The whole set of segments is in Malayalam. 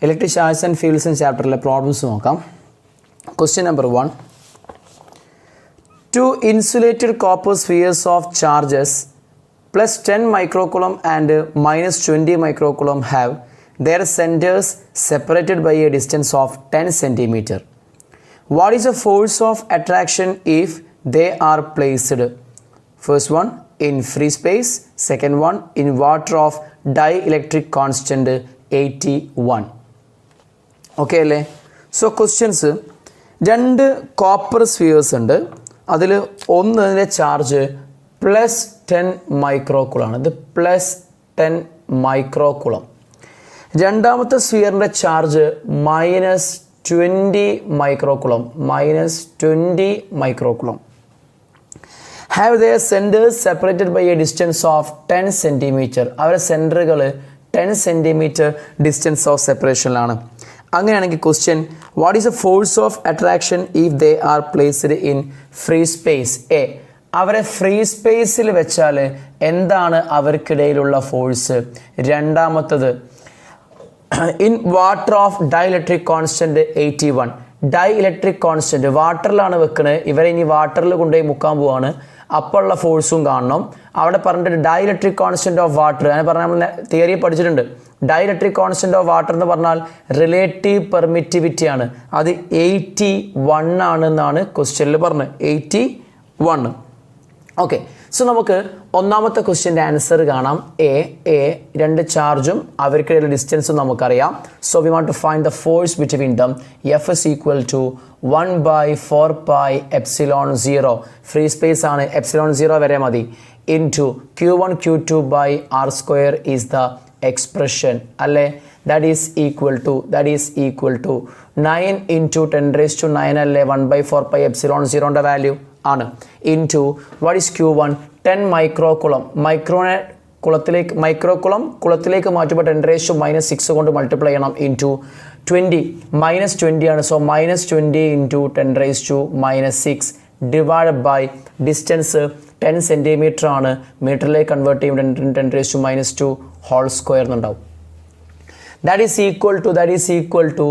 ഇലക്ട്രിക് ചാർജസ് ആൻഡ് ഫീൽഡ്സ് എന്ന ചാപ്റ്ററിലെ പ്രോബ്ലംസ് നോക്കാം. Question number 1. Two insulated copper spheres of charges plus 10 microcoulomb and minus 20 microcoulomb have their centers separated by a distance of 10 centimeter. What is the force of attraction if they are placed? First one in free space, second one in water of dielectric constant 81. Okay അല്ലേ? So questions, രണ്ട് കോപ്പർ സ്ഫിയേഴ്സ് ഉണ്ട്. അതിൽ ഒന്നിൻ്റെ ചാർജ് +10 മൈക്രോകുളമാണ്. ഇത് +10 മൈക്രോകുളം. രണ്ടാമത്തെ സ്ഫിയറിൻ്റെ charge -20 microcoulomb. -20 microcoulomb. Have their centres separated by a distance of 10 centimetre. അവരുടെ സെൻറ്ററുകൾ 10 സെൻറ്റിമീറ്റർ ഡിസ്റ്റൻസ് ഓഫ് സെപ്പറേഷനിലാണ്. അങ്ങനെയാണെങ്കിൽ question, what is the force of attraction if they are placed in free space? അവരെ ഫ്രീ സ്പേസിൽ വെച്ചാൽ എന്താണ് അവർക്കിടയിലുള്ള ഫോഴ്സ്? രണ്ടാമത്തത് in water of dielectric constant 81. Dielectric constant വാട്ടറിലാണ് വെക്കുന്നത്. ഇവരെ ഇനി വാട്ടറിൽ കൊണ്ടുപോയി മുക്കാൻ പോവാണ്. അപ്പോൾ ഉള്ള ഫോഴ്സും കാണണം. അവിടെ പറഞ്ഞിട്ട് ഡൈഇലക്ട്രിക് കോൺസ്റ്റൻറ്റ് ഓഫ് വാട്ടർ, അങ്ങനെ പറഞ്ഞാൽ നമ്മൾ തിയറി പഠിച്ചിട്ടുണ്ട്. ഡൈഇലക്ട്രിക് കോൺസ്റ്റൻറ്റ് ഓഫ് വാട്ടർ എന്ന് പറഞ്ഞാൽ റിലേറ്റീവ് പെർമിറ്റിവിറ്റി ആണ്. അത് 81 ആണെന്നാണ് ക്വസ്റ്റ്യനിൽ പറഞ്ഞത്. 81. ഓക്കെ, സോ നമുക്ക് ഒന്നാമത്തെ ക്വസ്റ്റ്യൻ്റെ ആൻസർ കാണാം. രണ്ട് ചാർജും അവർക്കിടയിലുള്ള ഡിസ്റ്റൻസും നമുക്കറിയാം. So we want to find the force between them. F is equal to 1/4πε0. Free space ആണ്, ε0 വരെ മതി. Into Q1 Q2 by R² is the expression അല്ലേ? that is equal to 9 into 10⁻⁹ അല്ലേ? 1/4πε0ൻ്റെ വാല്യൂ ആണ്. Into what is Q1? 10 മൈക്രോകുളം. കുളത്തിലേക്ക് മാറ്റുമ്പോൾ 10⁻⁻6 കൊണ്ട് മൾട്ടിപ്ലൈ ചെയ്യണം. ഇൻറ്റു 20 -20 ആണ്. So -20 into 10⁻⁻6 divide by distance 10 centimetre ആണ്. മീറ്ററിലേക്ക് കൺവേർട്ട് ചെയ്യുമ്പോൾ 10⁻2 ഹോൾ സ്ക്വയർ എന്നുണ്ടാവും. that is equal to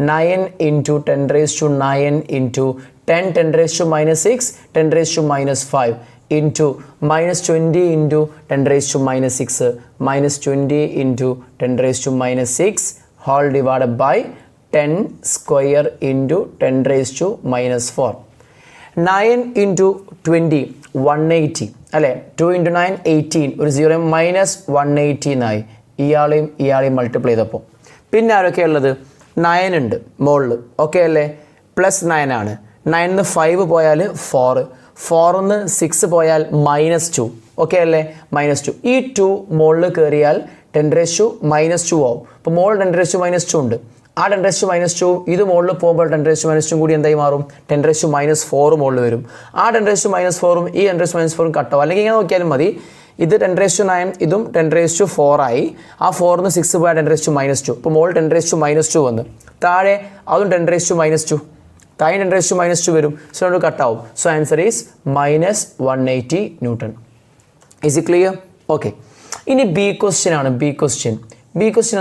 9 into 10⁻9 into 10 10⁻6 10⁻5 into -20 into 10⁻6 -20 into 10⁻6 whole divided by 10 square into 10⁻4. 9 into 20 180 അല്ലേ? 2 into 9 18. ഒരു 0 -180 എന്നായി. ഇയാളെയും മൾട്ടിപ്ലൈ ചെയ്തപ്പോൾ പിന്നെ ആരൊക്കെ ഉള്ളത്? 9 ഉണ്ട് മുകളിൽ. ഓക്കെ അല്ലേ? +9 ആണ്. 9 5 പോയാൽ 4, 4 6 പോയാൽ -2. ഓക്കെ അല്ലേ? -2. ഈ 2 മുകളിൽ കയറിയാൽ 10⁻2 ആവും. അപ്പോൾ മുകളിൽ 10⁻2 ഉണ്ട്. ആ 10⁻2 ഇത് മുകളിൽ പോകുമ്പോൾ 10⁻2 കൂടി എന്തായി മാറും? 10⁻4 മുകളിൽ വരും. ആ 10⁻4ഉം ഈ 10⁻4ഉം കട്ടോ. അല്ലെങ്കിൽ ഇങ്ങനെ നോക്കിയാലും മതി. ഇത് 10⁻9 ഇതും 10⁻4 ആയി. ആ 4 6 പോയാൽ 10⁻2. ഇപ്പോൾ മുകളിൽ 10⁻2 വന്ന് താഴെ അതും 10⁻2. താഴെ 10⁻2 വരും. സോ അത് കട്ടാവും. So answer is -180 newton. Is it clear? Okay, ഇനി ബി ക്വസ്റ്റ്യൻ ആണ്. ബി ക്വസ്റ്റ്യൻ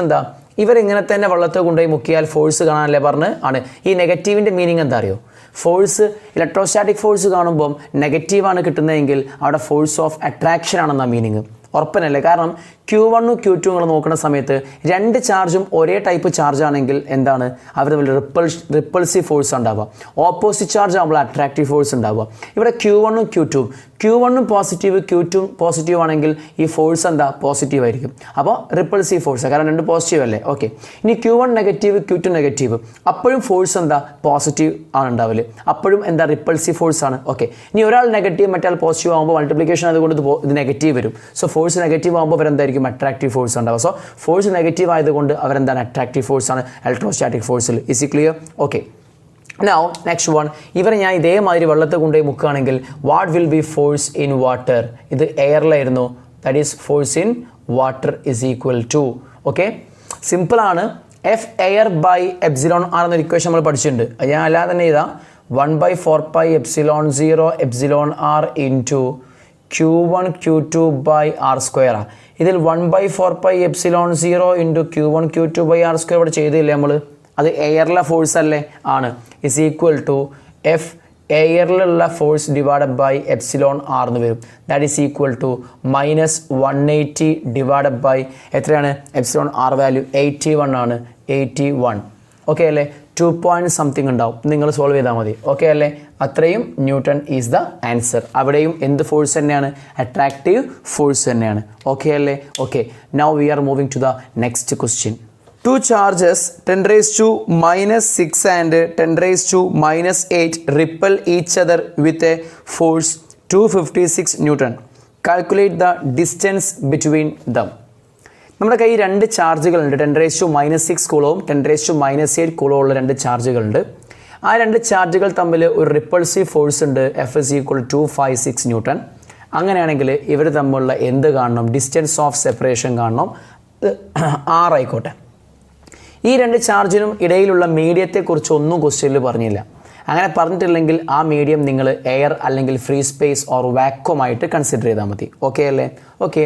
എന്താ? ഇവരിങ്ങനെ തന്നെ വെള്ളത്തെ കൊണ്ടുപോയി മുക്കിയാൽ ഫോഴ്സ് കാണാനല്ലേ ആണ്. ഈ നെഗറ്റീവിൻ്റെ മീനിങ് എന്താ അറിയോ? ഫോഴ്സ് ഇലക്ട്രോസ്റ്റാറ്റിക് ഫോഴ്സ് കാണുമ്പം നെഗറ്റീവാണ് കിട്ടുന്നതെങ്കിൽ അവിടെ ഫോഴ്സ് ഓഫ് അട്രാക്ഷൻ ആണെന്നാ മീനിങ്. ഉറപ്പനല്ലേ? കാരണം Q1 Q2 നിങ്ങൾ നോക്കുന്ന സമയത്ത് രണ്ട് ചാർജും ഒരേ ടൈപ്പ് ചാർജ് ആണെങ്കിൽ എന്താണ് അവർ തമ്മിൽ റിപ്പൾസീവ് ഫോഴ്സ് ഉണ്ടാവുക. ഓപ്പോസിറ്റ് ചാർജ് ആകുമ്പോൾ അട്രാക്റ്റീവ് ഫോഴ്സ് ഉണ്ടാവുക. ഇവിടെ Q1 Q2 positive Q2 positive ആണെങ്കിൽ ഈ ഫോഴ്സ് എന്താ? പോസിറ്റീവ് ആയിരിക്കും. അപ്പോൾ റിപ്പൾസീവ് ഫോഴ്സ്, കാരണം രണ്ട് പോസിറ്റീവ് അല്ലേ? ഓക്കെ, ഇനി Q1 നെഗറ്റീവ് Q2 നെഗറ്റീവ്, അപ്പോഴും ഫോഴ്സ് എന്താ? പോസിറ്റീവ് ആണ് ഉണ്ടാവില്ല. അപ്പോഴും എന്താ? റിപ്പൾസീവ് ഫോഴ്സ് ആണ്. ഓക്കെ, ഇനി ഒരാൾ നെഗറ്റീവ് മറ്റാൾ പോസിറ്റീവ് ആകുമ്പോൾ മൾട്ടിപ്ലിക്കേഷൻ അതുകൊണ്ട് ഇത് നെഗറ്റീവ് വരും. സോ ഫോഴ്സ് നെഗറ്റീവ് ആകുമ്പോൾ അവരെന്തായിരിക്കും? അട്രാക്റ്റീവ് ഫോഴ്സ് ഉണ്ടാവുക. സോ ഫോഴ്സ് നെഗറ്റീവ് ആയതുകൊണ്ട് അവരെന്താണ്? അട്രാക്റ്റീവ് ഫോഴ്സ് ആണ് ഇലക്ട്രോസ്റ്റാറ്റിക് ഫോഴ്സിൽ. Is it clear? Okay, now next one. ഇവരെ ഞാൻ ഇതേമാതിരി വെള്ളത്തെ കൊണ്ടുപോയി മുക്കുകയാണെങ്കിൽ what will be force in water? ഇത് എയറിലായിരുന്നു. That is force in water is equal to, okay, സിമ്പിളാണ്. F air by epsilon r എന്നൊരു ഇക്വേഷൻ നമ്മൾ പഠിച്ചിട്ടുണ്ട്. ഞാൻ അല്ലാതെ തന്നെ ഇതാ 1/4πε0 epsilon r into Q1 Q2 by R square. ഇതിൽ 1/4πε0 into Q1 Q2 by R square ഇവിടെ ചെയ്തില്ലേ നമ്മൾ? അത് എയറിലെ ഫോഴ്സ് അല്ലേ? ആണ്. ഇസ് ഈക്വൽ ടു എഫ് എയറിലുള്ള force divided by epsilon r എന്ന് വരും. That is equal to -180 divided by എത്രയാണ് എപ്സിലോൺ ആർ വാല്യൂ? 81 ആണ്. 81. ഓക്കെ അല്ലേ? 2 പോയിൻറ്റ് സംതിങ് ഉണ്ടാവും. നിങ്ങൾ സോൾവ് ചെയ്താൽ മതി. ഓക്കെ അല്ലേ? അത്രയും ന്യൂട്ടൺ ഈസ് ദ ആൻസർ. അവിടെയും എന്ത് ഫോഴ്സ് തന്നെയാണ്? അട്രാക്റ്റീവ് ഫോഴ്സ് തന്നെയാണ്. ഓക്കെ അല്ലേ? Okay. Now we are moving to the next question. Two charges 10 raised to -6 and 10 raised to -8 repel each other with a force 256 Newton. Calculate the distance between them. നമ്മുടെ കയ്യിൽ രണ്ട് ചാർജുകളുണ്ട്. 10 raised to -6 കൂളവും 10 raised to -8 കൂളവും ഉള്ള രണ്ട് ചാർജുകളുണ്ട്. ആ രണ്ട് ചാർജുകൾ തമ്മിൽ ഒരു റിപ്പൾസീവ് ഫോഴ്സ് ഉണ്ട്. F is equal to 256 Newton. അങ്ങനെയാണെങ്കിൽ ഇവർ തമ്മിലുള്ള എന്ത് കാണണം? ഡിസ്റ്റൻസ് ഓഫ് സെപ്പറേഷൻ കാണണം. R ആയിക്കോട്ടെ. ഈ രണ്ട് ചാർജിനും ഇടയിലുള്ള മീഡിയത്തെക്കുറിച്ച് ഒന്നും ക്വസ്റ്റ്യനിൽ പറഞ്ഞില്ല. അങ്ങനെ പറഞ്ഞിട്ടില്ലെങ്കിൽ ആ മീഡിയം നിങ്ങൾ എയർ അല്ലെങ്കിൽ ഫ്രീ സ്പേസ് ഓർ വാക്വം ആയിട്ട് കൺസിഡർ ചെയ്താൽ മതി. ഓക്കെ അല്ലേ? ഓക്കെ.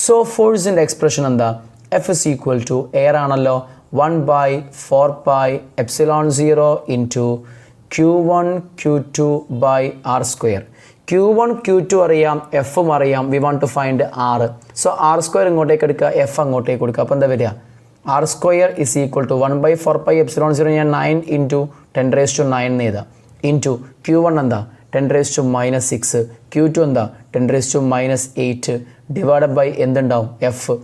സോ ഫോഴ്സിൻ്റെ എക്സ്പ്രഷൻ എന്താ? F is equal to air ആണല്ലോ 1/4πε0 into Q1 Q2 by R square. Q1 Q2 അറിയാം, എഫും അറിയാം. We want to find r. So r square ഇങ്ങോട്ടേക്ക് എടുക്കുക, എഫ് അങ്ങോട്ടേക്ക് കൊടുക്കുക. അപ്പോൾ എന്താ വരിക? R square is equal to 1/4πε0 ഞാൻ 9 ഇൻറ്റു 10 raised to 9 എന്ന് എഴുതാം. ഇൻറ്റു Q1 എന്താ? 10 raised to -6. Q2 എന്താ? 10 raised to -8 ഡിവൈഡഡ് ബൈ എന്തുണ്ടാവും? എഫ്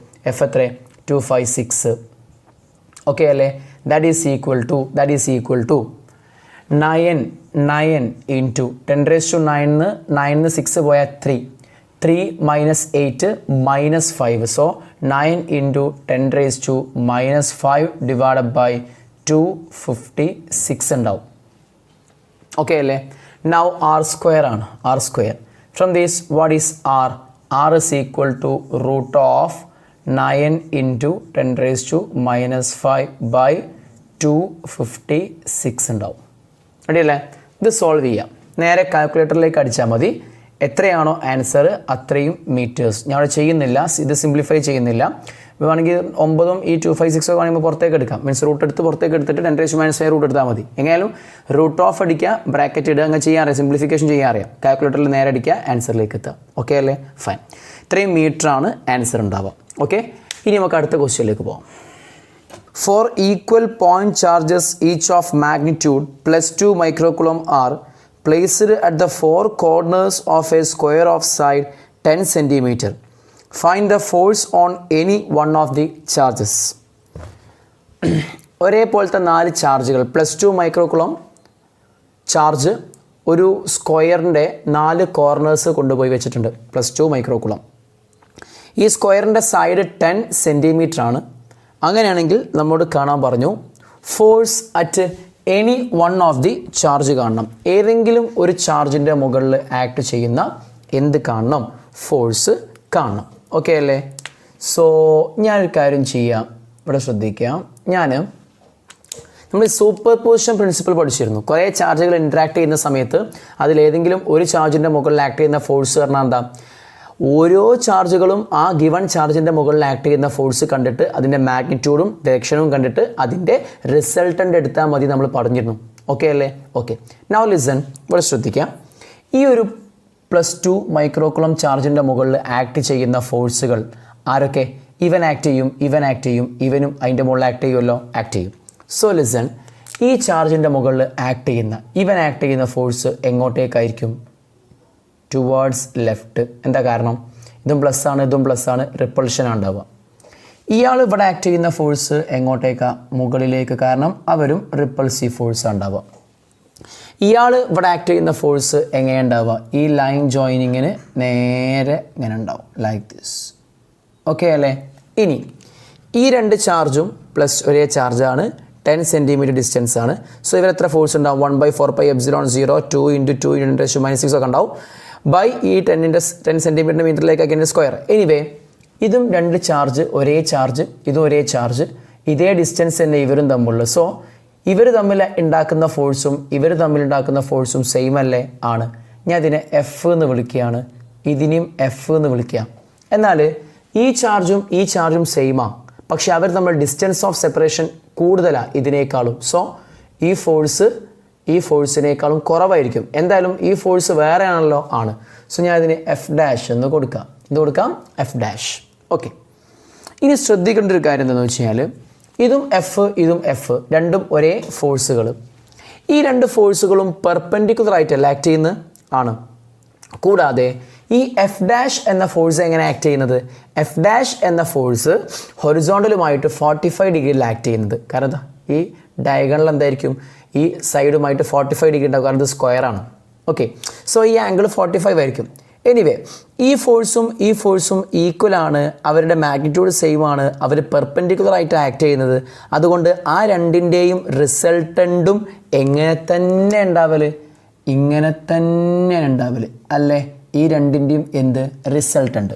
എത്ര? 256. ഓക്കെ അല്ലേ? That is equal to 9 into 10 raised to 9 6 പോയാൽ 3 -8 -5. So 9 into 10 raised to -5 divided by 256 ഉണ്ടാവും. ഓക്കെ അല്ലേ? നൗ ആർ സ്ക്വയർ ആണ്. R square from this what is R? R is equal to root of 9 into 10 raised to -5 by 256 ഉണ്ടാവും. റെഡിയല്ലേ? ഇത് സോൾവ് ചെയ്യാം. നേരെ കാൽക്കുലേറ്ററിലേക്ക് അടിച്ചാൽ മതി. എത്രയാണോ ആൻസർ അത്രയും മീറ്റേഴ്സ്. ഞാൻ അവിടെ ചെയ്യുന്നില്ല, ഇത് സിംപ്ലിഫൈ ചെയ്യുന്നില്ല. വേണമെങ്കിൽ 9ഉം ഈ 256 വേണമെങ്കിൽ പുറത്തേക്ക് എടുക്കാം. മീൻസ് റൂട്ട് എടുത്ത് പുറത്തേക്ക് എടുത്തിട്ട് 10 raised to -5 റൂട്ട് എടുത്താൽ മതി. എങ്ങനെയാലും റൂട്ട് ഓഫ് അടിക്കുക, ബ്രാക്കറ്റ് ഇടുക, അങ്ങനെ ചെയ്യാൻ അറിയാം. സിംപ്ലിഫിക്കേഷൻ ചെയ്യാൻ അറിയാം. കാൽക്കുലേറ്ററിൽ നേരെ അടിക്കുക, ആൻസറിലേക്ക് എത്തുക. ഓക്കെ അല്ലേ? ഫൈൻ. ഇത്രയും മീറ്ററാണ് ആൻസർ ഉണ്ടാവുക. ഓക്കെ. ഇനി നമുക്ക് അടുത്ത ക്വസ്റ്റ്യനിലേക്ക് പോകാം. For equal point charges each of magnitude +2 microcoulomb are placed at the four corners of a square of side 10 cm. Find the force on any one of the charges. ഒരേപോലത്തെ 4 ചാർജുകൾ +2 മൈക്രോകുളം ചാർജ് ഒരു സ്ക്വയറിൻ്റെ 4 കോർണേഴ്സ് കൊണ്ടുപോയി വെച്ചിട്ടുണ്ട്. +2 മൈക്രോകുളം. ഈ സ്ക്വയറിൻ്റെ സൈഡ് 10 സെൻറ്റിമീറ്റർ ആണ്. അങ്ങനെയാണെങ്കിൽ നമ്മോട് കാണാൻ പറഞ്ഞു force at any one of the charge കാണണം. ഏതെങ്കിലും ഒരു ചാർജിൻ്റെ മുകളിൽ ആക്ട് ചെയ്യുന്ന എന്ത് കാണണം? ഫോഴ്സ് കാണണം. ഓക്കെ അല്ലേ? സോ ഞാനൊരു കാര്യം ചെയ്യാം, ഇവിടെ ശ്രദ്ധിക്കാം. നമ്മൾ സൂപ്പർ പൊസിഷൻ പ്രിൻസിപ്പിൾ പഠിച്ചിരുന്നു. കുറേ ചാർജുകൾ ഇൻട്രാക്ട് ചെയ്യുന്ന സമയത്ത് അതിലേതെങ്കിലും ഒരു ചാർജിൻ്റെ മുകളിൽ ആക്ട് ചെയ്യുന്ന ഫോഴ്സ് പറഞ്ഞാൽ എന്താ? ഓരോ ചാർജുകളും ആ ഗിവൺ ചാർജിൻ്റെ മുകളിൽ ആക്ട് ചെയ്യുന്ന ഫോഴ്സ് കണ്ടിട്ട് അതിൻ്റെ മാഗ്നിറ്റ്യൂഡും ഡയറക്ഷനും കണ്ടിട്ട് അതിൻ്റെ റിസൾട്ടൻ്റ് എടുത്താൽ മതി നമ്മൾ പറഞ്ഞിരുന്നു. ഓക്കെ അല്ലേ? ഓക്കെ. നൗ ലിസൺ, ഇവിടെ ശ്രദ്ധിക്കാം. ഈ ഒരു +2 മൈക്രോകുളം ചാർജിൻ്റെ മുകളിൽ ആക്ട് ചെയ്യുന്ന ഫോഴ്സുകൾ ആരൊക്കെ? ഇവൻ ആക്ട് ചെയ്യും, ഇവനും അതിൻ്റെ മുകളിൽ ആക്ട് ചെയ്യുമല്ലോ, ആക്ട് ചെയ്യും. സോ ലിസൺ, ഈ ചാർജിൻ്റെ മുകളിൽ ഇവൻ ആക്ട് ചെയ്യുന്ന ഫോഴ്സ് എങ്ങോട്ടേക്കായിരിക്കും? Towards left. എന്താ കാരണം? ഇതും പ്ലസ് ആണ്, റിപ്പൾഷനാണ് ഉണ്ടാവുക. ഇയാൾ ഇവിടെ ആക്ട് ചെയ്യുന്ന ഫോഴ്സ് എങ്ങോട്ടേക്കാണ്? മുകളിലേക്ക്. കാരണം അവരും റിപ്പൾസീവ് ഫോഴ്സാണ് ഉണ്ടാവുക. ഇയാൾ ഇവിടെ ആക്ട് ചെയ്യുന്ന ഫോഴ്സ് എങ്ങനെ ഉണ്ടാവുക? ഈ ലൈൻ ജോയിനിങ്ങിന് നേരെ ഇങ്ങനെ ഉണ്ടാവും, ലൈക്ക് ദിസ്. ഓക്കെ അല്ലേ? ഇനി ഈ രണ്ട് ചാർജും പ്ലസ് ഒരേ ചാർജാണ്, 10 സെൻറ്റിമീറ്റർ ഡിസ്റ്റൻസ് ആണ്. സോ ഇവർ എത്ര ഫോഴ്സ് ഉണ്ടാവും? 1/4πε0 2 × 2 × 10 - 6 ഒക്കെ ഉണ്ടാവും ബൈ ഈ 10 സെൻറ്റിമീറ്റർ മീറ്ററിലേക്ക് ആക്കിയതിൻ്റെ സ്ക്വയർ. എനിവേ ഇതും രണ്ട് ചാർജ്, ഒരേ ചാർജ്, ഇതും ഒരേ ചാർജ്, ഇതേ ഡിസ്റ്റൻസ് തന്നെ ഇവരും തമ്മിലുള്ളത്. സോ ഇവർ തമ്മിൽ ഉണ്ടാക്കുന്ന ഫോഴ്സും സെയിം അല്ലേ? ആണ്. ഞാൻ ഇതിനെ എഫ് എന്ന് വിളിക്കുകയാണ്, ഇതിനെയും എഫ് എന്ന് വിളിക്കാം. എന്നാൽ ഈ ചാർജും സെയിമാണ്, പക്ഷെ അവർ തമ്മിൽ ഡിസ്റ്റൻസ് ഓഫ് സെപ്പറേഷൻ കൂടുതലാണ് ഇതിനേക്കാളും. സോ ഈ ഫോഴ്സിനേക്കാളും കുറവായിരിക്കും. എന്തായാലും ഈ ഫോഴ്സ് വേറെ ആണല്ലോ ആണ്. സോ ഞാൻ ഇതിന് എഫ് ഡാഷ് എന്ന് കൊടുക്കാം. ഇത് കൊടുക്കാം എഫ് ഡാഷ്. ഓക്കെ, ഇനി ശ്രദ്ധിക്കേണ്ട ഒരു കാര്യം എന്താണെന്ന് വെച്ച് കഴിഞ്ഞാൽ ഇതും എഫ് രണ്ടും ഒരേ ഫോഴ്സുകൾ. ഈ രണ്ട് ഫോഴ്സുകളും പെർപെൻഡിക്കുലർ ആയിട്ടല്ല ആക്ട് ചെയ്യുന്നത് ആണ്. കൂടാതെ ഈ എഫ് ഡാഷ് എന്ന ഫോഴ്സ് എങ്ങനെ ആക്ട് ചെയ്യുന്നത്? എഫ് ഡാഷ് എന്ന ഫോഴ്സ് ഹൊറിസോണ്ടലുമായിട്ട് 45 ഡിഗ്രിയിൽ ആക്ട് ചെയ്യുന്നത്. കാരണം എന്താ, ഈ ഡയഗണൽ എന്തായിരിക്കും, ഈ സൈഡുമായിട്ട് 45 ഡിഗ്രി ഉണ്ടാവും, കാരണം ഇത് സ്ക്വയറാണ്. ഓക്കെ, സോ ഈ ആംഗിൾ 45 ആയിരിക്കും. എനിവേ ഈ ഫോഴ്സും ഈക്വലാണ്, അവരുടെ മാഗ്നിറ്റ്യൂഡ് സെയിം ആണ്, അവർ പെർപെൻഡിക്കുലർ ആയിട്ട് ആക്ട് ചെയ്യുന്നത്. അതുകൊണ്ട് ആ രണ്ടിൻ്റെയും റിസൾട്ടൻറ്റും ഇങ്ങനെ തന്നെ ഉണ്ടാവല് അല്ലേ? ഈ രണ്ടിൻ്റെയും എന്ത് റിസൾട്ടൻ്റ്,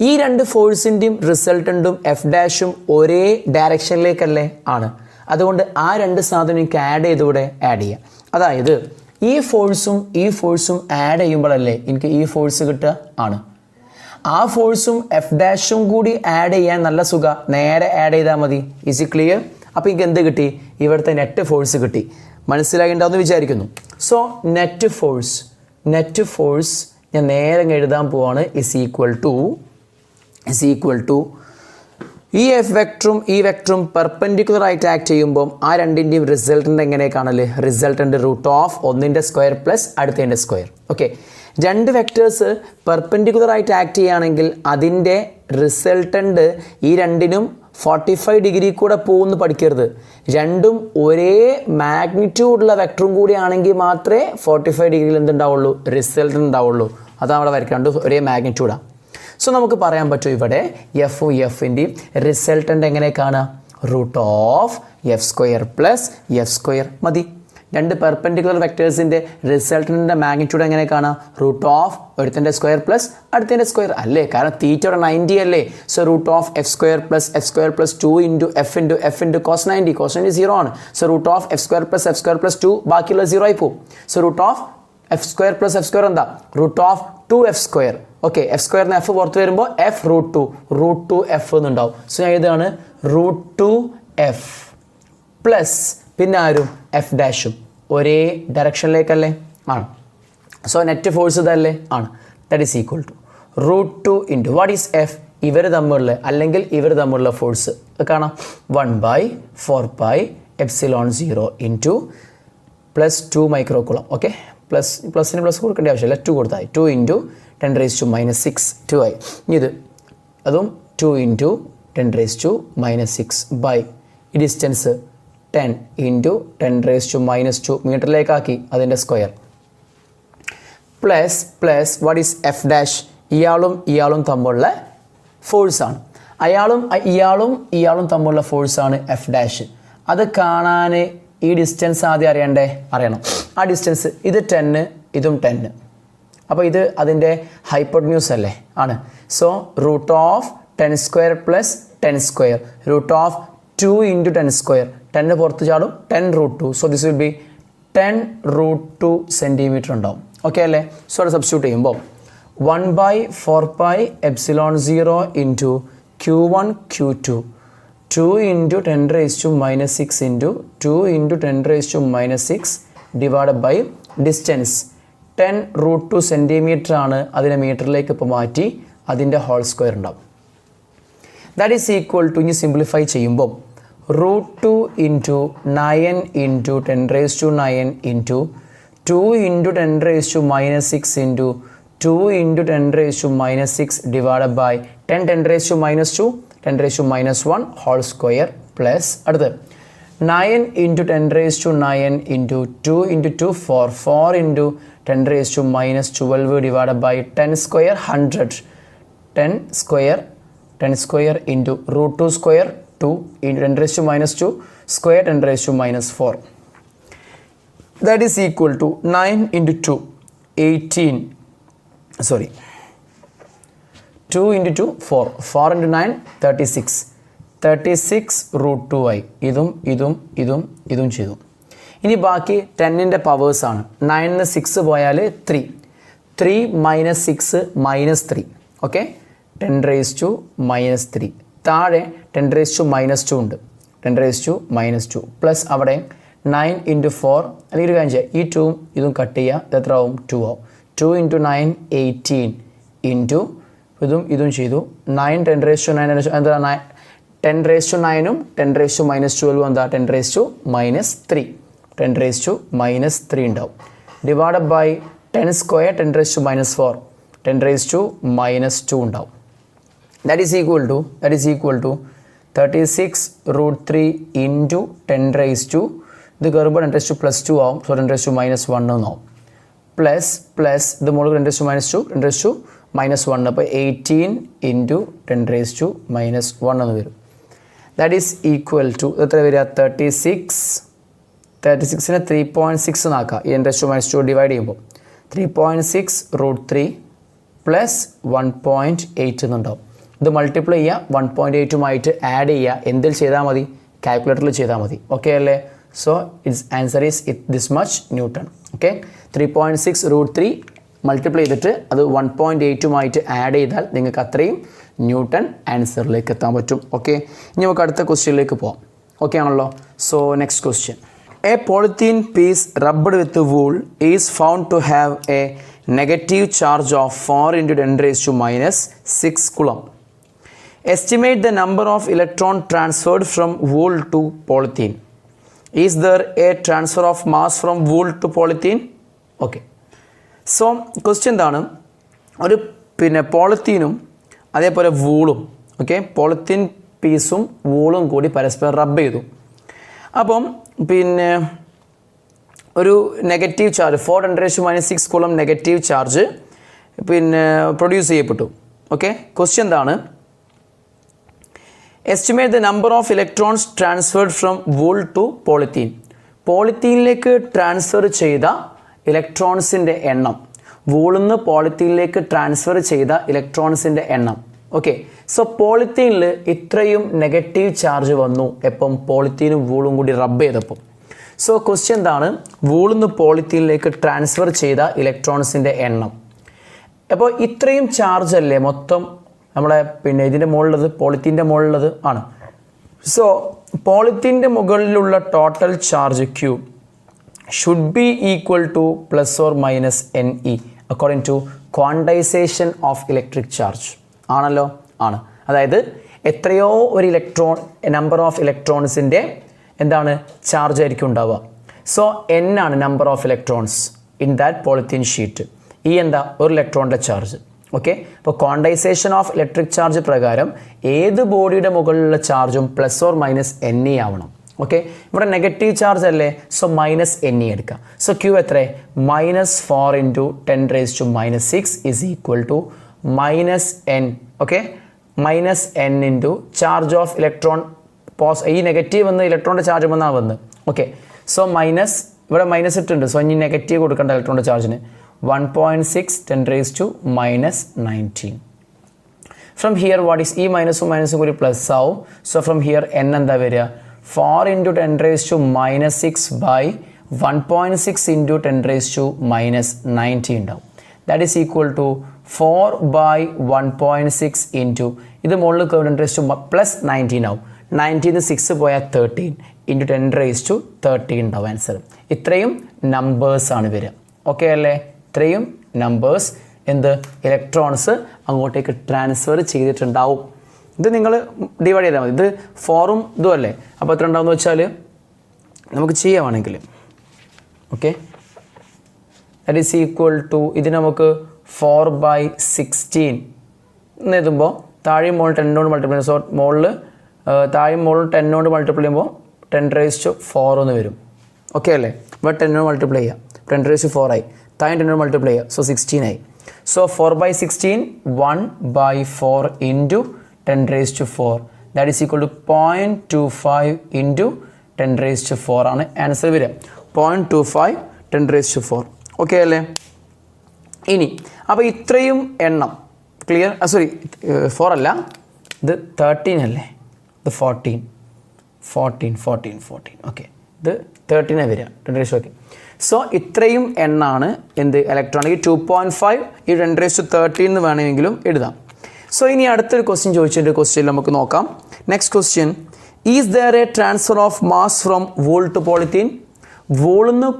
ഈ രണ്ട് ഫോഴ്സിൻ്റെയും റിസൾട്ടൻറ്റും എഫ് ഡാഷും ഒരേ ഡയറക്ഷനിലേക്കല്ലേ ആണ്. അതുകൊണ്ട് ആ രണ്ട് സാധനം എനിക്ക് ആഡ് ചെയ്യാം. അതായത് ഈ ഫോഴ്സും ആഡ് ചെയ്യുമ്പോഴല്ലേ എനിക്ക് ഈ ഫോഴ്സ് കിട്ടുക ആണ്. ആ ഫോഴ്സും എഫ് ഡാഷും കൂടി ആഡ് ചെയ്യാൻ നല്ല സുഖം, നേരെ ആഡ് ചെയ്താൽ മതി. Is it clear? അപ്പോൾ എനിക്ക് എന്ത് കിട്ടി? ഇവിടുത്തെ നെറ്റ് ഫോഴ്സ് കിട്ടി. മനസ്സിലായിട്ടുണ്ടാവുമെന്ന് വിചാരിക്കുന്നു. സോ നെറ്റ് ഫോഴ്സ് ഞാൻ നേരെ എഴുതാൻ പോവാണ്. ഇസ് ഈക്വൽ ടു ഈ എഫ് വെക്ടറും ഈ വെക്ടറും പെർപെൻഡിക്കുലർ ആയിട്ട് ആക്ട് ചെയ്യുമ്പോൾ ആ രണ്ടിൻ്റെയും റിസൾട്ടൻ്റ് എങ്ങനെ കാണല്? റിസൾട്ടൻ്റ് റൂട്ട് ഓഫ് ഒന്നിൻ്റെ സ്ക്വയർ പ്ലസ് അടുത്തതിൻ്റെ സ്ക്വയർ. ഓക്കെ, രണ്ട് വെക്ടേഴ്സ് പെർപെൻഡിക്കുലർ ആയിട്ട് ആക്ട് ചെയ്യുകയാണെങ്കിൽ അതിൻ്റെ റിസൾട്ടൻ്റ് ഈ രണ്ടിനും 45 ഡിഗ്രി കൂടെ പോകുമെന്ന് പഠിക്കരുത്. രണ്ടും ഒരേ മാഗ്നിറ്റ്യൂഡുള്ള വെക്ടറും കൂടി ആണെങ്കിൽ മാത്രമേ 45 ഡിഗ്രിയിൽ എന്തുണ്ടാവുള്ളൂ? റിസൾട്ടൻ്റ് ഉണ്ടാവുള്ളൂ. അതാണ് അവിടെ വരയ്ക്കാണ്ട് ഒരേ മാഗ്നിറ്റ്യൂഡാണ്. സോ നമുക്ക് പറയാൻ പറ്റും ഇവിടെ എഫിൻ്റെയും റിസൾട്ടൻ്റ് എങ്ങനെ കാണാം? Root of F square plus F square മതി. രണ്ട് പെർപെൻഡിക്കുലർ വെക്ടേഴ്സിൻ്റെ റിസൾട്ടൻ്റെ മാഗ്നിറ്റ്യൂഡ് എങ്ങനെ കാണാം? റൂട്ട് ഓഫ് ഒരുത്തിൻ്റെ സ്ക്വയർ പ്ലസ് അടുത്തതിൻ്റെ സ്ക്വയർ അല്ലേ? കാരണം തീറ്റയുടെ 90 അല്ലേ? So root of F square plus 2 into F cos 90 0 ആണ്. So root of F square plus 2 ബാക്കിയുള്ള 0 ആയി പോകും. So root of F square എന്താ? Root of 2f square. Okay, F സ്ക്വയറിന് എഫ് പുറത്ത് വരുമ്പോൾ എഫ് റൂട്ട് ടു എഫ് എന്നുണ്ടാവും. സോ ഞാൻ ഇതാണ് റൂട്ട് 2f പ്ലസ് പിന്നെ ആരും എഫ് ഡാഷും ഒരേ ഡയറക്ഷനിലേക്കല്ലേ ആണ്. സോ നെറ്റ് ഫോഴ്സ് ഇതല്ലേ ആണ്. That is equal to root 2 into what is F? ഇവർ തമ്മിലുള്ള ഫോഴ്സ് കാണാം. 1/4πε0 into plus 2 micro coulomb. Okay, പ്ലസിന് പ്ലസ് കൊടുക്കേണ്ട ആവശ്യമില്ല, 2 കൊടുത്താൽ 2 ഇൻറ്റു 10⁻⁻6 2 ആയി. ഇത് അതും 2 ഇൻറ്റു 10⁻⁻6 ബൈ ഈ ഡിസ്റ്റൻസ് 10 ഇൻറ്റു 10⁻⁻2 മീറ്ററിലേക്കാക്കി അതിൻ്റെ square plus what is F dash? ഇയാളും തമ്മിലുള്ള ഫോഴ്സാണ്. ഇയാളും തമ്മിലുള്ള ഫോഴ്സാണ് എഫ് ഡാഷ്. അത് കാണാൻ ഈ ഡിസ്റ്റൻസ് ആദ്യം അറിയണം. ആ ഡിസ്റ്റൻസ് ഇത് 10 ഇതും 10. അപ്പോൾ ഇത് അതിൻ്റെ ഹൈപ്പോട്ടന്യൂസ് അല്ലേ ആണ്. So root of 10 square plus 10 square root of 2 into 10 square 10 പുറത്ത് ചാടും 10 റൂട്ട് 2. സോ ദിസ് വിൽ ബി 10 റൂട്ട് 2 സെൻറ്റിമീറ്റർ ഉണ്ടാവും. ഓക്കെ അല്ലേ? സോ അത് സബ്സ്റ്റിറ്റ്യൂട്ട് ചെയ്യുമ്പോൾ 1/4πε0 into Q1 Q2 2 into 10⁻⁻6 into 2 into 10⁻⁻6 divide by distance 10 റൂട്ട് 2 സെൻറ്റിമീറ്റർ ആണ്. അതിനെ മീറ്ററിലേക്ക് ഇപ്പോൾ മാറ്റി അതിൻ്റെ ഹോൾ സ്ക്വയർ ഉണ്ടാവും. ദാറ്റ് ഈസ് ഈക്വൽ ടു, ഇനി സിംപ്ലിഫൈ ചെയ്യുമ്പോൾ root 2 into 9 into 10⁻9 into 2 into 10⁻⁻6 into 2 into 10⁻⁻6 divide by 10⁻⁻2 10⁻⁻1 whole square plus അടുത്ത് 9 into 10⁻9 into 2 into 2 4 into 10⁻⁻12 divide by 10 square 100 10 square into root 2 square 2 into 10⁻⁻2 square 10⁻⁻4. That is equal to 9 into 2 18 2 into 2 4 into 9 36 root 2 ആയി. ഇതും ചെയ്തു. ഇനി ബാക്കി 10ൻ്റെ പവേഴ്സാണ്. 9ന് 6 പോയാൽ 3 3 minus 6 minus 3. Okay, 10 raised to minus 3. താഴെ 10 raised to minus 2 ഉണ്ട്, 10 raised to minus 2 പ്ലസ് അവിടെ 9 into 4, അല്ലെങ്കിൽ ഒരു കാര്യം ചെയ്യാം, ഈ 2 ഇതും കട്ട് ചെയ്യുക, ഇത് എത്ര ആവും? 2 ആവും. 2 into 9 18 into ഇതും ചെയ്തു 9 10 raised to 9 എന്താ 10 raised to 9ഉം 10 raised to minus 12 എന്താ 10 raised to minus 3, 10 raised to minus 3 ഉണ്ടാവും. Divided by 10 square 10 raised to minus 4, 10 raised to minus 2 ഉണ്ടാവും. that is equal to 36 root 3 into 10 raised to ഇത് കയറുമ്പോൾ 10 raised to plus 2 ആവും, സോ 10 raised to minus 1 എന്നാവും. പ്ലസ് ഇത് മുകളിൽ 10 raised to minus 2, 10 raised to minus 1, അപ്പോൾ 18 into 10 raised to minus 1 എന്ന് വരും. ദാറ്റ് ഈസ് ഈക്വൽ ടു എത്ര വരിക? 36നെ 3.6 എന്നാക്കാം. ഈ 10 raised to minus 2 ഡിവൈഡ് ചെയ്യുമ്പോൾ 3.6 root 3 പ്ലസ് 1.8 എന്നുണ്ടാവും. ഇത് മൾട്ടിപ്ലൈ ചെയ്യുക, 1.8ഉമായിട്ട് ആഡ് ചെയ്യുക. എന്തിൽ ചെയ്താൽ മതി? കാൽക്കുലേറ്ററിൽ ചെയ്താൽ മതി. ഓക്കെ അല്ലേ? So it's answer is this much newton. Okay, 3.6 root 3 multiply ചെയ്തിട്ട് അത് 1.8ഉമായിട്ട് ആഡ് ചെയ്താൽ നിങ്ങൾക്ക് അത്രയും ന്യൂട്ടൺ ആൻസറിലേക്ക് എത്താൻ പറ്റും. ഓക്കെ, ഇനി നമുക്ക് അടുത്ത ക്വസ്റ്റ്യനിലേക്ക് പോകാം. ഓക്കെ ആണല്ലോ? So next question. A polythene piece rubbed with wool is found to have a negative charge of 4 into 10 raised to minus 6 coulomb. Estimate the number of electron transferred from wool to polythene. Is there a transfer of mass from wool to polythene? Okay. So question എന്താണ്? ഒരു പോളിത്തീനും അതേപോലെ വൂളും, ഓക്കെ, പോളിത്തീൻ പീസും വൂളും കൂടി പരസ്പരം റബ്ബ് ചെയ്തു. അപ്പം ഒരു negative charge 4 10 raised to minus 6 coulomb negative charge produce ചെയ്യപ്പെട്ടു. ഓക്കെ, ക്വസ്റ്റ്യൻ എന്താണ്? Estimate the number of electrons transferred from wool to polythene. പോളിത്തീനിലേക്ക് ട്രാൻസ്ഫർ ചെയ്ത ഇലക്ട്രോൺസിൻ്റെ എണ്ണം, വൂളിൽ നിന്ന് പോളിത്തീനിലേക്ക് ട്രാൻസ്ഫർ ചെയ്ത ഇലക്ട്രോൺസിൻ്റെ എണ്ണം. ഓക്കെ, സോ പോളിത്തീനിൽ ഇത്രയും നെഗറ്റീവ് ചാർജ് വന്നു എപ്പം? പോളിത്തീനും വൂളും കൂടി റബ്ബ് ചെയ്തപ്പോൾ. സോ ക്വസ്റ്റ്യൻ എന്താണ്? വൂളിൽ നിന്ന് പോളിത്തീനിലേക്ക് ട്രാൻസ്ഫർ ചെയ്ത ഇലക്ട്രോൺസിൻ്റെ എണ്ണം. അപ്പോൾ ഇത്രയും ചാർജ് അല്ലേ മൊത്തം നമ്മളെ ഇതിൻ്റെ മുകളിലുള്ളത്, പോളിത്തീൻ്റെ മുകളിലുള്ളത് ആണ്. സോ പോളിത്തീൻ്റെ മുകളിലുള്ള total charge Q should be equal to plus or minus Ne according to quantization of electric charge. ആണല്ലോ? ആണ്. അതായത് എത്രയോ ഒരു ഇലക്ട്രോൺ, നമ്പർ ഓഫ് ഇലക്ട്രോൺസിൻ്റെ എന്താണ് ചാർജ് ആയിരിക്കും ഉണ്ടാവുക. സോ N ആണ് number of electrons in that polythene sheet. ഈ എന്താ? ഒരു ഇലക്ട്രോണിൻ്റെ ചാർജ്. ഓക്കെ, അപ്പോൾ ക്വാണ്ടൈസേഷൻ ഓഫ് ഇലക്ട്രിക് ചാർജ് പ്രകാരം ഏത് ബോഡിയുടെ മുകളിലുള്ള ചാർജും പ്ലസ് ഓർ മൈനസ് Ne ആവണം. ഓക്കെ, ഇവിടെ നെഗറ്റീവ് ചാർജ് അല്ലേ, സോ മൈനസ് Ne എടുക്കാം. സോ Q എത്ര? -4 into 10 raised to minus 6 is equal to -N. Okay, -N into charge of electron. ഈ നെഗറ്റീവ് വന്ന് ഇലക്ട്രോണിൻ്റെ ചാർജ് വന്നാണ് വന്ന്. ഓക്കെ, സോ മൈനസ് ഇവിടെ മൈനസ് ഇട്ടുണ്ട്, സോ ഇനി നെഗറ്റീവ് കൊടുക്കേണ്ട ഇലക്ട്രോണിൻ്റെ ചാർജിന് 1.6 10 raised to minus 19. From here what is? ഈ മൈനസും കൂടി പ്ലസ് ആവും. സോ ഫ്രം ഹിയർ N എന്താ വരിക? 4 into 10 raised to minus 6 by 1.6 into 10 raised to minus 19 ഉണ്ടാവും. That is equal to 4 by 1.6 into ഇത് മുകളിൽ 10 raised to plus 19 ആവും. 19 6 പോയാൽ 13 into 10 raised to 30 ഉണ്ടാവും ആൻസർ. ഇത്രയും നമ്പേഴ്സ് ആണ് വരിക. ഓക്കെ അല്ലേ? ഇത്രയും നമ്പേഴ്സ് എന്ത് ഇലക്ട്രോൺസ് അങ്ങോട്ടേക്ക് ട്രാൻസ്ഫർ ചെയ്തിട്ടുണ്ടാവും. ഇത് നിങ്ങൾ ഡിവൈഡ് ചെയ്താൽ മതി. ഇത് 4ഉം ഇതും അല്ലേ, അപ്പോൾ എത്ര ഉണ്ടാവും എന്ന് വെച്ചാൽ നമുക്ക് ചെയ്യാമാണെങ്കിൽ okay, that is equal to ഇത് നമുക്ക് 4/16 എന്ന് എഴുതുമ്പോൾ താഴെയും മുകളിൽ 10 കൊണ്ട് മൾട്ടിപ്ലൈ ചെയ്യുമ്പോൾ, സോ മുകളിൽ താഴെയും മുകളിൽ 10 കൊണ്ട് മൾട്ടിപ്ലൈ ചെയ്യുമ്പോൾ 10 raised to 4 എന്ന് വരും. ഓക്കെ അല്ലേ? ഇവിടെ 10 കൊണ്ട് മൾട്ടിപ്ലൈ ചെയ്യാം, 10 raised to 4 ആയി. താഴെ 10 കൊണ്ട് മൾട്ടിപ്ലൈ ചെയ്യുക, സോ 16 ആയി. So 4/16 1/4 into 10 raised to 4, that is equal to 0.25 into 10 raised to 4 ആണ് ആൻസർ വരിക. 0.25 10 raised to 4. ഓക്കെ അല്ലേ? ഇനി അപ്പോൾ ഇത്രയും എണ്ണം ക്ലിയർ, സോറി 4 അല്ല, ഇത് 13 അല്ലേ, ഇത് 14 ഓക്കെ, ഇത് 13 വരിക 10 raised to. ഓക്കെ, സോ ഇത്രയും എണ്ണാണ് എന്ത് ഇലക്ട്രോൺ. ഈ 2.5 ഈ 10⁻13 എന്ന് വേണമെങ്കിലും എഴുതാം. സോ ഇനി അടുത്തൊരു ക്വസ്റ്റ്യൻ ചോദിച്ചിട്ട് ക്വസ്റ്റ്യൻ നമുക്ക് നോക്കാം. Next question, is there a transfer of mass from wool to polythene? വൂളിൽ നിന്ന്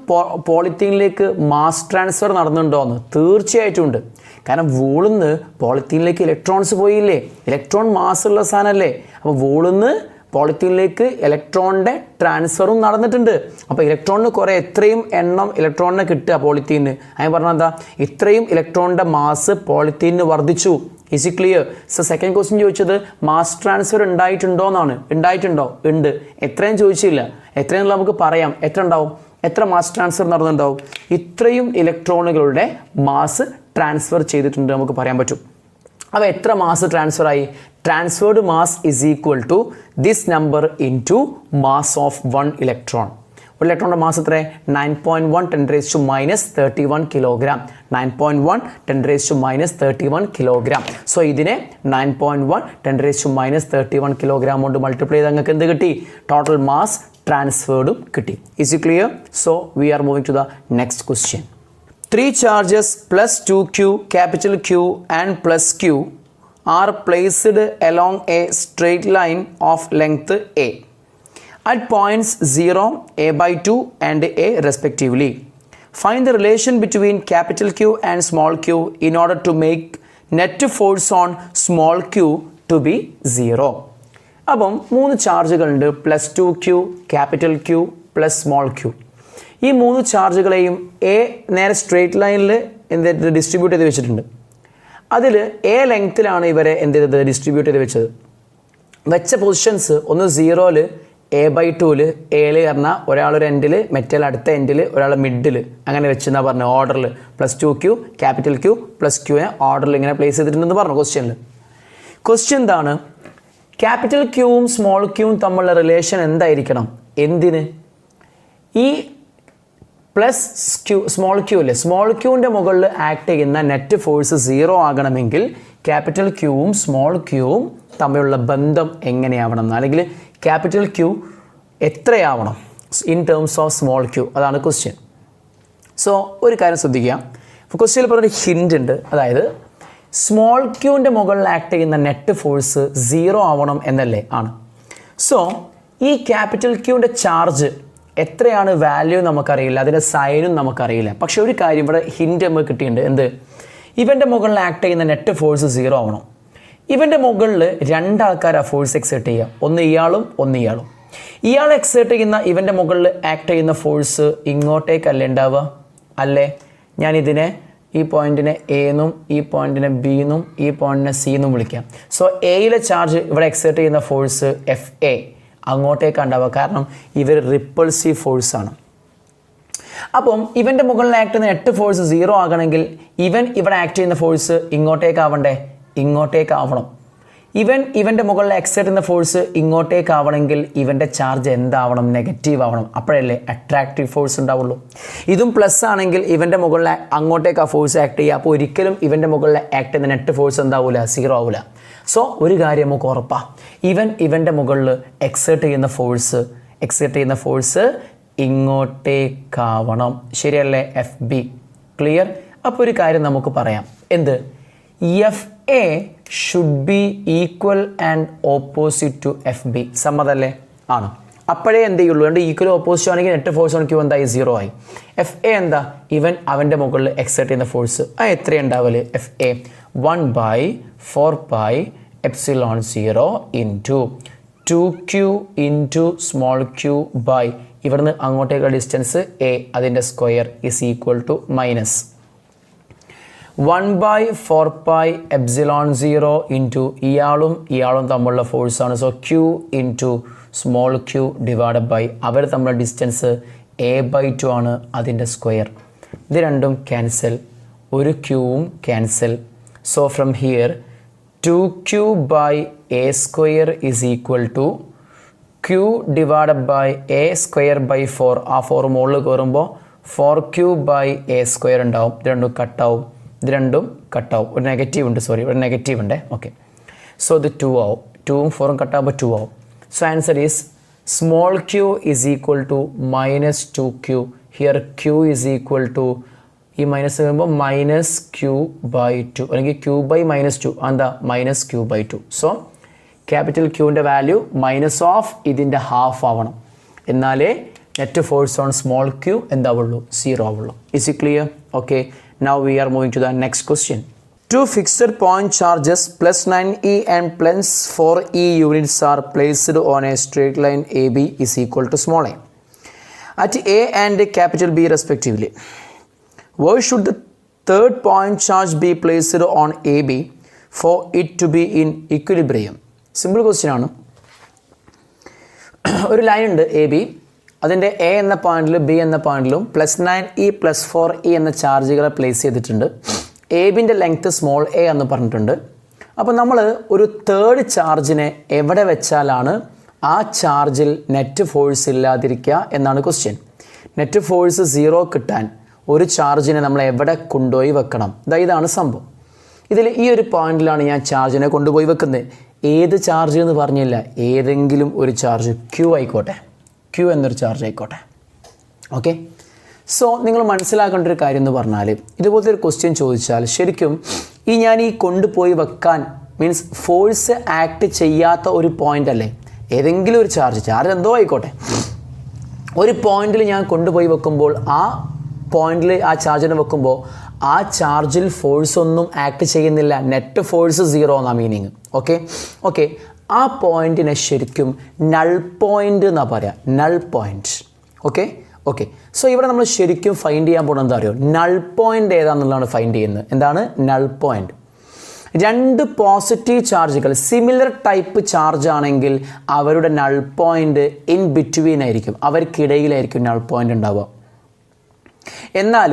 പോളിത്തീനിലേക്ക് മാസ് ട്രാൻസ്ഫർ നടന്നുണ്ടോ എന്ന്? തീർച്ചയായിട്ടും ഉണ്ട്. കാരണം വൂളിൽ നിന്ന് പോളിത്തീനിലേക്ക് ഇലക്ട്രോൺസ് പോയില്ലേ, ഇലക്ട്രോൺ മാസ്സുള്ള സാധനമല്ലേ. അപ്പോൾ വൂളിൽ നിന്ന് പോളിത്തീനിലേക്ക് ഇലക്ട്രോണിൻ്റെ ട്രാൻസ്ഫറും നടന്നിട്ടുണ്ട്. അപ്പോൾ ഇലക്ട്രോണിന് കുറേ എത്രയും എണ്ണം ഇലക്ട്രോണിനെ കിട്ടുക പോളിത്തീനിന്. അങ്ങനെ പറഞ്ഞാൽ എന്താ, ഇത്രയും ഇലക്ട്രോണിൻ്റെ മാസ് പോളിത്തീനിന് വർദ്ധിച്ചു. Is it clear? So second question ചോദിച്ചത് മാസ് ട്രാൻസ്ഫർ ഉണ്ടായിട്ടുണ്ടോ എന്നാണ്. ഉണ്ടായിട്ടുണ്ടോ? ഉണ്ട്. എത്രയും ചോദിച്ചില്ല, എത്രയെന്നുള്ള നമുക്ക് പറയാം. എത്ര ഉണ്ടാവും? എത്ര മാസ് ട്രാൻസ്ഫർ നടന്നിട്ടുണ്ടാവും? ഇത്രയും ഇലക്ട്രോണുകളുടെ മാസ് ട്രാൻസ്ഫർ ചെയ്തിട്ടുണ്ട് നമുക്ക് പറയാൻ പറ്റും. അപ്പോൾ എത്ര മാസ് ട്രാൻസ്ഫർ ആയി? Transferred mass is equal to this number into mass of 1 electron. ഒരു ഇലക്ട്രോണിൻ്റെ മാസ് എത്ര? 9.1 10⁻31 കിലോഗ്രാം. 9.1 10⁻31 കിലോഗ്രാം. സോ ഇതിനെ 9.1 10⁻31 കിലോഗ്രാം കൊണ്ട് മൾട്ടിപ്ലൈ ചെയ്ത് നിങ്ങൾക്ക് എന്ത് കിട്ടി? ടോട്ടൽ മാസ് ട്രാൻസ്ഫേർഡും കിട്ടി. Is it clear? So we are moving to the next question. 3 charges plus 2q, capital Q and plus Q are placed along a straight line of length A at points 0, a/2 and a respectively. Find the relation between capital Q and small q in order to make net force on small q to be 0. അപ്പം 3 ചാർജുകളുണ്ട്. +2q, capital Q plus small q. ഈ 3 ചാർജുകളെയും എ നേരെ സ്ട്രെയിറ്റ് ലൈനിൽ എന്ത് ഡിസ്ട്രിബ്യൂട്ട് ചെയ്ത് വെച്ചിട്ടുണ്ട്. അതിൽ എ ലെങ്ത്തിലാണ് ഇവരെ എന്ത് ചെയ്തത്? ഡിസ്ട്രിബ്യൂട്ട് ചെയ്ത് വെച്ചത്. വെച്ച പൊസിഷൻസ് ഒന്ന് 0-ൽ, a/2-ൽ, എയിൽ പറഞ്ഞാൽ ഒരാളൊരു എൻഡിൽ, മറ്റേ അടുത്ത എൻഡിൽ, ഒരാൾ മിഡിൽ, അങ്ങനെ വെച്ചെന്നാ പറഞ്ഞു ഓർഡറിൽ. +2q, ക്യാപിറ്റൽ Q പ്ലസ് Qനെ ഓർഡറിൽ ഇങ്ങനെ പ്ലേസ് ചെയ്തിട്ടുണ്ടെന്ന് പറഞ്ഞു ക്വസ്റ്റ്യനിൽ. ക്വസ്റ്റ്യൻ എന്താണ്? ക്യാപിറ്റൽ Qവും സ്മോൾ Qവും തമ്മിലുള്ള റിലേഷൻ എന്തായിരിക്കണം? എന്തിന്? ഈ പ്ലസ് സ്മോൾ Q അല്ലേ, സ്മോൾ Qൻ്റെ മുകളിൽ ആക്ട് ചെയ്യുന്ന നെറ്റ് ഫോഴ്സ് 0 ആകണമെങ്കിൽ ക്യാപിറ്റൽ Qവും സ്മോൾ Qവും തമ്മിലുള്ള ബന്ധം എങ്ങനെയാവണം, അല്ലെങ്കിൽ ക്യാപിറ്റൽ Q എത്രയാവണം in terms of small Q? അതാണ് ക്വസ്റ്റ്യൻ. സോ ഒരു കാര്യം ശ്രദ്ധിക്കുക. ക്വസ്റ്റ്യനിൽ പറഞ്ഞൊരു ഹിൻ്റ് ഉണ്ട്. അതായത് സ്മോൾ Qൻ്റെ മുകളിൽ ആക്ട് ചെയ്യുന്ന നെറ്റ് ഫോഴ്സ് 0 ആവണം എന്നല്ലേ? ആണ്. സോ ഈ ക്യാപിറ്റൽ Qൻ്റെ ചാർജ് എത്രയാണ് വാല്യൂ നമുക്കറിയില്ല, അതിൻ്റെ സൈനും നമുക്കറിയില്ല. പക്ഷെ ഒരു കാര്യം ഇവിടെ ഹിൻ്റ് നമുക്ക് കിട്ടിയിട്ടുണ്ട്. എന്ത്? ഇവൻ്റെ മുകളിൽ ആക്ട് ചെയ്യുന്ന നെറ്റ് ഫോഴ്സ് 0 ആവണം. ഇവൻ്റെ മുകളിൽ 2 ആൾക്കാരാണ് ഫോഴ്സ് എക്സേർട്ട് ചെയ്യുക. ഒന്ന് ഇയാളും ഒന്ന് ഇയാളും. ഇയാൾ എക്സേർട്ട് ചെയ്യുന്ന ഇവൻ്റെ മുകളിൽ ആക്ട് ചെയ്യുന്ന ഫോഴ്സ് ഇങ്ങോട്ടേക്കല്ലേ ഉണ്ടാവുക? അല്ലേ? ഞാനിതിനെ, ഈ പോയിന്റിനെ എ എന്നും ഈ പോയിന്റിനെ ബി എന്നും ഈ പോയിന്റിനെ സി എന്നും വിളിക്കാം. സോ എയിലെ ചാർജ് ഇവിടെ എക്സേർട്ട് ചെയ്യുന്ന ഫോഴ്സ് FA അങ്ങോട്ടേക്കാണ് ഉണ്ടാവുക. കാരണം ഇവർ റിപ്പൾസീവ് ഫോഴ്സാണ്. അപ്പം ഇവൻ്റെ മുകളിൽ ആക്ട് ചെയ്യുന്ന നെറ്റ് ഫോഴ്സ് 0 ആകണമെങ്കിൽ ഇവൻ ഇവിടെ ആക്ട് ചെയ്യുന്ന ഫോഴ്സ് ഇങ്ങോട്ടേക്കാവണ്ടേ? ഇങ്ങോട്ടേക്കാവണം. ഇവൻ്റെ മുകളിൽ എക്സേർട്ട് ചെയ്യുന്ന ഫോഴ്സ് ഇങ്ങോട്ടേക്കാവണമെങ്കിൽ ഇവൻ്റെ ചാർജ് എന്താവണം? നെഗറ്റീവ് ആവണം. അപ്പോഴല്ലേ അട്രാക്റ്റീവ് ഫോഴ്സ് ഉണ്ടാവുള്ളൂ. ഇതും പ്ലസ് ആണെങ്കിൽ ഇവൻ്റെ മുകളിൽ അങ്ങോട്ടേക്ക് ആ ഫോഴ്സ് ആക്ട് ചെയ്യുക. അപ്പോൾ ഒരിക്കലും ഇവൻ്റെ മുകളിൽ ആക്ട് ചെയ്യുന്ന നെറ്റ് ഫോഴ്സ് എന്താവില്ല? 0 ആവില്ല. സോ ഒരു കാര്യം നമുക്ക് ഉറപ്പാണ്, ഇവൻ്റെ മുകളിൽ എക്സേർട്ട് ചെയ്യുന്ന ഫോഴ്സ് ഇങ്ങോട്ടേക്കാവണം. ശരിയല്ലേ? FB. ക്ലിയർ? അപ്പോൾ ഒരു കാര്യം നമുക്ക് പറയാം. എന്ത്? FA should be equal and opposite to FB. സമ്മതല്ലേ? ആണ്. അപ്പോഴേ എന്ത് ചെയ്യുള്ളൂ? രണ്ട് ഈക്വൽ ഓപ്പോസിറ്റ് ആണെങ്കിൽ നെറ്റ് ഫോഴ്സ് ഓൺ Q എന്തായി? 0 ആയി. FA എന്താ? അവൻ്റെ മുകളിൽ എക്സേർട്ട് ചെയ്യുന്ന ഫോഴ്സ് എത്ര ഉണ്ടാവല്? FA 1/4πε0 into 2Q into small Q by ഇവിടുന്ന് അങ്ങോട്ടേക്കുള്ള ഡിസ്റ്റൻസ് A, അതിൻ്റെ square is equal to minus 1/4πε0 into ഇയാളും തമ്മിലുള്ള ഫോഴ്സാണ്. So Q into small Q divide by അവർ തമ്മിലുള്ള ഡിസ്റ്റൻസ് A/2 ആണ്, അതിൻ്റെ സ്ക്വയർ. ഇത് രണ്ടും ക്യാൻസൽ, ഒരു Qവും cancel. So from here 2Q by A square is equal to Q divide by A square by 4. ആ 4 മുകളിൽ കയറുമ്പോൾ 4Q ബൈ A സ്ക്വയർ ഉണ്ടാവും. ഇത് രണ്ടും കട്ടാവും, ഇത് രണ്ടും കട്ടാവും. ഒരു നെഗറ്റീവ് ഉണ്ട്, സോറി ഒരു നെഗറ്റീവ് ഉണ്ട്. ഓക്കെ, സോ ഇത് 2 ആവും. 2ഉം 4ഉം കട്ടാകുമ്പോൾ 2 ആവും. So answer is small Q is equal to -2Q. Here Q is equal to ഈ മൈനസ് വരുമ്പോൾ മൈനസ് ക്യൂ ബൈ ടു അല്ലെങ്കിൽ ക്യൂ ബൈ മൈനസ് ടു എന്താ minus Q by two. So capital ക്യൂവിൻ്റെ വാല്യൂ മൈനസ് ഓഫ് ഇതിൻ്റെ ഹാഫ് ആവണം, എന്നാലേ net force on small Q എന്താവുള്ളൂ, 0 ആവുള്ളൂ. Is it clear? Okay, now we are moving to the next question. Two fixed point charges plus 9e and plus 4e units are placed on a straight line AB is equal to small a at A and capital B respectively. Where should the third point charge be placed on AB for it to be in equilibrium? Simple question ആണ്. ഒരു ലൈൻ ഉണ്ട് എ ബി, അതിൻ്റെ എ എന്ന പോയിന്റിലും ബി എന്ന പോയിന്റിലും +9e +4e എന്ന ചാർജുകളെ പ്ലേസ് ചെയ്തിട്ടുണ്ട്. എ ബിൻ്റെ ലെങ്ത്ത് സ്മോൾ എ എന്ന് പറഞ്ഞിട്ടുണ്ട്. അപ്പോൾ നമ്മൾ ഒരു തേർഡ് ചാർജിനെ എവിടെ വെച്ചാലാണ് ആ ചാർജിൽ നെറ്റ് ഫോഴ്സ് ഇല്ലാതിരിക്കുക എന്നാണ് ക്വസ്റ്റ്യൻ. നെറ്റ് ഫോഴ്സ് 0 കിട്ടാൻ ഒരു ചാർജിനെ നമ്മൾ എവിടെ കൊണ്ടുപോയി വെക്കണം? ഇതാണ് സംഭവം. ഇതിൽ ഈ ഒരു പോയിന്റിലാണ് ഞാൻ ചാർജിനെ കൊണ്ടുപോയി വെക്കുന്നത്. ഏത് ചാർജ് എന്ന് പറഞ്ഞില്ല, ഏതെങ്കിലും ഒരു ചാർജ്, ക്യൂ ആയിക്കോട്ടെ, ക്യൂ എന്നൊരു ചാർജ് ആയിക്കോട്ടെ. ഓക്കെ, സോ നിങ്ങൾ മനസ്സിലാക്കേണ്ട ഒരു കാര്യം എന്ന് പറഞ്ഞാൽ, ഇതുപോലത്തെ ഒരു ക്വസ്റ്റ്യൻ ചോദിച്ചാൽ ശരിക്കും ഞാൻ ഈ കൊണ്ടുപോയി വെക്കാൻ മീൻസ് ഫോഴ്സ് ആക്ട് ചെയ്യാത്ത ഒരു പോയിന്റ് അല്ലേ, ഏതെങ്കിലും ഒരു ചാർജ് എന്തോ ആയിക്കോട്ടെ, ഒരു പോയിന്റിൽ ഞാൻ കൊണ്ടുപോയി വെക്കുമ്പോൾ ആ പോയിന്റിൽ ആ ചാർജിനെ വെക്കുമ്പോൾ ആ ചാർജിൽ ഫോഴ്സ് ഒന്നും ആക്ട് ചെയ്യുന്നില്ല, നെറ്റ് ഫോഴ്സ് 0 എന്നാണ് മീനിങ്. ഓക്കെ, ആ പോയിന്റിനെ ശരിക്കും നൾ പോയിന്റ് എന്നാണ് പറയുക, നൾ പോയിന്റ്. ഓക്കെ, സോ ഇവിടെ നമ്മൾ ശരിക്കും ഫൈൻഡ് ചെയ്യാൻ പോകുന്നത് എന്താ അറിയോ, നൾ പോയിന്റ് ഏതാണെന്നുള്ളതാണ് ഫൈൻഡ് ചെയ്യുന്നത്. എന്താണ് നൾ പോയിന്റ്? രണ്ട് പോസിറ്റീവ് ചാർജുകൾ സിമിലർ ടൈപ്പ് ചാർജ് ആണെങ്കിൽ അവരുടെ നൾ പോയിന്റ് ഇൻ ബിറ്റ്വീൻ ആയിരിക്കും, അവർക്കിടയിലായിരിക്കും നൾ പോയിന്റ് ഉണ്ടാവുക. എന്നാൽ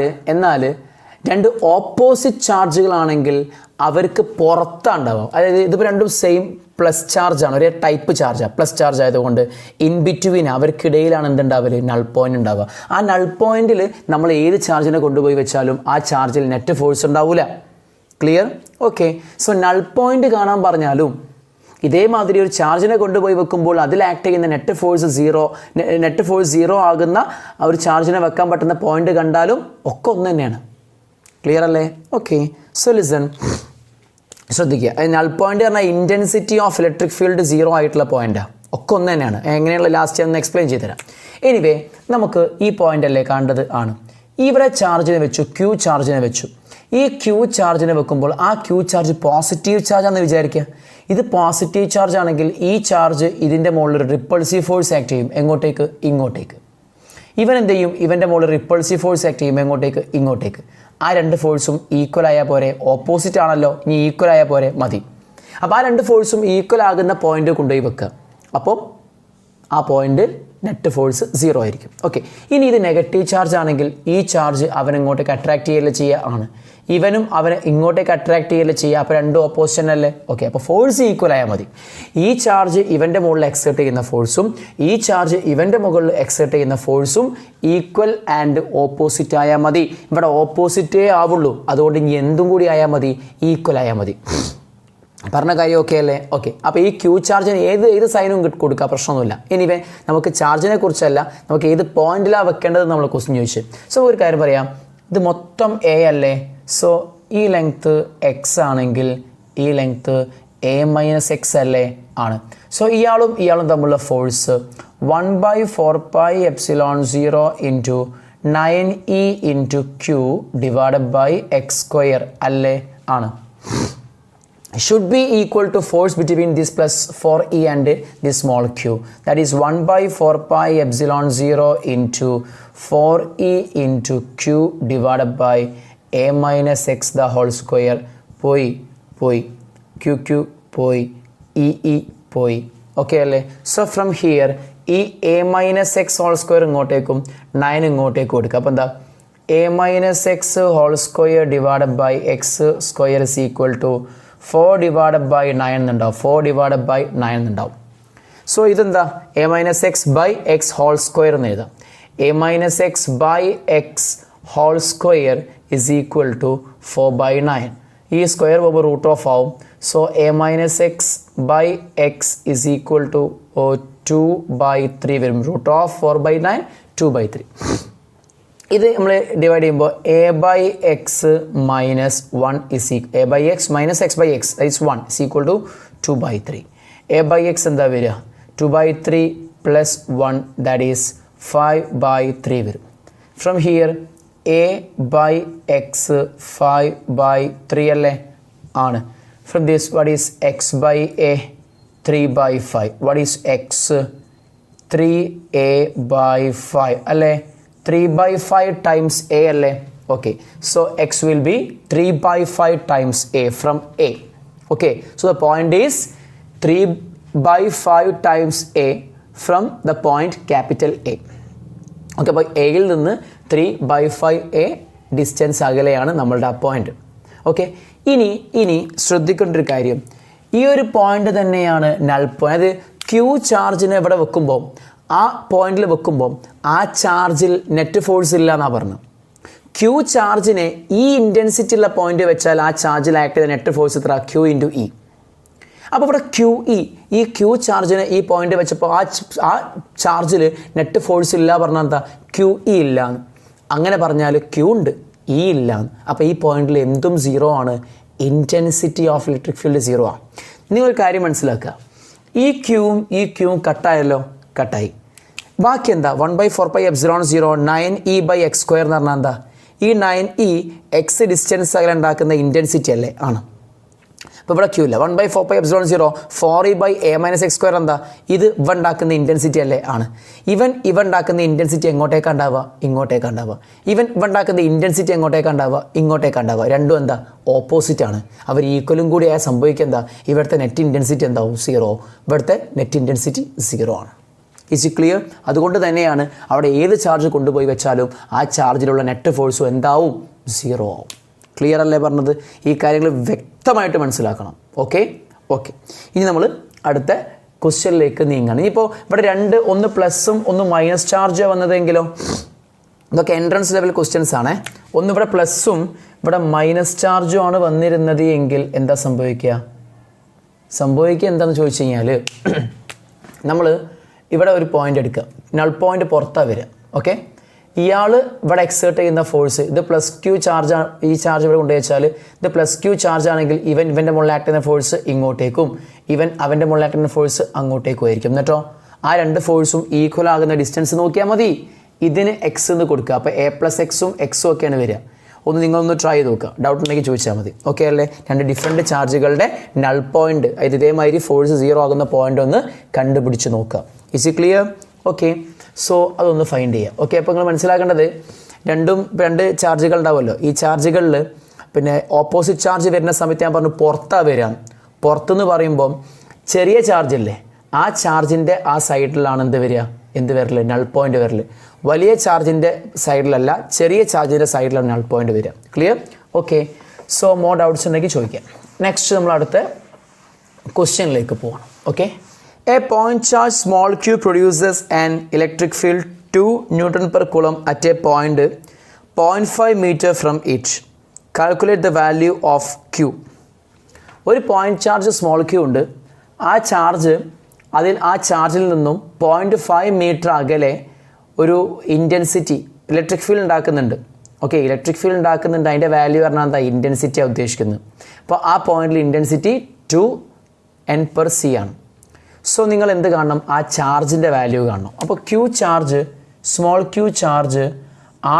രണ്ട് ഓപ്പോസിറ്റ് ചാർജുകളാണെങ്കിൽ അവർക്ക് പുറത്താണ്ടാവുക. അതായത് ഇതിപ്പോൾ രണ്ടും സെയിം പ്ലസ് ചാർജാണ്, ഒരേ ടൈപ്പ് ചാർജാണ്, പ്ലസ് ചാർജ് ആയതുകൊണ്ട് ഇൻ ബിറ്റ്വീൻ അവർക്കിടയിലാണ് എന്തുണ്ടാവുക, നൾ പോയിന്റ് ഉണ്ടാവുക. ആ നൾ പോയിന്റിൽ നമ്മൾ ഏത് ചാർജിനെ കൊണ്ടുപോയി വെച്ചാലും ആ ചാർജിൽ നെറ്റ് ഫോഴ്സ് ഉണ്ടാവില്ല. Clear? Okay, so null point കാണാൻ പറഞ്ഞാലും ഇതേമാതിരി ഒരു ചാർജിനെ കൊണ്ടുപോയി വെക്കുമ്പോൾ അതിൽ ആക്ട് ചെയ്യുന്ന നെറ്റ് ഫോഴ്സ് 0 ആകുന്ന ഒരു ചാർജിനെ വെക്കാൻ പറ്റുന്ന പോയിന്റ് കണ്ടാലും ഒക്കെ ഒന്ന് തന്നെയാണ്. ക്ലിയർ അല്ലേ? ഓക്കെ, സോ ലിസൺ, ശ്രദ്ധിക്കുക. നൾ പോയിന്റ് പറഞ്ഞാൽ ഇൻറ്റൻസിറ്റി ഓഫ് ഇലക്ട്രിക് ഫീൽഡ് 0 ആയിട്ടുള്ള പോയിന്റാണ്, ഒക്കെ ഒന്ന് തന്നെയാണ്. എങ്ങനെയുള്ള ലാസ്റ്റ് ഒന്ന് എക്സ്പ്ലെയിൻ ചെയ്തുതരാം. എനിവേ, നമുക്ക് ഈ പോയിന്റ് അല്ലേ കാണേണ്ടത് ആണ്. ഇവിടെ ചാർജിനെ വെച്ചു, ക്യൂ ചാർജിനെ വെച്ചു. ഈ ക്യൂ ചാർജിനെ വെക്കുമ്പോൾ ആ ക്യൂ ചാർജ് പോസിറ്റീവ് ചാർജാണെന്ന് വിചാരിക്കുക. ഇത് പോസിറ്റീവ് ചാർജ് ആണെങ്കിൽ ഈ ചാർജ് ഇതിൻ്റെ മുകളിൽ ഒരു റിപ്പൾസീവ് ഫോഴ്സ് ആക്ട് ചെയ്യും. എങ്ങോട്ടേക്ക്? ഇങ്ങോട്ടേക്ക്. ഇവൻ എന്ത് ചെയ്യും? ഇവൻ്റെ മുകളിൽ റിപ്പൾസീവ് ഫോഴ്സ് ആക്ട് ചെയ്യും. എങ്ങോട്ടേക്ക്? ഇങ്ങോട്ടേക്ക്. ആ രണ്ട് ഫോഴ്സും ഈക്വൽ ആയാൽ പോരെ? ഓപ്പോസിറ്റ് ആണല്ലോ, ഇനി ഈക്വൽ ആയാൽ പോരെ? മതി. അപ്പോൾ ആ രണ്ട് ഫോഴ്സും ഈക്വൽ ആകുന്ന പോയിന്റ് കൊണ്ടുപോയി വെക്കുക. അപ്പം ആ പോയിന്റ് നെറ്റ് ഫോഴ്സ് 0 ആയിരിക്കും. ഓക്കെ, ഇനി ഇത് നെഗറ്റീവ് ചാർജ് ആണെങ്കിൽ ഈ ചാർജ് അവൻ ഇങ്ങോട്ടേക്ക് അട്രാക്ട് ചെയ്യല് ചെയ്യുക ആണ്, ഇവനും അവനെ ഇങ്ങോട്ടേക്ക് അട്രാക്ട് ചെയ്യല് ചെയ്യുക. അപ്പോൾ രണ്ടും ഓപ്പോസിഷൻ അല്ലേ? ഓക്കെ, അപ്പോൾ ഫോഴ്സ് ഈക്വൽ ആയാൽ മതി. ഈ ചാർജ് ഇവൻ്റെ മുകളിൽ എക്സേർട്ട് ചെയ്യുന്ന ഫോഴ്സും ഈ ചാർജ് ഇവൻ്റെ മുകളിൽ എക്സേർട്ട് ചെയ്യുന്ന ഫോഴ്സും ഈക്വൽ ആൻഡ് ഓപ്പോസിറ്റ് ആയാൽ മതി. ഇവിടെ ഓപ്പോസിറ്റേ ആവുള്ളൂ, അതുകൊണ്ട് ഇനി എന്തും കൂടി ആയാൽ മതി, ഈക്വൽ ആയാൽ മതി. പറഞ്ഞ കാര്യം ഓക്കെ അല്ലേ? ഓക്കെ, അപ്പോൾ ഈ ക്യൂ ചാർജിന് ഏത് സൈനും കൊടുക്കുക, പ്രശ്നമൊന്നുമില്ല. എനിവേ, നമുക്ക് ചാർജിനെ കുറിച്ചല്ല, നമുക്ക് ഏത് പോയിന്റിലാണ് വെക്കേണ്ടത് നമ്മൾ ക്വസ്റ്റ്യൻ ചോദിച്ചു. സോ ഒരു കാര്യം പറയാം, ഇത് മൊത്തം എ അല്ലേ? സോ ഈ ലെങ്ത്ത് എക്സ് ആണെങ്കിൽ ഈ ലെങ്ത്ത് a-x അല്ലേ? ആണ്. സോ ഇയാളും തമ്മിലുള്ള force 1/4πε0 into 9e into q divided by x² അല്ലേ? ആണ്. should be equal to force between this plus 4e and this small q, that is 1/4πε0 into 4e into q divided by a-x the whole square. പോയി q പോയി e പോയി. ഓക്കെ അല്ലേ? സോ ഫ്രം ഹിയർ ഈ a-x whole square ഇങ്ങോട്ടേക്കും 9 ഇങ്ങോട്ടേക്കും കൊടുക്കുക. അപ്പോൾ എന്താ, a-x whole square divided by x square is equal to 4 divided by 9 എന്നുണ്ടാവും. 4 divided by 9 എന്നുണ്ടാവും. സോ ഇതെന്താ, a-x by x whole square എന്ന് എഴുതാം. a-x by x whole square is equal to 4/9. ഈ സ്ക്വയർ പോകുമ്പോൾ റൂട്ട് ഓഫ് ആവും. So a-x by x is equal to 2/3 വരും. Root of 4/9 2/3. ഇത് നമ്മൾ ഡിവൈഡ് ചെയ്യുമ്പോൾ A by X minus 1 is A by X minus X by X is 1 is equal to 2/3. A by X എന്താ വരിക 2/3 പ്ലസ് 1 ദാറ്റ് ഈസ് 5/3 വരും. From here A by X 5/3 അല്ലേ ആണ്. From this what is X by A 3/5. What is X 3a/5 അല്ലേ. 3/5 times a അല്ലേ. Okay, so x will be 3/5 times a from a. Okay, so the point is 3/5 times a from the point capital A. Okay, അപ്പോൾ എയിൽ നിന്ന് 3/5 ഡിസ്റ്റൻസ് അകലെയാണ് നമ്മളുടെ ആ പോയിന്റ്. ഓക്കെ, ഇനി ശ്രദ്ധിക്കേണ്ട ഒരു കാര്യം, ഈ ഒരു പോയിന്റ് തന്നെയാണ് നൾ പോയിന്റ്. അത് ക്യൂ ചാർജിനെ ഇവിടെ വെക്കുമ്പോൾ ആ പോയിന്റിൽ വെക്കുമ്പോൾ ആ ചാർജിൽ നെറ്റ് ഫോഴ്സ് ഇല്ല എന്നാണ് പറഞ്ഞത്. ക്യൂ ചാർജിനെ ഈ ഇൻറ്റൻസിറ്റി ഉള്ള പോയിന്റ് വെച്ചാൽ ആ ചാർജിൽ ആക്ട് ചെയ്ത നെറ്റ് ഫോഴ്സ് എത്ര ക്യൂ ഇൻറ്റു ഇ. അപ്പോൾ ഇവിടെ ക്യൂ ഇ, ഈ ക്യൂ ചാർജിനെ ഈ പോയിന്റ് വെച്ചപ്പോൾ ആ ചാർജിൽ നെറ്റ് ഫോഴ്സ് ഇല്ല പറഞ്ഞാൽ എന്താ ക്യൂ ഇ ഇല്ല. അങ്ങനെ പറഞ്ഞാൽ ക്യൂ ഉണ്ട് ഇ ഇല്ല. അപ്പോൾ ഈ പോയിന്റിൽ എന്തും സീറോ ആണ്, intensity of electric field zero ആണ്. നിങ്ങളൊരു കാര്യം മനസ്സിലാക്കുക, ഈ ക്യൂവും കട്ടായല്ലോ, കട്ടായി. ബാക്കി എന്താ 1/4πε0 9e/x² എന്ന് പറഞ്ഞാൽ എന്താ, ഈ 9e എക്സ് ഡിസ്റ്റൻസ് അകലെ ഉണ്ടാക്കുന്ന ഇൻറ്റൻസിറ്റി അല്ലേ ആണ്. അപ്പോൾ ഇവിടെ ക്യൂ ഇല്ല. 1/4πε0 4e/a-x² എന്താ, ഇത് ഇവ ഉണ്ടാക്കുന്ന ഇൻറ്റൻസിറ്റി അല്ലേ ആണ്. ഇവ ഉണ്ടാക്കുന്ന ഇൻറ്റൻസിറ്റി എങ്ങോട്ടേക്കാണ് ഉണ്ടാവുക, ഇങ്ങോട്ടേക്കാണ് ഉണ്ടാവുക. ഇവ ഉണ്ടാക്കുന്ന ഇൻറ്റൻസിറ്റി എങ്ങോട്ടേക്കാണ് ഉണ്ടാവുക, ഇങ്ങോട്ടേക്കാണ് ഉണ്ടാവുക. രണ്ടും എന്താ ഓപ്പോസിറ്റ് ആണ്. അവർ ഈക്വലും കൂടി ആയാൽ സംഭവിക്കുക എന്താ, ഇവിടുത്തെ നെറ്റ് ഇൻറ്റൻസിറ്റി എന്താവും സീറോ, ഇവിടുത്തെ നെറ്റ് ഇൻറ്റൻസിറ്റി സീറോ ആണ്. Is clear? അതുകൊണ്ട് തന്നെയാണ് അവിടെ ഏത് ചാർജ് കൊണ്ടുപോയി വെച്ചാലും ആ ചാർജിലുള്ള നെറ്റ് ഫോഴ്സും എന്താവും സീറോ ആവും. ക്ലിയർ അല്ലേ പറഞ്ഞത്? ഈ കാര്യങ്ങൾ വ്യക്തമായിട്ട് മനസ്സിലാക്കണം. ഓക്കെ. ഇനി നമ്മൾ അടുത്ത ക്വസ്റ്റ്യനിലേക്ക് നീങ്ങണം. ഇനിയിപ്പോൾ ഇവിടെ ഒന്ന് പ്ലസും ഒന്ന് മൈനസ് ചാർജ് വന്നതെങ്കിലോ, ഇതൊക്കെ എൻട്രൻസ് ലെവൽ ക്വസ്റ്റ്യൻസ് ആണ്. ഒന്ന് ഇവിടെ പ്ലസും ഇവിടെ മൈനസ് ചാർജും ആണ് വന്നിരുന്നത് എങ്കിൽ എന്താ സംഭവിക്കുക എന്താണെന്ന് ചോദിച്ചു കഴിഞ്ഞാൽ, നമ്മൾ ഇവിടെ ഒരു പോയിന്റ് എടുക്കുക, നൾ പോയിന്റ് പുറത്താണ് വരിക. ഓക്കെ, ഇയാൾ ഇവിടെ എക്സേർട്ട് ചെയ്യുന്ന ഫോഴ്സ് ഇത് +q ചാർജാണ്. ഈ ചാർജ് ഇവിടെ കൊണ്ടുവച്ചാൽ ഇത് +q ചാർജ് ആണെങ്കിൽ ഇവൻ്റെ മുകളിൽ ആക്ട് ചെയ്യുന്ന ഫോഴ്സ് ഇങ്ങോട്ടേക്കും, അവൻ്റെ മുകളിൽ ആക്ട് ചെയ്യുന്ന ഫോഴ്സ് അങ്ങോട്ടേക്കും ആയിരിക്കും. എന്നിട്ടോ ആ രണ്ട് ഫോഴ്സും ഈക്വൽ ആകുന്ന ഡിസ്റ്റൻസ് നോക്കിയാൽ മതി. ഇതിന് എക്സ് എന്ന് കൊടുക്കുക, അപ്പോൾ a+x-ഉം x-ഉം ഒക്കെയാണ് വരിക. നിങ്ങളൊന്ന് ട്രൈ ചെയ്ത് നോക്കുക, ഡൗട്ട് ഉണ്ടെങ്കിൽ ചോദിച്ചാൽ മതി. ഓക്കെ അല്ലേ? രണ്ട് ഡിഫറെൻറ്റ് ചാർജുകളുടെ നൾ പോയിന്റ്, അതായത് ഇതേമാതിരി ഫോഴ്സ് സീറോ ആകുന്ന പോയിന്റ് ഒന്ന് കണ്ടുപിടിച്ച് നോക്കുക. Is it clear? Okay, so അതൊന്ന് ഫൈൻഡ് ചെയ്യുക. ഓക്കെ, അപ്പോൾ നിങ്ങൾ മനസ്സിലാക്കേണ്ടത് രണ്ട് ചാർജുകൾ ഉണ്ടാവുമല്ലോ. ഈ ചാർജുകളിൽ പിന്നെ ഓപ്പോസിറ്റ് ചാർജ് വരുന്ന സമയത്ത് ഞാൻ പറഞ്ഞു പുറത്താണ് വരിക. പുറത്തുനിന്ന് പറയുമ്പം ചെറിയ ചാർജില്ലേ, ആ ചാർജിൻ്റെ ആ സൈഡിലാണ് എന്ത് വരല് നൾ പോയിന്റ് വരല്. വലിയ ചാർജിൻ്റെ സൈഡിലല്ല, ചെറിയ ചാർജിൻ്റെ സൈഡിലാണ് നൾ പോയിന്റ് വരിക. Clear? Okay, so more doubts ഉണ്ടെങ്കിൽ ചോദിക്കാം. നെക്സ്റ്റ് നമ്മൾ അടുത്ത ക്വസ്റ്റ്യനിലേക്ക് പോകണം. Okay, a point charge small q produces an electric field 2 Newton per coulomb at a point 0.5 meter from it. Calculate the value of q. ഒരു പോയിന്റ് ചാർജ് സ്മോൾ ക്യൂ ഉണ്ട്. ആ ചാർജിൽ നിന്നും 0.5 മീറ്റർ അകലെ ഒരു ഇൻറ്റൻസിറ്റി ഇലക്ട്രിക് ഫീൽഡ് ഉണ്ടാക്കുന്നുണ്ട്. ഓക്കെ, ഇലക്ട്രിക് ഫീൽഡ് ഉണ്ടാക്കുന്നുണ്ട്. അതിൻ്റെ വാല്യൂ പറഞ്ഞാൽ എന്താ, ഇൻറ്റൻസിറ്റിയാണ് ഉദ്ദേശിക്കുന്നത്. അപ്പോൾ ആ പോയിന്റിൽ ഇൻറ്റൻസിറ്റി 2n/c ആണ്. സോ നിങ്ങൾ എന്ത് കാണണം, ആ ചാർജിൻ്റെ വാല്യൂ കാണണം. അപ്പോൾ small Q charge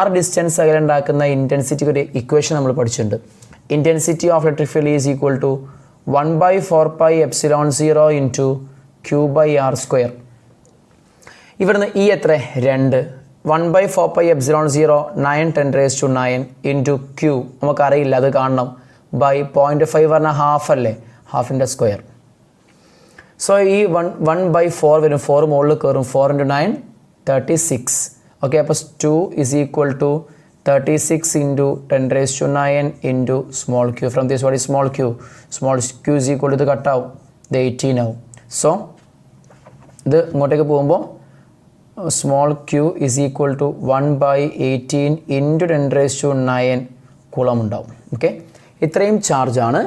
r distance അകലെ ഉണ്ടാക്കുന്ന ഇൻറ്റൻസിറ്റിക്ക് ഒരു ഇക്വേഷൻ നമ്മൾ പഠിച്ചിട്ടുണ്ട്. Intensity of electric field is equal to 1/4πε0 into q/r². ഇവിടുന്ന് ഈ എത്ര 2 1/4πε0 9×10⁹ ഇൻറ്റു q നമുക്കറിയില്ല, അത് കാണണം. ബൈ 0.5 പറഞ്ഞാൽ ഹാഫ് അല്ലേ, ഹാഫിൻ്റെ സ്ക്വയർ. സോ ഈ 1/4 വരും, 4 മുകളിൽ കയറും, 4 × 9 36. ഓക്കെ, അപ്പോൾ 2 is equal to 36 into 10⁹ into small Q. From this what is small Q is equal to ഇത് കട്ടാവും, ഇത് 18 ആവും. സോ ഇത് ഇങ്ങോട്ടേക്ക് പോകുമ്പോൾ small Q is equal to 1/18 into 10⁹ coulomb ഉണ്ടാവും. ഓക്കെ, ഇത്രയും ചാർജാണ്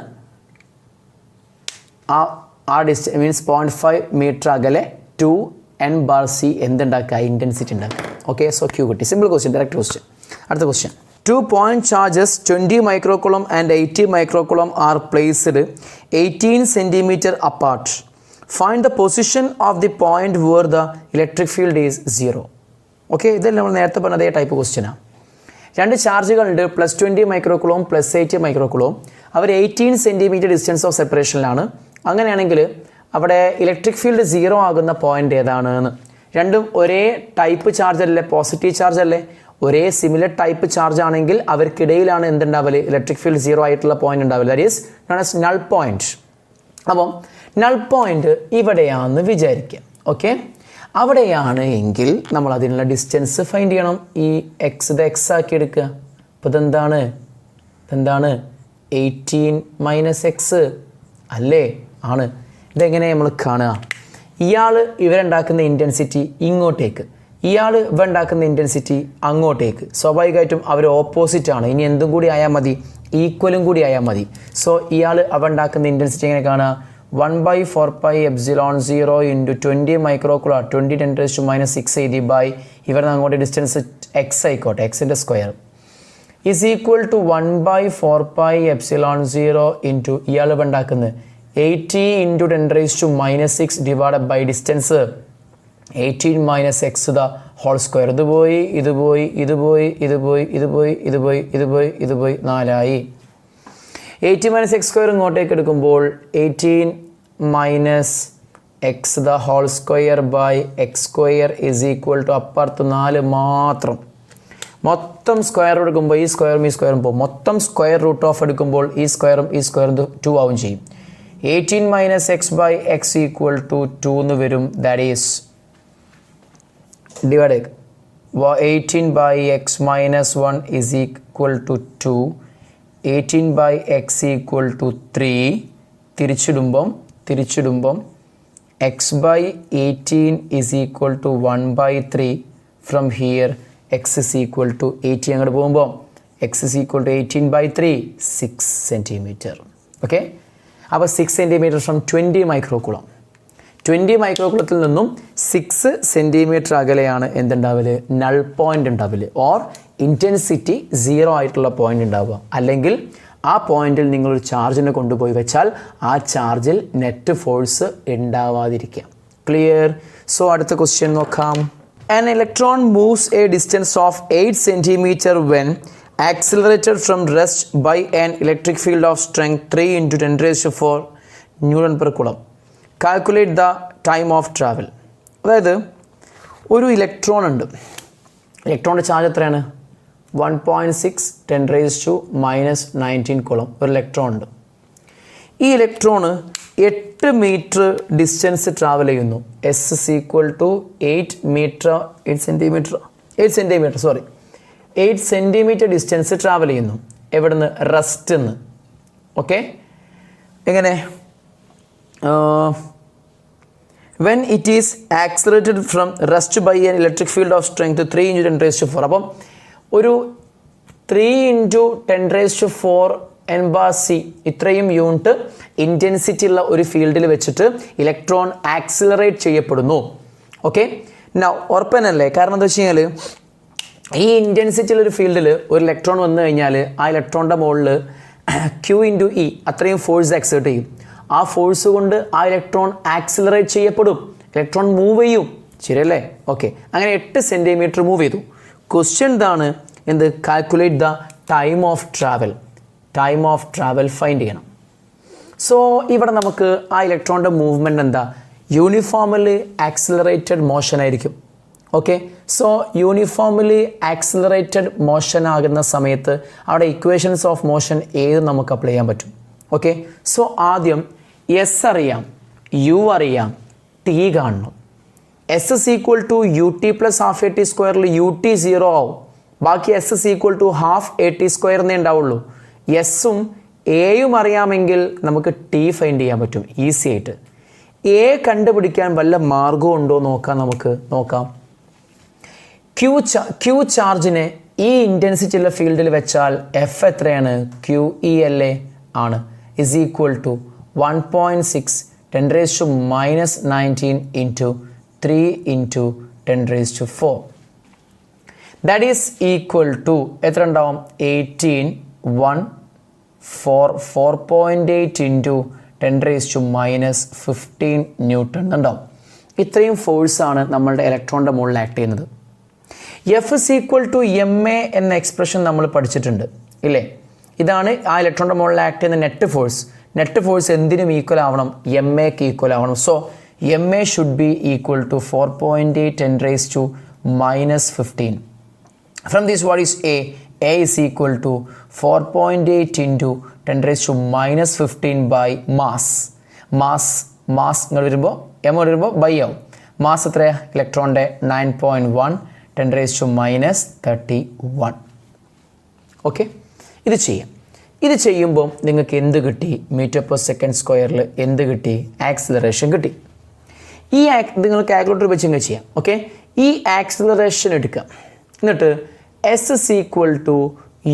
ആ ഡിസ്റ്റൻസ് മീൻസ് 0.5 മീറ്റർ അകലെ 2n/c എന്തുണ്ടാക്കുക, ഇൻറ്റൻസിറ്റി ഉണ്ടാക്കുക. ഓക്കെ, സോ ക്യൂ കിട്ടി. Simple question, direct question. അടുത്ത question. 2 point charges 20 microcoulomb and 80 microcoulomb are placed 18 centimeter apart. Find the position of the point where the electric field is 0. Okay, ഇതെല്ലാം നമ്മൾ നേരത്തെ പറഞ്ഞ അതേ ടൈപ്പ് ക്വസ്റ്റ്യനാണ്. രണ്ട് ചാർജുകളുണ്ട്, +20 മൈക്രോകുളോം +80 മൈക്രോകുളോം. അവർ 18 സെൻറ്റിമീറ്റർ ഡിസ്റ്റൻസ് ഓഫ് സെപ്പറേഷനിലാണ്. അങ്ങനെയാണെങ്കിൽ അവിടെ ഇലക്ട്രിക് ഫീൽഡ് 0 ആകുന്ന പോയിന്റ് ഏതാണ് എന്ന്. രണ്ടും ഒരേ ടൈപ്പ് ചാർജ് അല്ലേ, പോസിറ്റീവ് ചാർജ് അല്ലേ, ഒരേ സിമിലർ ടൈപ്പ് ചാർജ് ആണെങ്കിൽ അവർക്കിടയിലാണ് എന്തുണ്ടാവല്, ഇലക്ട്രിക് ഫീൽഡ് 0 ആയിട്ടുള്ള പോയിന്റ് ഉണ്ടാവില്ല. That is known as null point. അപ്പം നൾ പോയിന്റ് ഇവിടെയാണെന്ന് വിചാരിക്കുക. ഓക്കെ, അവിടെയാണ് എങ്കിൽ നമ്മൾ അതിനുള്ള ഡിസ്റ്റൻസ് ഫൈൻഡ് ചെയ്യണം. ഈ എക്സ് ഇത് എക്സ് ആക്കി എടുക്കുക. അപ്പോൾ ഇതെന്താണ് 18 - x അല്ലേ? ആണ്. ഇതെങ്ങനെ നമ്മൾ കാണുക? ഇയാൾ ഇവരുണ്ടാക്കുന്ന ഇൻറ്റൻസിറ്റി ഇങ്ങോട്ടേക്ക്, ഇയാൾ ഇവ ഉണ്ടാക്കുന്ന ഇൻറ്റൻസിറ്റി അങ്ങോട്ടേക്ക്. സ്വാഭാവികമായിട്ടും അവർ ഓപ്പോസിറ്റ് ആണ്. ഇനി എന്തും കൂടി ആയാൽ മതി, ഈക്വലും കൂടി ആയാൽ മതി. സോ ഇയാൾ അവ ഉണ്ടാക്കുന്ന ഇൻറ്റൻസിറ്റി എങ്ങനെ കാണുക? 1/4πε0 × 20 മൈക്രോകുളം 20 × 10⁻6 എഴുതി ബൈ ഇവരുടെ അങ്ങോട്ട് ഡിസ്റ്റൻസ് എക്സ് ആയിക്കോട്ടെ, എക്സിൻ്റെ square is equal to 1/4πε0 into ഇയാൾ ഉണ്ടാക്കുന്നത് 80 × 10⁻6 divided by distance 18 - x the whole square. ഇത് പോയി, ഇത് പോയി, ഇത് പോയി, ഇത് പോയി, ഇത് പോയി, ഇത് പോയി, ഇത് പോയി, ഇത് പോയി, 4 ആയി. 18 - x സ്ക്വയർ ഇങ്ങോട്ടേക്ക് എടുക്കുമ്പോൾ 18 - x the whole square by X square is equal to അപ്പുറത്ത് 4 മാത്രം. മൊത്തം സ്ക്വയർ എടുക്കുമ്പോൾ ഈ സ്ക്വയറും ഈ സ്ക്വയറും പോകും. മൊത്തം സ്ക്വയർ റൂട്ട് ഓഫ് എടുക്കുമ്പോൾ ഈ സ്ക്വയറും 2 ആവും ചെയ്യും. 18 - x by X equal to 2 എന്ന് വരും. That is divide 18/x - 1 is equal to 2. 18/x equal to 3. തിരിച്ചിടുമ്പം x/18 is equal to 1/3. From here x is equal to 80 അങ്ങോട്ട് പോകുമ്പോൾ x is equal to 18/3 6 centimetre. Okay, അപ്പോൾ 6 സെൻറ്റിമീറ്റർ ഫ്രം 20 മൈക്രോകുളം. 20 മൈക്രോകുളത്തിൽ നിന്നും 6 സെൻറ്റിമീറ്റർ അകലെയാണ് എന്തുണ്ടാവില്ല, നൾ പോയിന്റ് ഉണ്ടാവില്ല, ഓർ ഇൻറ്റൻസിറ്റി 0 ആയിട്ടുള്ള പോയിന്റ് ഉണ്ടാവുക. അല്ലെങ്കിൽ ആ പോയിന്റിൽ നിങ്ങളൊരു ചാർജിനെ കൊണ്ടുപോയി വെച്ചാൽ ആ ചാർജിൽ നെറ്റ് ഫോഴ്സ് ഉണ്ടാവാതിരിക്കാം. ക്ലിയർ? സോ അടുത്ത ക്വസ്റ്റ്യൻ നോക്കാം. An electron moves a distance of 8 cm when accelerated from rest by an electric field of strength 3 × 10⁴ Newton/Coulomb. Calculate the time of travel. അതായത് ഒരു ഇലക്ട്രോൺ ഉണ്ട്. ഇലക്ട്രോണിൻ്റെ ചാർജ് എത്രയാണ്? 1.6 10⁻⁻19 Coulomb ഒരു ഇലക്ട്രോൺ ഉണ്ട്. ഈ ഇലക്ട്രോണ് 8 മീറ്റർ ഡിസ്റ്റൻസ് ട്രാവൽ ചെയ്യുന്നു. S is equal to 8 centimetre distance travel ചെയ്യുന്നു. എവിടുന്ന്? റെസ്റ്റ് നിന്ന്. ഓക്കെ, എങ്ങനെ? When it is accelerated from rest by an electric field of strength 3 × 10⁻⁴. അപ്പം ഒരു 3 × 10⁻⁴ NC ഇത്രയും യൂണിറ്റ് ഇൻറ്റൻസിറ്റി ഉള്ള ഒരു ഫീൽഡിൽ വെച്ചിട്ട് ഇലക്ട്രോൺ ആക്സിലറേറ്റ് ചെയ്യപ്പെടുന്നു. ഓക്കെ, നൗ ഉറപ്പനല്ലേ? കാരണം എന്താ വെച്ച് കഴിഞ്ഞാൽ ഈ ഇൻറ്റൻസിറ്റി ഉള്ള ഒരു ഫീൽഡിൽ ഒരു ഇലക്ട്രോൺ വന്നു കഴിഞ്ഞാൽ ആ ഇലക്ട്രോണിൻ്റെ മുകളിൽ Q × E അത്രയും ഫോഴ്സ് എക്സേർട്ട് ചെയ്യും. ആ ഫോഴ്സ് കൊണ്ട് ആ ഇലക്ട്രോൺ ആക്സിലറേറ്റ് ചെയ്യപ്പെടും, ഇലക്ട്രോൺ മൂവ് ചെയ്യും. ശരിയല്ലേ? ഓക്കെ, അങ്ങനെ 8 സെൻറ്റിമീറ്റർ മൂവ് ചെയ്തു. ക്വസ്റ്റ്യൻ ഇതാണ്, എന്ത്? Calculate the time of travel. Time of travel find ചെയ്യണം. സോ ഇവിടെ നമുക്ക് ആ ഇലക്ട്രോണിൻ്റെ മൂവ്മെൻറ്റ് എന്താ? യൂണിഫോംലി ആക്സിലറേറ്റഡ് മോഷൻ ആയിരിക്കും. Okay, so uniformly accelerated motion ആകുന്ന സമയത്ത് അവിടെ ഇക്വേഷൻസ് ഓഫ് മോഷൻ ഏത് നമുക്ക് അപ്ലൈ ചെയ്യാൻ പറ്റും? ഓക്കെ, സോ ആദ്യം എസ് അറിയാം, യു അറിയാം, ടി കാണണം. S is equal to ut + ½ at² ut 0 ആവും. ബാക്കി S is equal to ½ at² എന്നേ ഉണ്ടാവുള്ളൂ. എസ്സും എയും അറിയാമെങ്കിൽ നമുക്ക് ടി ഫൈൻഡ് ചെയ്യാൻ പറ്റും ഈസി ആയിട്ട്. എ കണ്ടുപിടിക്കാൻ വല്ല മാർഗവും ഉണ്ടോ നോക്കാം. നമുക്ക് നോക്കാം. ക്യൂ ചാർജിനെ ഈ ഇൻറ്റൻസിറ്റി ഉള്ള ഫീൽഡിൽ വെച്ചാൽ എഫ് എത്രയാണ്? QE അല്ലേ? ആണ്. Is equal to 1.6 10⁻⁻19 × 3 × 10⁻⁴. That is equal to എത്ര ഉണ്ടാവും 4.8 ഇൻറ്റു 10⁻⁻15 ന്യൂട്ടൺ ഉണ്ടാവും. ഇത്രയും ഫോഴ്സാണ് നമ്മളുടെ ഇലക്ട്രോണിൻ്റെ മുകളിൽ ആക്ട് ചെയ്യുന്നത്. F is equal to M A എന്ന എക്സ്പ്രഷൻ നമ്മൾ പഠിച്ചിട്ടുണ്ട് ഇല്ലേ? ഇതാണ് ആ ഇലക്ട്രോണിൻ്റെ മുകളിൽ ആക്ട് ചെയ്യുന്ന നെറ്റ് ഫോഴ്സ്. നെറ്റ് ഫോഴ്സ് എന്തിനും ഈക്വൽ ആവണം? എം എക്ക് ഈക്വൽ ആവണം. So M A should be equal to 4.8 10⁻⁻15. From this, what is A? A is equal to 4.8 into 10⁻⁻15 by mass. Mass നിങ്ങൾ വരുമ്പോൾ എം വരുമ്പോൾ ബൈ ആവും. മാസ് എത്രയാ? ഇലക്ട്രോണിൻ്റെ 9.1 10⁻31. ഓക്കെ, ഇത് ചെയ്യാം. ഇത് ചെയ്യുമ്പോൾ നിങ്ങൾക്ക് എന്ത് കിട്ടി? മീറ്റർ പെർ സെക്കൻഡ് സ്ക്വയറിൽ എന്ത് കിട്ടി? ആക്സിലറേഷൻ കിട്ടി. ഈ നിങ്ങൾ കാൽക്കുലേറ്റർ വെച്ച് ഇങ്ങനെ ചെയ്യാം. ഓക്കെ, ഈ ആക്സിലറേഷൻ എടുക്കുക. എന്നിട്ട് S is equal to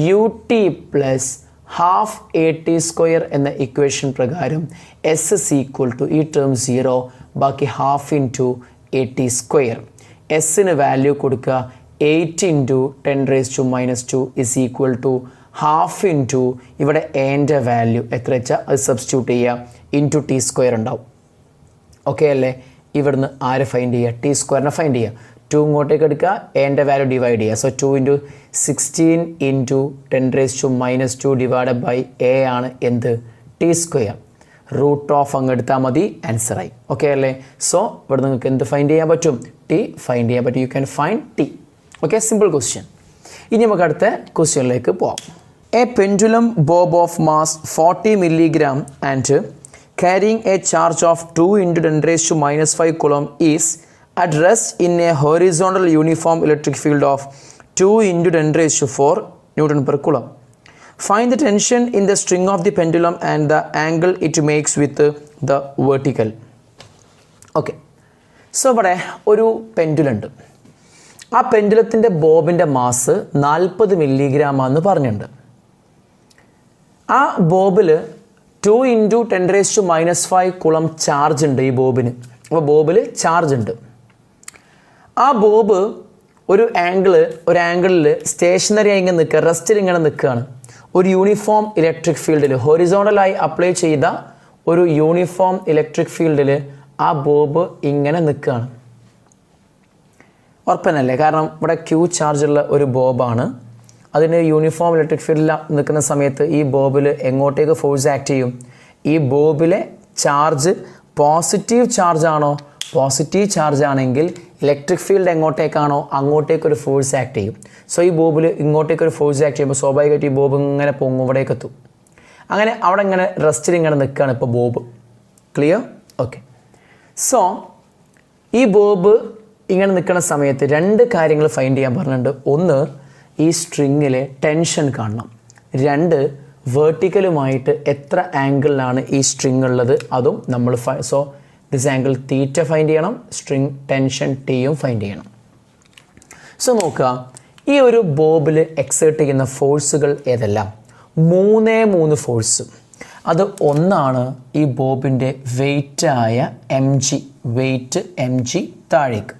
U T plus half A T square എന്ന ഇക്വേഷൻ പ്രകാരം എസ് ഇസ് ഈക്വൽ ടു ഈ ടേം 0, ബാക്കി half into A T square. എസ്സിന് വാല്യൂ കൊടുക്കുക 8 into 10⁻² is equal to half into ഇവിടെ എൻ്റെ വാല്യൂ എത്ര വെച്ചാൽ അത് സബ്സ്റ്റിറ്റ്യൂട്ട് ചെയ്യുക ഇൻറ്റു ടി സ്ക്വയർ ഉണ്ടാവും. ഓക്കെ അല്ലേ? ഇവിടുന്ന് ആര് ഫൈൻഡ് ചെയ്യുക? ടി സ്ക്വയറിനെ ഫൈൻഡ് ചെയ്യുക. 2 ഇങ്ങോട്ടേക്ക് എടുക്കുക, എൻ്റെ വാല്യൂ ഡിവൈഡ് ചെയ്യുക. So 2 into 16 into 10⁻² divide by A ആണ് എന്ത്? T square. റൂട്ട് ഓഫ് അങ്ങ് എടുത്താൽ മതി, ആൻസറായി. ഓക്കെ അല്ലേ? സോ ഇവിടെ നിങ്ങൾക്ക് എന്ത് ഫൈൻഡ് ചെയ്യാൻ പറ്റും? ടി ഫൈൻഡ് ചെയ്യാൻ പറ്റും. You can find T. Okay, simple question. ഇനി നമുക്ക് അടുത്ത ക്വസ്റ്റ്യനിലേക്ക് പോവാം. A pendulum Bob of mass 40 milligram and carrying a charge of 2 into 10⁻⁵ coulomb is at rest in a horizontal uniform electric field of 2 into 10⁻⁴ Newton per coulomb. Find the tension in the string of the pendulum and the angle it makes with the vertical. Okay, so ഇവിടെ ഒരു പെൻഡുലുണ്ട്. ആ പെൻഡുലത്തിൻ്റെ ബോബിൻ്റെ മാസ് 40 milligram ആണെന്ന് പറഞ്ഞിട്ടുണ്ട്. ആ ബോബിൽ 2 into 10⁻⁵ കുളം ചാർജ് ഉണ്ട് ഈ ബോബിന്. അപ്പോൾ ബോബിൽ ചാർജ് ഉണ്ട്. ആ ബോബ് ഒരു ആംഗിളിൽ സ്റ്റേഷനറി ആയി ഇങ്ങനെ നിൽക്കുക, റെസ്റ്റിൽ ഇങ്ങനെ നിൽക്കുകയാണ്. ഒരു യൂണിഫോം ഇലക്ട്രിക് ഫീൽഡിൽ ഹൊറിസോണ്ടലായി അപ്ലൈ ചെയ്ത ഒരു യൂണിഫോം ഇലക്ട്രിക് ഫീൽഡിൽ ആ ബോബ് ഇങ്ങനെ നിൽക്കുകയാണ്. ഉറപ്പനല്ലേ? കാരണം ഇവിടെ ക്യൂ ചാർജുള്ള ഒരു ബോബാണ്. അതിന് യൂണിഫോം ഇലക്ട്രിക് ഫീൽഡിൽ നിൽക്കുന്ന സമയത്ത് ഈ ബോബിൽ എങ്ങോട്ടേക്ക് ഫോഴ്സ് ആക്ട് ചെയ്യും? ഈ ബോബിലെ ചാർജ് പോസിറ്റീവ് ചാർജ് ആണോ? പോസിറ്റീവ് ചാർജ് ആണെങ്കിൽ ഇലക്ട്രിക് ഫീൽഡ് എങ്ങോട്ടേക്കാണോ അങ്ങോട്ടേക്കൊരു ഫോഴ്സ് ആക്ട് ചെയ്യും. സോ ഈ ബോബിൽ ഇങ്ങോട്ടേക്കൊരു ഫോഴ്സ് ആക്ട് ചെയ്യുമ്പോൾ സ്വാഭാവികമായിട്ട് ഈ ബോബ് ഇങ്ങനെ പൊങ്ങും, ഇവിടേക്ക് എത്തും. അങ്ങനെ അവിടെ ഇങ്ങനെ റെസ്റ്റിൽ ഇങ്ങനെ നിൽക്കുകയാണ് ഇപ്പോൾ ബോബ്. ക്ലിയർ? ഓക്കെ. സോ ഈ ബോബ് ഇങ്ങനെ നിൽക്കുന്ന സമയത്ത് 2 കാര്യങ്ങൾ ഫൈൻഡ് ചെയ്യാൻ പറഞ്ഞിട്ടുണ്ട്. ഒന്ന്, ഈ സ്ട്രിങ്ങിലെ ടെൻഷൻ കാണണം. 2, വേർട്ടിക്കലുമായിട്ട് എത്ര ആംഗിളിലാണ് ഈ സ്ട്രിങ് ഉള്ളത് അതും നമ്മൾ so this angle theta find ചെയ്യണം, സ്ട്രിങ് ടെൻഷൻ ടിയും ഫൈൻഡ് ചെയ്യണം. സോ നോക്കുക, ഈ ഒരു ബോബിൽ എക്സേർട്ട് ചെയ്യുന്ന ഫോഴ്സുകൾ ഏതെല്ലാം? 3 ഫോഴ്സ്. അത് ഒന്നാണ് ഈ ബോബിൻ്റെ വെയ്റ്റായ mg, വെയ്റ്റ് mg താഴേക്ക്.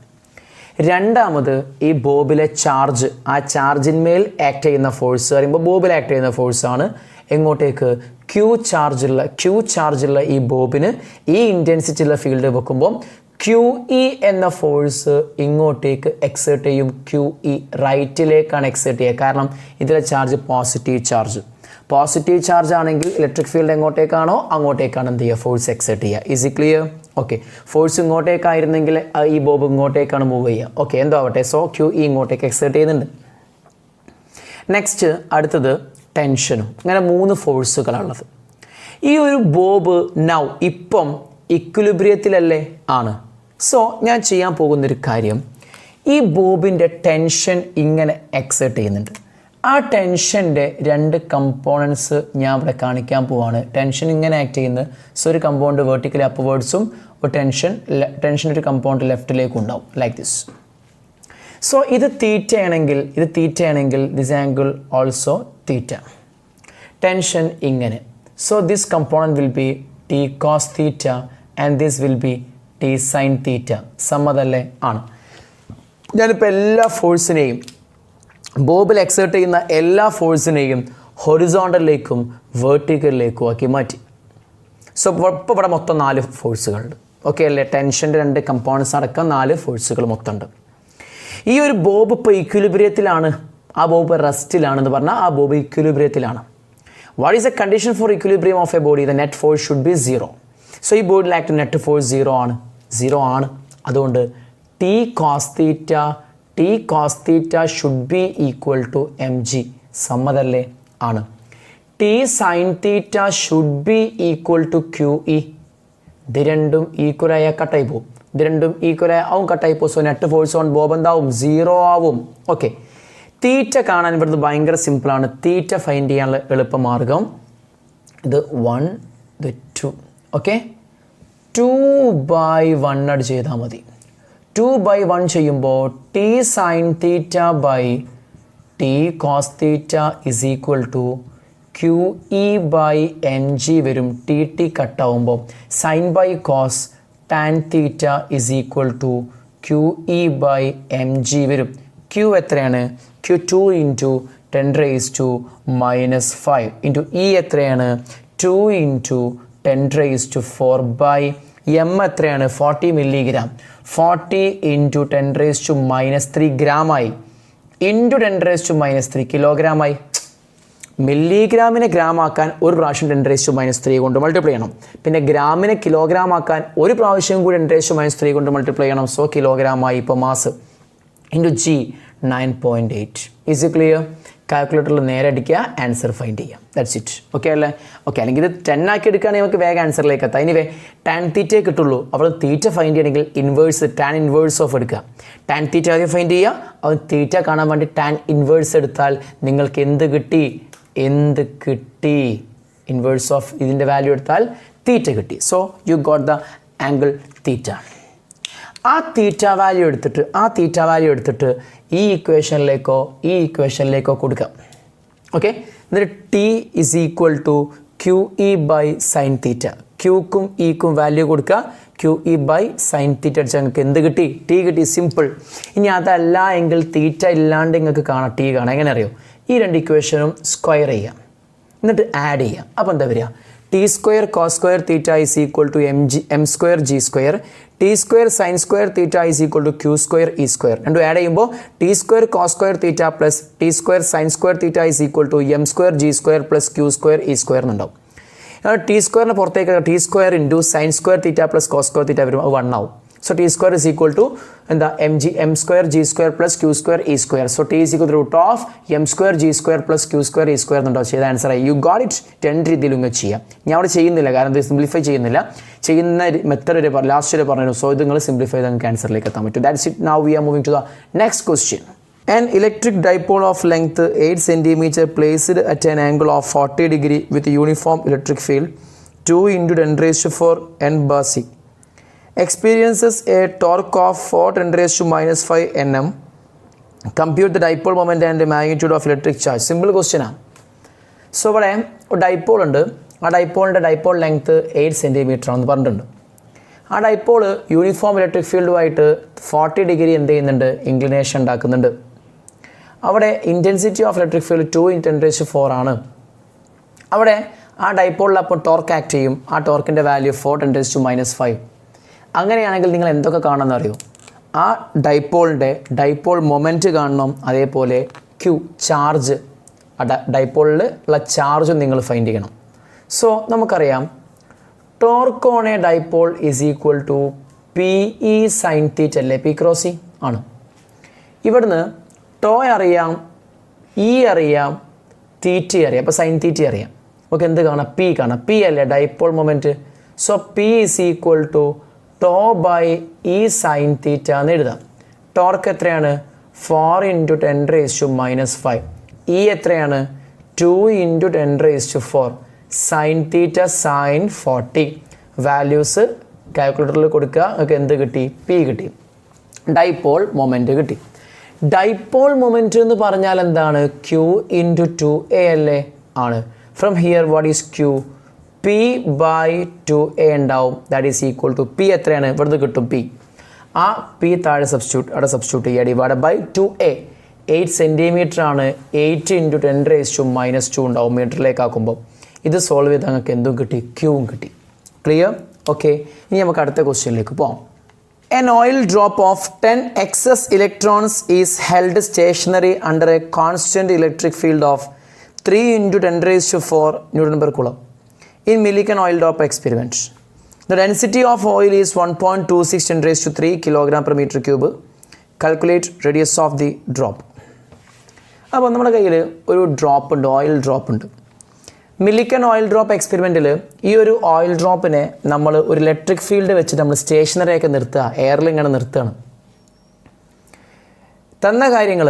രണ്ടാമത് ഈ ബോബിലെ ചാർജ്, ആ ചാർജിന്മേൽ ആക്ട് ചെയ്യുന്ന ഫോഴ്സ് പറയുമ്പോൾ ബോബിൽ ആക്ട് ചെയ്യുന്ന ഫോഴ്സാണ് എങ്ങോട്ടേക്ക്? ക്യൂ ചാർജുള്ള ഈ ബോബിന് ഈ ഇൻറ്റൻസിറ്റി ഉള്ള ഫീൽഡ് വെക്കുമ്പോൾ QE എന്ന ഫോഴ്സ് ഇങ്ങോട്ടേക്ക് എക്സേർട്ട് ചെയ്യും. QE റൈറ്റിലേക്കാണ് എക്സേർട്ട് ചെയ്യുക. കാരണം ഇതിലെ ചാർജ് പോസിറ്റീവ് ചാർജ് ആണെങ്കിൽ ഇലക്ട്രിക് ഫീൽഡ് എങ്ങോട്ടേക്കാണോ അങ്ങോട്ടേക്കാണ് എന്ത് ചെയ്യുക? ഫോഴ്സ് എക്സേർട്ട് ചെയ്യുക. Is it clear? Okay. Force ഇങ്ങോട്ടേക്കായിരുന്നെങ്കിൽ ഈ ബോബ് ഇങ്ങോട്ടേക്കാണ് മൂവ് ചെയ്യുക. ഓക്കെ, എന്തോ ആവട്ടെ. സോ QE ഇങ്ങോട്ടേക്ക് എക്സേർട്ട് ചെയ്യുന്നുണ്ട്. നെക്സ്റ്റ് അടുത്തത് ടെൻഷനും. അങ്ങനെ 3 ഫോഴ്സുകളാണുള്ളത്. ഈ ഒരു ബോബ് ഇപ്പം ഇക്വിലിബ്രിയത്തിലല്ലേ ആണ്. സോ ഞാൻ ചെയ്യാൻ പോകുന്നൊരു കാര്യം, ഈ ബോബിൻ്റെ ടെൻഷൻ ഇങ്ങനെ എക്സേർട്ട് ചെയ്യുന്നുണ്ട്. ആ ടെൻഷൻ്റെ 2 കമ്പോണൻസ് ഞാൻ ഇവിടെ കാണിക്കാൻ പോവാണ്. ടെൻഷൻ ഇങ്ങനെ ആക്ട് ചെയ്യുന്നത്. സോ ഒരു കമ്പൗണ്ട് വെർട്ടിക്കലി അപ്വേർഡ്സും ഒരു ടെൻഷൻ ഒരു കമ്പൗണ്ട് ലെഫ്റ്റിലേക്കും ഉണ്ടാവും, ലൈക്ക് ദിസ്. സോ ഇത് തീറ്റയാണെങ്കിൽ this angle also theta. Tension ഇങ്ങനെ. So this component will be T cos theta and this will be T sine theta. സമ്മതല്ലേ? ആണ്. ഞാനിപ്പോൾ എല്ലാ ഫോഴ്സിനെയും ബോബിൽ എക്സേർട്ട് ചെയ്യുന്ന എല്ലാ ഫോഴ്സിനെയും ഹൊറിസോണ്ടലിലേക്കും വേർട്ടിക്കലിലേക്കും ആക്കി മാറ്റി. സോ ഇപ്പോൾ ഇവിടെ മൊത്തം 4 ഫോഴ്സുകളുണ്ട്. ഓക്കെ അല്ലേ? ടെൻഷൻ്റെ 2 കമ്പോണൻസ് അടക്കം 4 ഫോഴ്സുകൾ മൊത്തമുണ്ട്. ഈ ഒരു ബോബ് ഇപ്പോൾ ഇക്വിലിബ്രിയത്തിലാണ്, ആ ബോബ് റെസ്റ്റിലാണെന്ന് പറഞ്ഞാൽ ആ ബോബ് ഇക്വിലിബ്രിയത്തിലാണ്. What is a condition for equilibrium of a body? The net force should be 0. So ഈ ബോഡിയിൽ ആക്ട് നെറ്റ് ഫോഴ്സ് 0 ആണ്. അതുകൊണ്ട് T cos theta should be equal to mg. സമ്മതല്ലേ? ആണ്. T sine theta should be equal to QE. ഇത് രണ്ടും ഈക്വലായ കട്ടായി പോകും. ഇത് രണ്ടും ഈക്വലായ ആവും, കട്ടായി പോകും. So net force on Bob എന്താവും? 0 ആവും. ഓക്കെ, തീറ്റ കാണാൻ ഇവിടുന്ന് ഭയങ്കര സിമ്പിളാണ്. തീറ്റ ഫൈൻഡ് ചെയ്യാനുള്ള എളുപ്പമാർഗം ഇത് 1 ഇത് 2. ഓക്കെ, 2/1 അഡ് ചെയ്താൽ മതി. 2/1 ചെയ്യുമ്പോൾ T sine theta by T cos theta is equal to QE/mg വരും. ടി കട്ടാവുമ്പോൾ sine by cos tan theta is equal to QE/mg വരും. Q എത്രയാണ്? Q 2 ഇൻറ്റു 10⁻⁻5 ഇൻറ്റു E എത്രയാണ്? 2 ഇൻറ്റു 10⁻⁴ m എത്രയാണ്? 40 മില്ലിഗ്രാം. 40 ഇൻറ്റു 10⁻³ ഗ്രാമായി ഇൻറ്റു 10⁻³ കിലോഗ്രാമായി. മില്ലിഗ്രാമിനെ ഗ്രാം ആക്കാൻ ഒരു പ്രാവശ്യം 10⁻³ കൊണ്ട് മൾട്ടിപ്ലൈ ചെയ്യണം. പിന്നെ ഗ്രാമിനെ കിലോഗ്രാം ആക്കാൻ ഒരു പ്രാവശ്യം കൂടി 10⁻³ കൊണ്ട് മൾട്ടിപ്ലൈ ചെയ്യണം. സോ കിലോഗ്രാമായി. ഇപ്പോൾ mass into G 9.8. Is clear? കാൽക്കുലേറ്ററിൽ നേരെ അടിക്കുക, ആൻസർ ഫൈൻഡ് ചെയ്യുക. That's it. ഓക്കെ അല്ലേ? ഓക്കെ, അല്ലെങ്കിൽ ഇത് 10 ആക്കി എടുക്കുകയാണെങ്കിൽ നമുക്ക് വേഗം ആൻസറിലേക്ക് എത്താം. എനിവേ ടാൻ തീറ്റയെ കിട്ടുള്ളൂ. അപ്പോൾ തീറ്റ ഫൈൻഡ് ചെയ്യണമെങ്കിൽ ഇൻവേഴ്സ് ടാൻ ഇൻവേഴ്സ് ഓഫ് എടുക്കുക. ടാൻ തീറ്റ ആദ്യം ഫൈൻഡ് ചെയ്യുക. അവൻ തീറ്റ കാണാൻ വേണ്ടി ടാൻ ഇൻവേഴ്സ് എടുത്താൽ നിങ്ങൾക്ക് എന്ത് കിട്ടി? ഇൻവേഴ്സ് ഓഫ് ഇതിൻ്റെ വാല്യൂ എടുത്താൽ തീറ്റ കിട്ടി. So you got the angle theta. ആ തീറ്റ വാല്യൂ എടുത്തിട്ട് ഈ ഇക്വേഷനിലേക്കോ കൊടുക്കാം. ഓക്കെ, എന്നിട്ട് T is equal to QE/sin theta. ക്യൂക്കും ഇക്കും വാല്യൂ കൊടുക്കുക. QE/sin തീറ്റ അടിച്ചാൽ നിങ്ങൾക്ക് എന്ത് കിട്ടി? ടി കിട്ടി. സിമ്പിൾ. ഇനി അതല്ല എങ്കിൽ തീറ്റ ഇല്ലാണ്ട് നിങ്ങൾക്ക് കാണാം, ടി കാണാം. എങ്ങനെ അറിയോ? ഈ 2 ഇക്വേഷനും സ്ക്വയർ ചെയ്യാം, എന്നിട്ട് ആഡ് ചെയ്യാം. അപ്പോൾ എന്താ വരിക? T² cos² theta is equal to m² G². T² sin² theta is equal to Q² E². രണ്ടും ആഡ് ചെയ്യുമ്പോൾ T² cos² theta plus T² sin² theta is equal to m² G² plus Q² E² എന്നുണ്ടാവും. T² പുറത്തേക്ക് T² into sin² theta plus cos² തീറ്റ വരും. അത് 1 ആവും. So T² is equal to എന്താ? m² G² plus Q² E². So T is equal to root of m² G² plus Q² E² എന്നുണ്ടോ? ചെയ്ത ആൻസറായി. You got it. 2 രീതിയിലും ഇങ്ങനെ ചെയ്യാം. ഞാൻ അവിടെ ചെയ്യുന്നില്ല, കാരണം ഇത് സിംപ്ലിഫൈ ചെയ്യുന്നില്ല. ചെയ്യുന്ന മെത്തേഡ് ലാസ്റ്റ് വരെ പറഞ്ഞു. സോ ഇത് നിങ്ങൾ സിംപ്ലിഫൈ ചെയ്ത് നിങ്ങൾക്ക് ആൻസറിലേക്ക് എത്താൻ പറ്റും. That's it. Now we are moving to the next question. An electric dipole of length 8 cm placed at an angle of 40 degree with uniform electric field 2 into 10⁻⁴ n/s experiences a torque of 4 10⁻⁻5 Nm. Compute the dipole moment and the magnitude of electric charge. Simple question ആണ്. സോ ഇവിടെ ഒരു ഡൈപ്പോൾ ഉണ്ട്. ആ ഡൈപ്പോളിൻ്റെ ഡൈപ്പോൾ ലെങ്ത്ത് 8 cm ആണെന്ന് പറഞ്ഞിട്ടുണ്ട്. ആ ഡൈപ്പോൾ യൂണിഫോം ഇലക്ട്രിക് ഫീൽഡുമായിട്ട് 40 ഡിഗ്രി എന്ത് ചെയ്യുന്നുണ്ട്? ഇൻക്ലിനേഷൻ ഉണ്ടാക്കുന്നുണ്ട്. അവിടെ ഇൻറ്റൻസിറ്റി ഓഫ് ഇലക്ട്രിക് ഫീൽഡ് 2 × 10⁻⁴ ആണ്. അവിടെ ആ ഡൈപ്പോളിൽ അപ്പോൾ ടോർക്ക് ആക്ട് ചെയ്യും. ആ ടോർക്കിൻ്റെ വാല്യൂ 4 10⁻⁵. അങ്ങനെയാണെങ്കിൽ നിങ്ങൾ എന്തൊക്കെ കാണണമെന്ന് അറിയോ? ആ ഡൈപ്പോൾ മൊമെൻറ്റ് കാണണം. അതേപോലെ ചാർജ്, ഡൈപ്പോളിൽ ഉള്ള ചാർജും നിങ്ങൾ ഫൈൻഡ് ചെയ്യണം. സോ നമുക്കറിയാം torque on a dipole is equal to PE sin theta അല്ലേ? P × E ആണ്. ഇവിടുന്ന് ടോ അറിയാം, E അറിയാം, തീറ്റ അറിയാം. അപ്പോൾ സൈൻ തീറ്റ അറിയാം. ഓക്കെ, എന്ത് കാണാം? P കാണാം. P അല്ലേ dipole moment. So P is equal to tau by E sin theta എന്ന് എഴുതാം. ടോർക്ക് എത്രയാണ്? 4 × 10⁻⁻5. E എത്രയാണ്? 2 × 10⁻⁴. Sine theta sine 40. വാല്യൂസ് കാൽക്കുലേറ്ററിൽ കൊടുക്കുക. നിങ്ങൾക്ക് എന്ത് കിട്ടി? P കിട്ടി. ഡൈപ്പോൾ മൊമെൻറ്റ് കിട്ടി. ഡൈപ്പോൾ മൊമെൻറ്റ് എന്ന് പറഞ്ഞാൽ എന്താണ്? Q × 2A അല്ലേ? ആണ്. From here what is Q? P/2A ഉണ്ടാവും. That is equal to P എത്രയാണ്? ഇവിടുന്ന് കിട്ടും P. ആ P താഴെ അവിടെ സബ്സ്റ്റിറ്റ്യൂട്ട് ചെയ്യുക. Divide by 2A. 8 സെൻറ്റിമീറ്റർ ആണ്. 8 × 10⁻² ഉണ്ടാവും മീറ്ററിലേക്ക് ആക്കുമ്പോൾ. ഇത് സോൾവ് ചെയ്ത് നിങ്ങൾക്ക് എന്തും കിട്ടി, ക്യൂവും കിട്ടി. ക്ലിയർ? ഓക്കെ, ഇനി നമുക്ക് അടുത്ത ക്വസ്റ്റ്യനിലേക്ക് പോകാം. An oil drop of 10 excess electrons is held stationary under a constant electric field of 3 × 10⁴ Nm/Coulomb in Millikan oil drop experiment. The density of oil is 1.26 × 10⁻³ kg/m³. Calculate radius of the drop. അപ്പോൾ നമ്മുടെ കയ്യിൽ ഒരു ഡ്രോപ്പ് ഉണ്ട്, ഓയിൽ ഡ്രോപ്പ് ഉണ്ട്. മില്ലിക്കൻ ഓയിൽ ഡ്രോപ്പ് എക്സ്പെരിമെൻറ്റിൽ ഈ ഒരു ഓയിൽ ഡ്രോപ്പിനെ നമ്മൾ ഒരു ഇലക്ട്രിക് ഫീൽഡ് വെച്ച് നമ്മൾ സ്റ്റേഷനറിയൊക്കെ നിർത്തുക, എയറിൽ ഇങ്ങനെ നിർത്തുകയാണ്. തന്ന കാര്യങ്ങൾ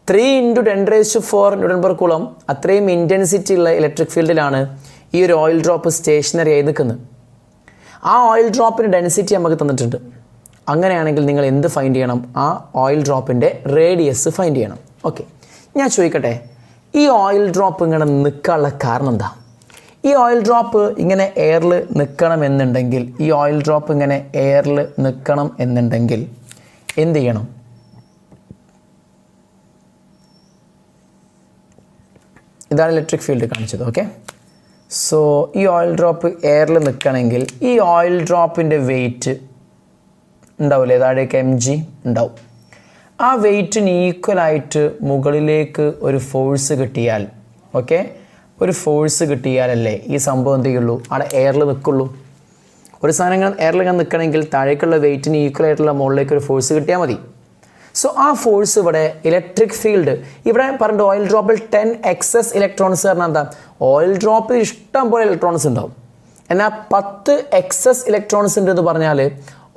3 × 10⁴ Nm/Coulomb അത്രയും ഇൻറ്റൻസിറ്റി ഉള്ള ഇലക്ട്രിക് ഫീൽഡിലാണ് ഈ ഒരു ഓയിൽ ഡ്രോപ്പ് സ്റ്റേഷനറി ആയി നിൽക്കുന്നത്. ആ ഓയിൽ ഡ്രോപ്പിൻ്റെ ഡെൻസിറ്റി നമുക്ക് തന്നിട്ടുണ്ട്. അങ്ങനെയാണെങ്കിൽ നിങ്ങൾ എന്ത് ഫൈൻഡ് ചെയ്യണം? ആ ഓയിൽ ഡ്രോപ്പിൻ്റെ റേഡിയസ് ഫൈൻഡ് ചെയ്യണം. ഓക്കെ, ഞാൻ ചോദിക്കട്ടെ, ഈ ഓയിൽ ഡ്രോപ്പ് ഇങ്ങനെ നിൽക്കാനുള്ള കാരണം എന്താ? ഈ ഓയിൽ ഡ്രോപ്പ് ഇങ്ങനെ എയറിൽ നിൽക്കണമെന്നുണ്ടെങ്കിൽ, ഈ ഓയിൽ ഡ്രോപ്പ് ഇങ്ങനെ എയറിൽ നിൽക്കണം എന്നുണ്ടെങ്കിൽ എന്ത് ചെയ്യണം? ഇതാണ് ഇലക്ട്രിക് ഫീൽഡ് കാണിച്ചത്. ഓക്കെ, സോ ഈ ഓയിൽ ഡ്രോപ്പ് എയറിൽ നിൽക്കണമെങ്കിൽ ഈ ഓയിൽ ഡ്രോപ്പിൻ്റെ വെയിറ്റ് ഉണ്ടാവില്ലേ, താഴേക്ക് mg ഉണ്ടാവും. ആ വെയിറ്റിന് ഈക്വലായിട്ട് മുകളിലേക്ക് ഒരു ഫോഴ്സ് കിട്ടിയാൽ, ഓക്കെ, ഒരു ഫോഴ്സ് കിട്ടിയാലല്ലേ ഈ സംഭവം എന്ത് ചെയ്യുള്ളൂ, അവിടെ എയറിൽ നിൽക്കുള്ളൂ. ഒരു സാധനം എയറിൽ ഇങ്ങനെ നിൽക്കണമെങ്കിൽ താഴേക്കുള്ള വെയിറ്റിന് ഈക്വലായിട്ടുള്ള മുകളിലേക്ക് ഒരു ഫോഴ്സ് കിട്ടിയാൽ മതി. സോ ആ ഫോഴ്സ് ഇവിടെ ഇലക്ട്രിക് ഫീൽഡ്, ഇവിടെ പറഞ്ഞിട്ട് ഓയിൽ ഡ്രോപ്പിൽ 10 excess ഇലക്ട്രോൺസ് പറഞ്ഞാൽ എന്താ? ഓയിൽ ഡ്രോപ്പിൽ ഇഷ്ടം പോലെ ഇലക്ട്രോൺസ് ഉണ്ടാവും. എന്നാൽ 10 excess ഇലക്ട്രോൺസ് ഉണ്ടെന്ന് പറഞ്ഞാൽ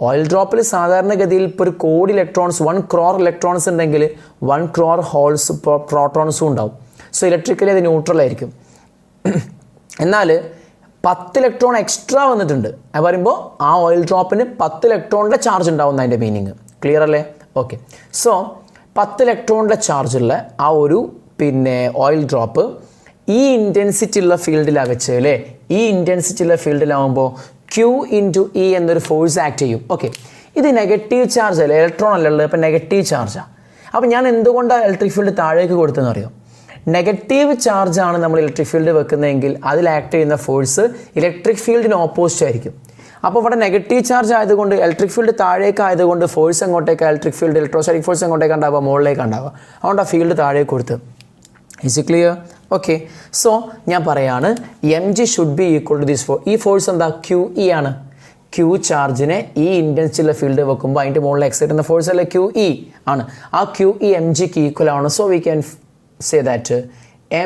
ഓയിൽ ഡ്രോപ്പിൽ സാധാരണഗതിയിൽ ഇപ്പോൾ 1 കോടി ഇലക്ട്രോൺസ്, 1 crore ഇലക്ട്രോൺസ് ഉണ്ടെങ്കിൽ 1 crore ഹോൾസ് പ്രോട്ടോൺസും ഉണ്ടാവും. സോ ഇലക്ട്രിക്കലി അത് ന്യൂട്രൽ ആയിരിക്കും. എന്നാൽ 10 ഇലക്ട്രോൺ എക്സ്ട്രാ വന്നിട്ടുണ്ട് അത് പറയുമ്പോൾ ആ ഓയിൽ ഡ്രോപ്പിന് 10 ഇലക്ട്രോണിൻ്റെ ചാർജ് ഉണ്ടാവും അതിൻ്റെ മീനിങ്. ക്ലിയർ അല്ലേ? ഓക്കെ, സോ 10 ഇലക്ട്രോണിൻ്റെ ചാർജുള്ള ആ ഒരു ഓയിൽ ഡ്രോപ്പ് ഈ ഇൻറ്റൻസിറ്റി ഉള്ള ഫീൽഡിലാണ് വെച്ച് അല്ലേ, ഈ ഇൻറ്റൻസിറ്റി ഉള്ള ഫീൽഡിലാവുമ്പോൾ Q × E എന്നൊരു ഫോഴ്സ് ആക്ട് ചെയ്യും. ഓക്കെ, ഇത് നെഗറ്റീവ് ചാർജ് അല്ലേ, ഇലക്ട്രോൺ അല്ലേ ഉള്ളത്, അപ്പോൾ നെഗറ്റീവ് ചാർജാണ്. അപ്പോൾ ഞാൻ എന്തുകൊണ്ടാണ് ഇലക്ട്രിക് ഫീൽഡ് താഴേക്ക് കൊടുത്തതെന്ന് അറിയാം? നെഗറ്റീവ് ചാർജാണ് നമ്മൾ ഇലക്ട്രിക് ഫീൽഡ് വെക്കുന്നതെങ്കിൽ അതിൽ ആക്ട് ചെയ്യുന്ന ഫോഴ്സ് ഇലക്ട്രിക് ഫീൽഡിന് ഓപ്പോസിറ്റ് ആയിരിക്കും. അപ്പോൾ ഇവിടെ നെഗറ്റീവ് ചാർജ് ആയതുകൊണ്ട് ഇലക്ട്രിക് ഫീൽഡ് താഴേക്ക് ആയതുകൊണ്ട് ഫോഴ്സ് എങ്ങോട്ടേക്ക്, ഇലക്ട്രിക് ഫീൽഡ് ഇലക്ട്രോസ്റ്റാറ്റിക് ഫോഴ്സ് എങ്ങോട്ടേക്ക് ഉണ്ടാവുക, മുകളിലേക്ക് ഉണ്ടാവുക. അതുകൊണ്ട് ആ ഫീൽഡ് താഴേക്ക് കൊടുത്ത്. Is it clear? Okay, so ഞാൻ പറയാണ് mg should be equal to this force. ഈ ഫോഴ്സ് എന്താ? QE ആണ്. Q ചാർജിനെ ഈ ഇൻറ്റൻസിറ്റിയുള്ള ഫീൽഡ് വെക്കുമ്പോൾ അതിൻ്റെ മുകളിൽ എക്സൈറ്റ് ചെയ്യുന്ന ഫോഴ്സ് അല്ലേ QE ആണ്. ആ QE mgക്ക് ഈക്വൽ ആണ്. So we can say that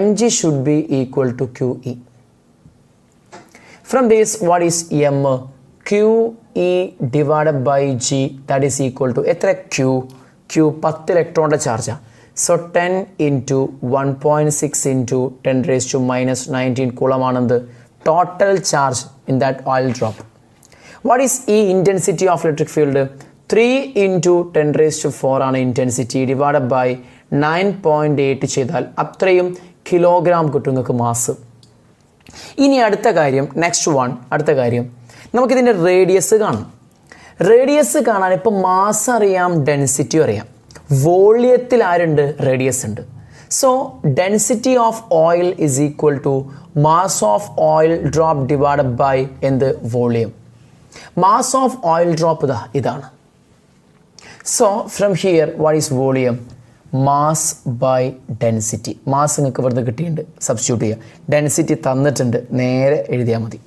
mg should be equal to QE. From this what is m? QE divided by g, that is equal to എത്ര? Q 10 ഇലക്ട്രോണിൻ്റെ ചാർജാണ്. So 10 × 1.6 × 10⁻⁻19 Coulomb ആണെന്ത്? Total charge in that oil drop. What is ഈ ഇൻറ്റൻസിറ്റി ഓഫ് ഇലക്ട്രിക് ഫീൽഡ്? 3 × 10⁴ ആണ് ഇൻറ്റൻസിറ്റി, ഡിവൈഡഡ് ബൈ 9.8 ചെയ്താൽ അത്രയും കിലോഗ്രാം കിട്ടും നിങ്ങൾക്ക് മാസ്. ഇനി അടുത്ത കാര്യം, നെക്സ്റ്റ് വൺ, അടുത്ത കാര്യം നമുക്കിതിൻ്റെ റേഡിയസ് കാണാം. റേഡിയസ് കാണാൻ ഇപ്പോൾ മാസ് അറിയാം, ഡെൻസിറ്റി അറിയാം. വോളിയത്തിൽ ആരുണ്ട്? റേഡിയസ് ഉണ്ട്. So density of oil is equal to mass of oil drop divided by എന്ത്? Volume. Mass of oil drop ഇതാണ്. So from here what is volume? Mass by density. Mass നിങ്ങൾക്ക് ഇവിടുന്ന് കിട്ടിയിട്ടുണ്ട്, സബ്സ്റ്റിറ്റ്യൂട്ട് ചെയ്യുക. ഡെൻസിറ്റി തന്നിട്ടുണ്ട്, നേരെ എഴുതിയാൽ മതി.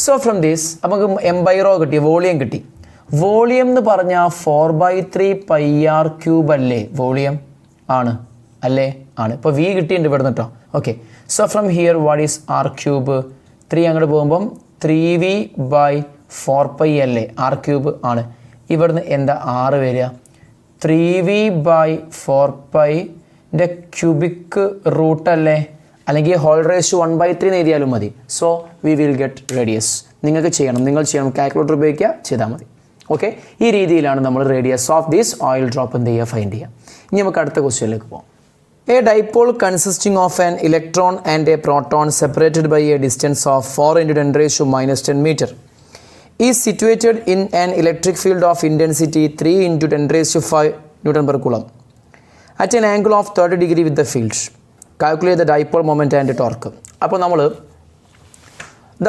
സോ ഫ്രം ദിസ് നമുക്ക് m/ρ കിട്ടി, വോളിയം കിട്ടി. വോളിയം എന്ന് പറഞ്ഞാൽ 4/3 πr³ അല്ലേ വോളിയം? ആണ് അല്ലേ? ആണ്. ഇപ്പോൾ V കിട്ടിയിട്ടുണ്ട് ഇവിടെ നിന്ന് കേട്ടോ. Okay, so from here what is r³? 3 അങ്ങോട്ട് പോകുമ്പം 3v/4π അല്ലേ? r³ ആണ്. ഇവിടുന്ന് എന്താ r വരിക? 3v/4π ക്യൂബിക് റൂട്ട് അല്ലേ, അല്ലെങ്കിൽ ഹോൾ റേസ് ടു 1/3 എന്ന് എഴുതിയാലും മതി. So we will get radius. നിങ്ങൾ ചെയ്യണം, കാൽക്കുലേറ്റർ ഉപയോഗിക്കുക, ചെയ്താൽ മതി. ഓക്കെ, ഈ രീതിയിലാണ് നമ്മൾ radius of this oil drop എന്ത് ചെയ്യുക, ഫൈൻഡ് ചെയ്യുക. ഇനി നമുക്ക് അടുത്ത ക്വസ്റ്റ്യനിലേക്ക് പോകാം. A dipole consisting of an electron and a proton separated by a distance of 4 × 10⁻10 meter is situated in an electric field of intensity 3 × 10⁵ Nm/Coulomb. at an angle of 30 degree with the field. Calculate the dipole moment and torque. അപ്പോൾ നമ്മൾ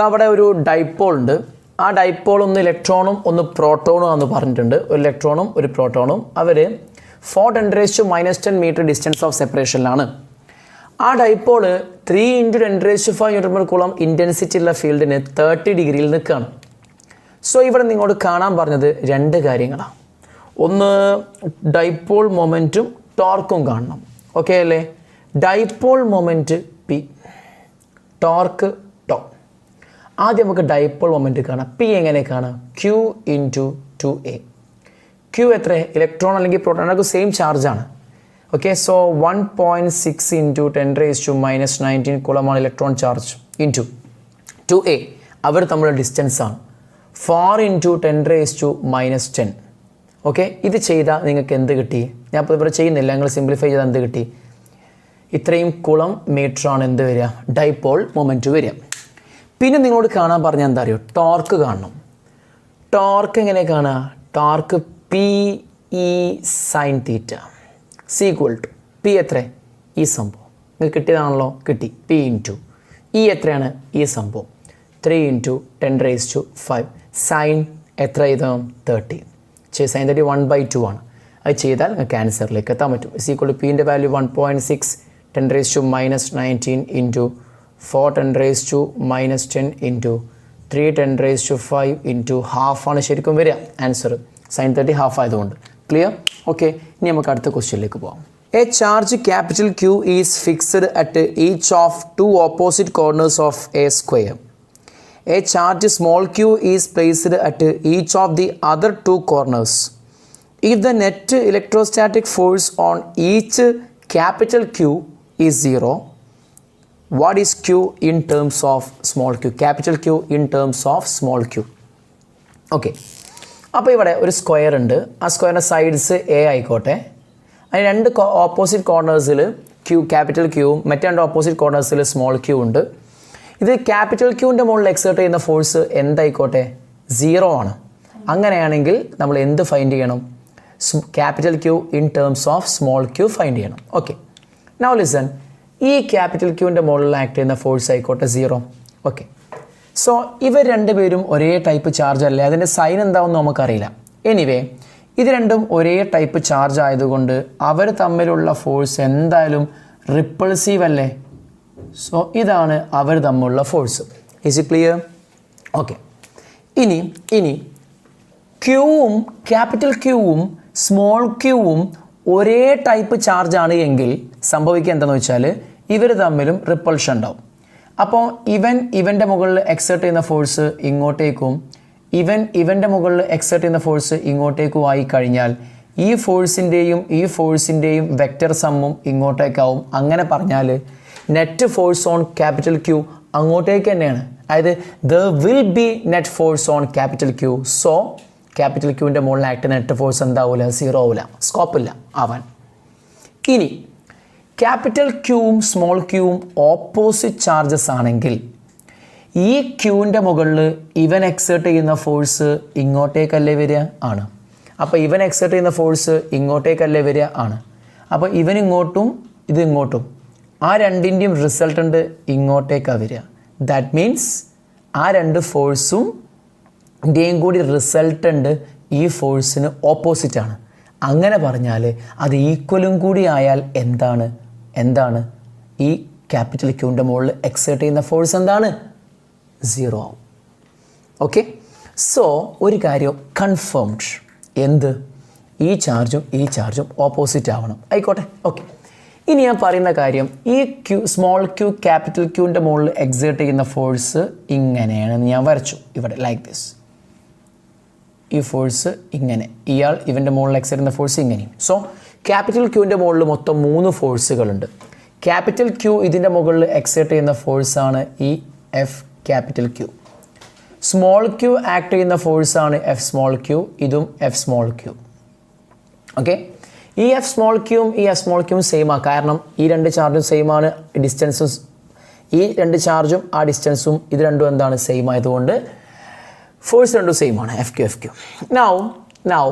അവിടെ ഒരു ഡൈപ്പോൾ ഉണ്ട്. ആ ഡൈപ്പോൾ ഒന്ന് ഇലക്ട്രോണും ഒന്ന് പ്രോട്ടോണും ആണെന്ന് പറഞ്ഞിട്ടുണ്ട്. ഒരു ഇലക്ട്രോണും ഒരു പ്രോട്ടോണും അവർ 4×10⁻⁻10 മീറ്റർ ഡിസ്റ്റൻസ് ഓഫ് സെപ്പറേഷനിലാണ്. ആ ഡൈപ്പോൾ 3×10⁵ Nm ഇൻറ്റൻസിറ്റി ഉള്ള ഫീൽഡിന് 30 ഡിഗ്രിയിൽ നിൽക്കുകയാണ്. സോ ഇവിടെ നിങ്ങളോട് കാണാൻ പറഞ്ഞത് രണ്ട് കാര്യങ്ങളാണ്. ഒന്ന് ഡൈപ്പോൾ മൊമെൻറ്റും ടോർക്കും കാണണം. ഓക്കെ അല്ലേ? Dipole moment P, torque to. ആദ്യം നമുക്ക് ഡൈപ്പോൾ മൊമെൻറ്റ് കാണാം. പി എങ്ങനെ കാണാം? Q × 2a. Q എത്ര? ഇലക്ട്രോൺ അല്ലെങ്കിൽ പ്രോട്ടോൺ അതൊക്കെ സെയിം ചാർജാണ്. ഓക്കെ, സോ 1.6 × 10⁻⁻19 കുളമാണ് ഇലക്ട്രോൺ ചാർജ് ഇൻറ്റു 2a. അവർ തമ്മിലുള്ള ഡിസ്റ്റൻസാണ് 4 × 10⁻⁻10. ഓക്കെ, ഇത് ചെയ്താൽ നിങ്ങൾക്ക് എന്ത് കിട്ടി? ഞാൻ ഇപ്പോൾ ഇവിടെ ചെയ്യുന്നില്ല, നിങ്ങൾ സിംപ്ലിഫൈ ചെയ്താൽ എന്ത് കിട്ടി? ഇത്രയും കുളം മീറ്ററാണ് എന്ത് വരിക? ഡൈപ്പോൾ മൊമെൻറ്റ് വരിക. പിന്നെ നിങ്ങളോട് കാണാൻ പറഞ്ഞാൽ എന്താ അറിയോ? ടോർക്ക് കാണണം. ടോർക്ക് എങ്ങനെ കാണുക? ടോർക്ക് PE sin θ = P എത്ര? ഈ സംഭവം നിങ്ങൾക്ക് കിട്ടിയതാണല്ലോ, കിട്ടി. P × E എത്രയാണ്? ഈ സംഭവം 3 × 10⁵. സൈൻ എത്ര ഇത്? 30. സൈൻ 30 1/2 ആണ്. അത് ചെയ്താൽ നിങ്ങൾക്ക് ആൻസറിലേക്ക് എത്താൻ പറ്റും. = Pൻ്റെ വാല്യൂ 1.6 10⁻⁻19 × 4×10⁻10 × 3×10⁵ × ½ ആണ് ശരിക്കും വരിക ആൻസർ. സൈൻ 30 ½ ആയതുകൊണ്ട്. ക്ലിയർ? ഓക്കെ, ഇനി നമുക്ക് അടുത്ത ക്വസ്റ്റ്യനിലേക്ക് പോകാം. A charge capital Q is fixed at each of 2 opposite corners of A square. A charge small q is placed at each of the other 2 corners. If the net electrostatic force on each capital Q is 0, what is Q in terms of small q? Capital Q in terms of small q. Okay. അപ്പോൾ ഇവിടെ ഒരു സ്ക്വയർ ഉണ്ട്. ആ സ്ക്വയറിൻ്റെ സൈഡ്സ് എ ആയിക്കോട്ടെ. അതിന് രണ്ട് ഓപ്പോസിറ്റ് കോർണേഴ്സിൽ ക്യാപിറ്റൽ ക്യൂവും മറ്റേ രണ്ട് ഓപ്പോസിറ്റ് കോർണേഴ്സിൽ സ്മോൾ ക്യൂ ഉണ്ട്. ഇത് ക്യാപിറ്റൽ ക്യൂവിൻ്റെ മുകളിൽ എക്സേർട്ട് ചെയ്യുന്ന ഫോഴ്സ് എന്തായിക്കോട്ടെ? 0 ആണ്. അങ്ങനെയാണെങ്കിൽ നമ്മൾ എന്ത് ഫൈൻഡ് ചെയ്യണം? Capital Q in terms of small Q find ചെയ്യണം. Okay, now listen. ഈ ക്യാപിറ്റൽ ക്യൂവിൻ്റെ മുകളിൽ ആക്ട് ചെയ്യുന്ന ഫോഴ്സ് ആയിക്കോട്ടെ 0. ഓക്കെ, സോ ഇവർ രണ്ടുപേരും ഒരേ ടൈപ്പ് ചാർജ് അല്ലേ? അതിൻ്റെ സൈൻ എന്താണെന്ന് നമുക്കറിയില്ല. എനിവേ, ഇത് രണ്ടും ഒരേ ടൈപ്പ് ചാർജ് ആയതുകൊണ്ട് അവർ തമ്മിലുള്ള ഫോഴ്സ് എന്തായാലും റിപ്പൾസീവ് അല്ലേ? സോ ഇതാണ് അവർ തമ്മിലുള്ള force. Is it clear? Okay, ഇനി ക്യൂവും ക്യാപിറ്റൽ ക്യൂവും സ്മോൾ ക്യൂവും ഒരേ ടൈപ്പ് ചാർജാണ് എങ്കിൽ സംഭവിക്കുക എന്താണെന്ന് വെച്ചാൽ ഇവർ തമ്മിലും റിപ്പൾഷൻ ഉണ്ടാവും. അപ്പോൾ ഇവൻ്റെ മുകളിൽ എക്സേർട്ട് ചെയ്യുന്ന ഫോഴ്സ് ഇങ്ങോട്ടേക്കും ഇവൻ്റെ മുകളിൽ എക്സേർട്ട് ചെയ്യുന്ന ഫോഴ്സ് ഇങ്ങോട്ടേക്കും ആയി കഴിഞ്ഞാൽ ഈ ഫോഴ്സിൻ്റെയും വെക്റ്റർ സമ്മും ഇങ്ങോട്ടേക്കാവും. അങ്ങനെ പറഞ്ഞാൽ net force on capital Q അങ്ങോട്ടേക്ക് തന്നെയാണ്. അതായത് there will be net force on capital Q. So capital ക്യൂവിൻ്റെ മുകളിൽ ആക്ട് നെറ്റ് ഫോഴ്സ് എന്താവില്ല? 0 ആവില്ല, സ്കോപ്പില്ല ആവാൻ. ഇനി ക്യാപിറ്റൽ ക്യൂവും സ്മോൾ ക്യൂവും ഓപ്പോസിറ്റ് ചാർജസ് ആണെങ്കിൽ ഈ ക്യൂവിൻ്റെ മുകളിൽ ഇവൻ എക്സേർട്ട് ചെയ്യുന്ന ഫോഴ്സ് ഇങ്ങോട്ടേക്കല്ലേ വരിക? ആണ്. അപ്പോൾ ഇവൻ എക്സേർട്ട് ചെയ്യുന്ന ഫോഴ്സ് ഇങ്ങോട്ടേക്കല്ലേ വരിക? ആണ്. അപ്പോൾ ഇവൻ ഇങ്ങോട്ടും ഇത് ഇങ്ങോട്ടും, ആ രണ്ടിൻ്റെയും റിസൾട്ടൻ്റ് ഇങ്ങോട്ടേക്കാണ് വരിക. ദാറ്റ് മീൻസ് ആ രണ്ട് ഫോഴ്സും ൻ്റെയും കൂടി റിസൾട്ടൻ്റ് ഈ ഫോഴ്സിന് ഓപ്പോസിറ്റാണ്. അങ്ങനെ പറഞ്ഞാൽ അത് ഈക്വലും കൂടി ആയാൽ എന്താണ് ഈ ക്യാപിറ്റൽ ക്യൂവിൻ്റെ മുകളിൽ എക്സേർട്ട് ചെയ്യുന്ന ഫോഴ്സ് എന്താണ്? 0 ആവും. ഓക്കെ, സോ ഒരു കാര്യം കൺഫേംഡ്. എന്ത്? ഈ ചാർജും ഓപ്പോസിറ്റ് ആവണം. ആയിക്കോട്ടെ. ഓക്കെ, ഇനി ഞാൻ പറയുന്ന കാര്യം, ഈ സ്മോൾ ക്യൂ ക്യാപിറ്റൽ ക്യൂവിൻ്റെ മുകളിൽ എക്സേർട്ട് ചെയ്യുന്ന ഫോഴ്സ് ഇങ്ങനെയാണെന്ന് ഞാൻ വരച്ചു ഇവിടെ, ലൈക്ക് ദിസ്. ഈ ഫോഴ്സ് ഇങ്ങനെ, ഇവൻ്റെ മുകളിൽ എക്സേർട്ട് ചെയ്യുന്ന ഫോഴ്സ് ഇങ്ങനെയും. സോ ക്യാപിറ്റൽ ക്യൂവിൻ്റെ മുകളിൽ മൊത്തം 3 ഫോഴ്സുകളുണ്ട്. ക്യാപിറ്റൽ ക്യൂ ഇതിൻ്റെ മുകളിൽ എക്സേർട്ട് ചെയ്യുന്ന ഫോഴ്സാണ് ഈ F capital Q. Small Q act ചെയ്യുന്ന ഫോഴ്സാണ് എഫ് സ്മോൾ ക്യൂ. ഇതും എഫ് സ്മോൾ ക്യൂ. ഓക്കെ, ഈ എഫ് സ്മോൾ ക്യൂവും സെയിം ആണ്. കാരണം ഈ രണ്ട് ചാർജും സെയിം ആണ്. ഡിസ്റ്റൻസും ഈ രണ്ട് ചാർജും ആ ഡിസ്റ്റൻസും ഇത് രണ്ടും എന്താണ്? സെയിം ആയതുകൊണ്ട് ഫോഴ്സ് രണ്ടും സെയിം ആണ്. F Q. നൗ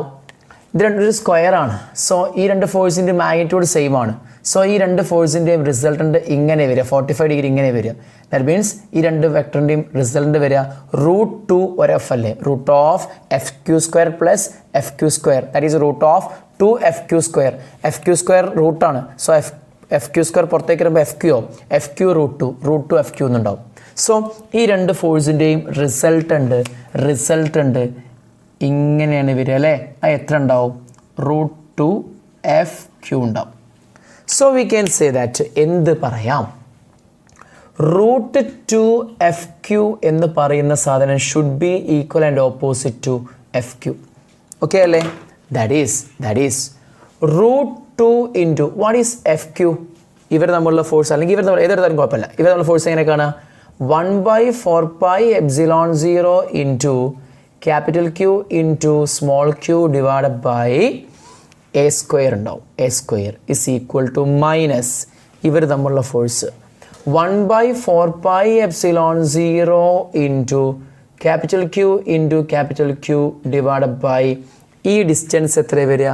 ഇത് രണ്ടൊരു സ്ക്വയർ ആണ്. സോ ഈ രണ്ട് ഫോഴ്സിൻ്റെ മാഗ്നിറ്റ്യൂഡ് സെയിം ആണ്. സോ ഈ രണ്ട് ഫോഴ്സിൻ്റെയും റിസൾട്ടൻ്റ് ഇങ്ങനെ വരിക, 45 ഡിഗ്രി ഇങ്ങനെ വരിക. ദാറ്റ് മീൻസ് ഈ രണ്ട് വെക്ടറിൻ്റെയും റിസൾട്ടൻ്റ് വരിക √2 ഒരു എഫ് അല്ലേ, √(f(q)² plus f(q)². That is √2(f(q)². f(q)² റൂട്ടാണ്. സോ f(q)² പുറത്തേക്ക് വരുമ്പോൾ f(q) √2 f(q) എന്നുണ്ടാവും. സോ ഈ രണ്ട് ഫോഴ്സിൻ്റെയും റിസൾട്ടൻ്റ് ഇങ്ങനെയാണ് വരിക അല്ലേ. അത് എത്ര ഉണ്ടാവും? √2(f(q) ഉണ്ടാവും. So we can say that എന്ത് പറയാം, √2(f(q) എന്ന് പറയുന്ന സാധനം should be equal and opposite to f(q). Okay അല്ലേ? That is √2 into what is f(q)? ഇവർ തമ്മിലുള്ള ഫോഴ്സ് അല്ലെങ്കിൽ ഇവർ തമ്മിൽ ഏതൊരു തരം കുഴപ്പമില്ല. ഇവർ തമ്മിലുള്ള ഫോഴ്സ് എങ്ങനെ കാണുക? 1/4πε0 into Q into q divided by a² ഉണ്ടാവും. a² is equal to minus ഇവർ തമ്മിലുള്ള force 1/4πε0 into Q into Q divided by ഈ ഡിസ്റ്റൻസ് എത്ര വരിക?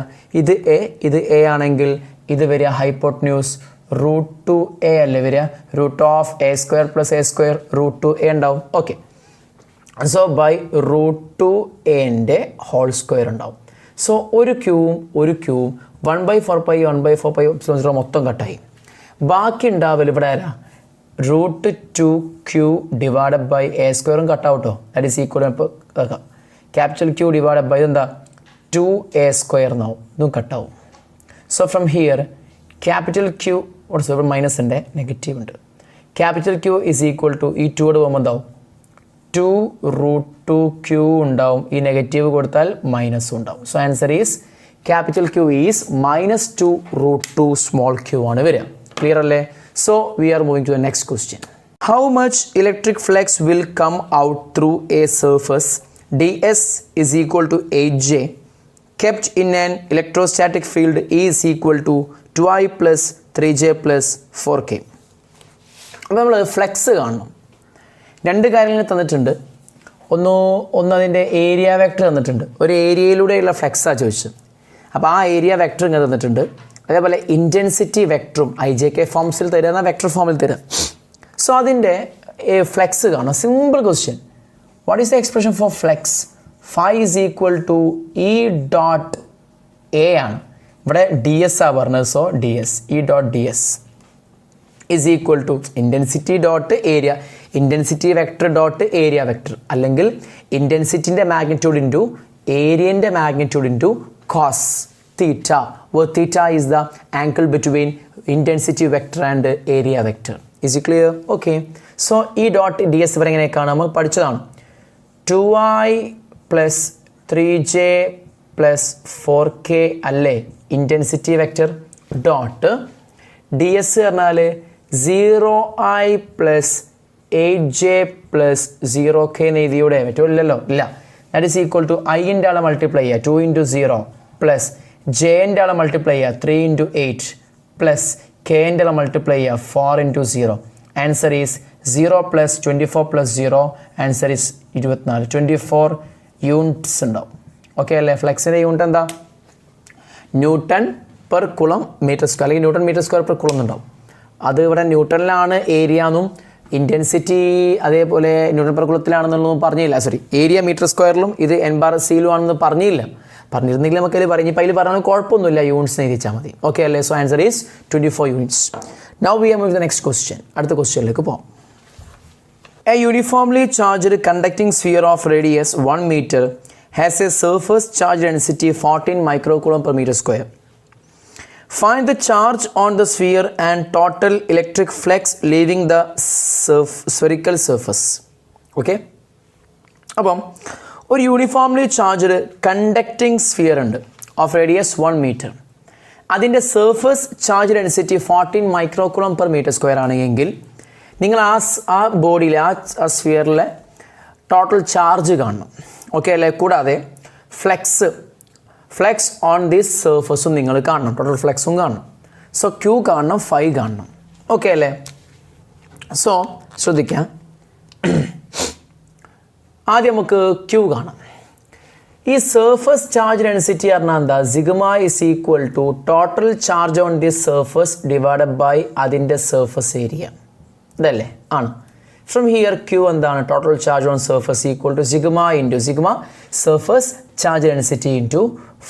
ഇത് എ ആണെങ്കിൽ ഇത് വരിക ഹൈപ്പോട്ടന്യൂസ് √2a അല്ലേ വരിക. √(a² പ്ലസ് a² √2a ഉണ്ടാവും. Okay, so by √2a whole square ഉണ്ടാവും. സോ ഒരു ക്യൂവും 1/4π മൊത്തം കട്ടായി. ബാക്കി ഉണ്ടാവില്ല ഇവിടെ ആരാ? √2q ഡിവൈഡഡ് ബൈ a² കട്ടാവട്ടോ. That is equal Q divided by എന്താ 2a² എന്നാവും. ഇതും കട്ടാവും. സോ ഫ്രം ഹിയർ Q ഇവിടെ മൈനസ് ഉണ്ട്, നെഗറ്റീവ് ഉണ്ട്. Q ഇസ് ഈക്വൽ ടു ഈ 2 പോകുമ്പോൾ എന്താവും? 2√2q ഉണ്ടാവും. ഈ നെഗറ്റീവ് കൊടുത്താൽ മൈനസും ഉണ്ടാവും. So answer is Q is -2√2q ആണ് വരിക. ക്ലിയർ അല്ലേ? So we are moving to the next question. How much electric flux will come out through a surface ds is equal to 8j kept in an electrostatic field E is equal to 2i plus 3j plus 4k. അപ്പോൾ നമ്മൾ ഫ്ലെക്സ് കാണണം. രണ്ട് കാര്യങ്ങൾ തന്നിട്ടുണ്ട്. ഒന്ന് അതിൻ്റെ ഏരിയ വെക്ടർ തന്നിട്ടുണ്ട്. ഒരു ഏരിയയിലൂടെയുള്ള ഫ്ലെക്സാണ് ചോദിച്ചത്. അപ്പോൾ ആ ഏരിയ വെക്ടർ ഇങ്ങനെ തന്നിട്ടുണ്ട്. അതേപോലെ ഇൻറ്റൻസിറ്റി വെക്ടറും IJK ഫോംസിൽ തരുന്ന വെക്ടർ ഫോമിൽ തരാം. സോ അതിൻ്റെ ഫ്ലെക്സ് കാണാം. Simple question. What is the expression for flex? phi is equal to E dot A ആണ്. ഇവിടെ DS ആ പറഞ്ഞത്. സോ DS E dot DS is equal to intensity dot area, intensity vector dot area vector, അല്ലെങ്കിൽ ഇൻറ്റൻസിറ്റിൻ്റെ മാഗ്നിറ്റ്യൂഡ് ഇൻറ്റു ഏരിയൻ്റെ magnitude into cos theta, where theta is the angle between intensity vector and area vector. Is it clear? Okay. So E dot DS ഇവിടെ എങ്ങനെ കാണാം? നമ്മൾ പഠിച്ചതാണ്. 2i plus 3j plus 4k അല്ലേ ഇൻറ്റൻസിറ്റി വെക്ടർ ഡോട്ട് DS പറഞ്ഞാൽ 0i plus 8j plus 0k എന്ന് എഴുതിയൂടെ? പറ്റില്ലല്ലോ. ഇല്ല. ദാറ്റ് ഈസ് ഈക്വൽ ടു ഐൻ്റെ ആളെ മൾട്ടിപ്ലൈ ചെയ്യുക 2 × 0 പ്ലസ് ജെൻ്റെ ആളെ മൾട്ടിപ്ലൈ ചെയ്യുക 3 × 8 പ്ലസ് കെൻ്റെ ആളെ മൾട്ടിപ്ലൈ ചെയ്യുക 4 × 0. Answer is 0 plus 24 plus 0. Answer is 24. 24 units ഉണ്ടാവും. ഓക്കെ അല്ലേ? ഫ്ലെക്സിൻ്റെ യൂണിറ്റ് എന്താ? Newton per coulomb metre square, അല്ലെങ്കിൽ newton metre square per coulomb ഉണ്ടാവും. അത് ഇവിടെ ന്യൂട്ടണിലാണ് ഏരിയ എന്നും ഇൻറ്റൻസിറ്റി അതേപോലെ ന്യൂട്ടൺ പെർ കുളത്തിലാണെന്നുള്ളതും പറഞ്ഞില്ല. സോറി, ഏരിയ മീറ്റർ സ്ക്വയറിലും ഇത് n/c-ലും ആണെന്ന് പറഞ്ഞില്ല. പറഞ്ഞിരുന്നെങ്കിൽ നമുക്കതിൽ പറഞ്ഞപ്പോൾ അതിൽ പറഞ്ഞാൽ കുഴപ്പമൊന്നുമില്ല, യൂണിറ്റ്സ് എഴുതിച്ചാൽ മതി. ഓക്കെ അല്ലേ? So answer is 24 units. Now we are moving to the next question. അടുത്ത ക്വസ്റ്റ്യനിലേക്ക് പോകാം. A uniformly charged conducting sphere of radius 1 meter has a surface charge density 14 microcoulomb per meter square. Find the charge on the sphere and total electric flux leaving the spherical surface. Okay? അപ്പം ഒരു യൂണിഫോംലി ചാർജ്ഡ് കണ്ടക്ടിംഗ് സ്ഫിയർ ഉണ്ട് ഓഫ് റേഡിയസ് 1 meter. അതിൻ്റെ surface charge density 14 microcoulomb per meter square ആണെങ്കിൽ നിങ്ങൾ ആ ബോഡിയിൽ ആ സ്ഫിയറിലെ ടോട്ടൽ ചാർജ് കാണണം. ഓക്കെ അല്ലേ? കൂടാതെ ഫ്ലെക്സ് ഓൺ ദിസ് സർഫസും നിങ്ങൾ കാണണം, ടോട്ടൽ ഫ്ലെക്സും കാണണം. സോ Q കാണണം, phi കാണണം. ഓക്കെ അല്ലേ? സോ ശ്രദ്ധിക്കാം. ആദ്യം നമുക്ക് Q കാണാം. ഈ സർഫസ് ചാർജ് ഡെൻസിറ്റി പറഞ്ഞാൽ എന്താ? Sigma is equal to total charge on this surface divided by അതിൻ്റെ സർഫസ് ഏരിയ. ഇതല്ലേ? ആണ്. ഫ്രം ഹിയർ ക്യൂ എന്താണ്? Total charge on surface equal to sigma into sigma surface charge density into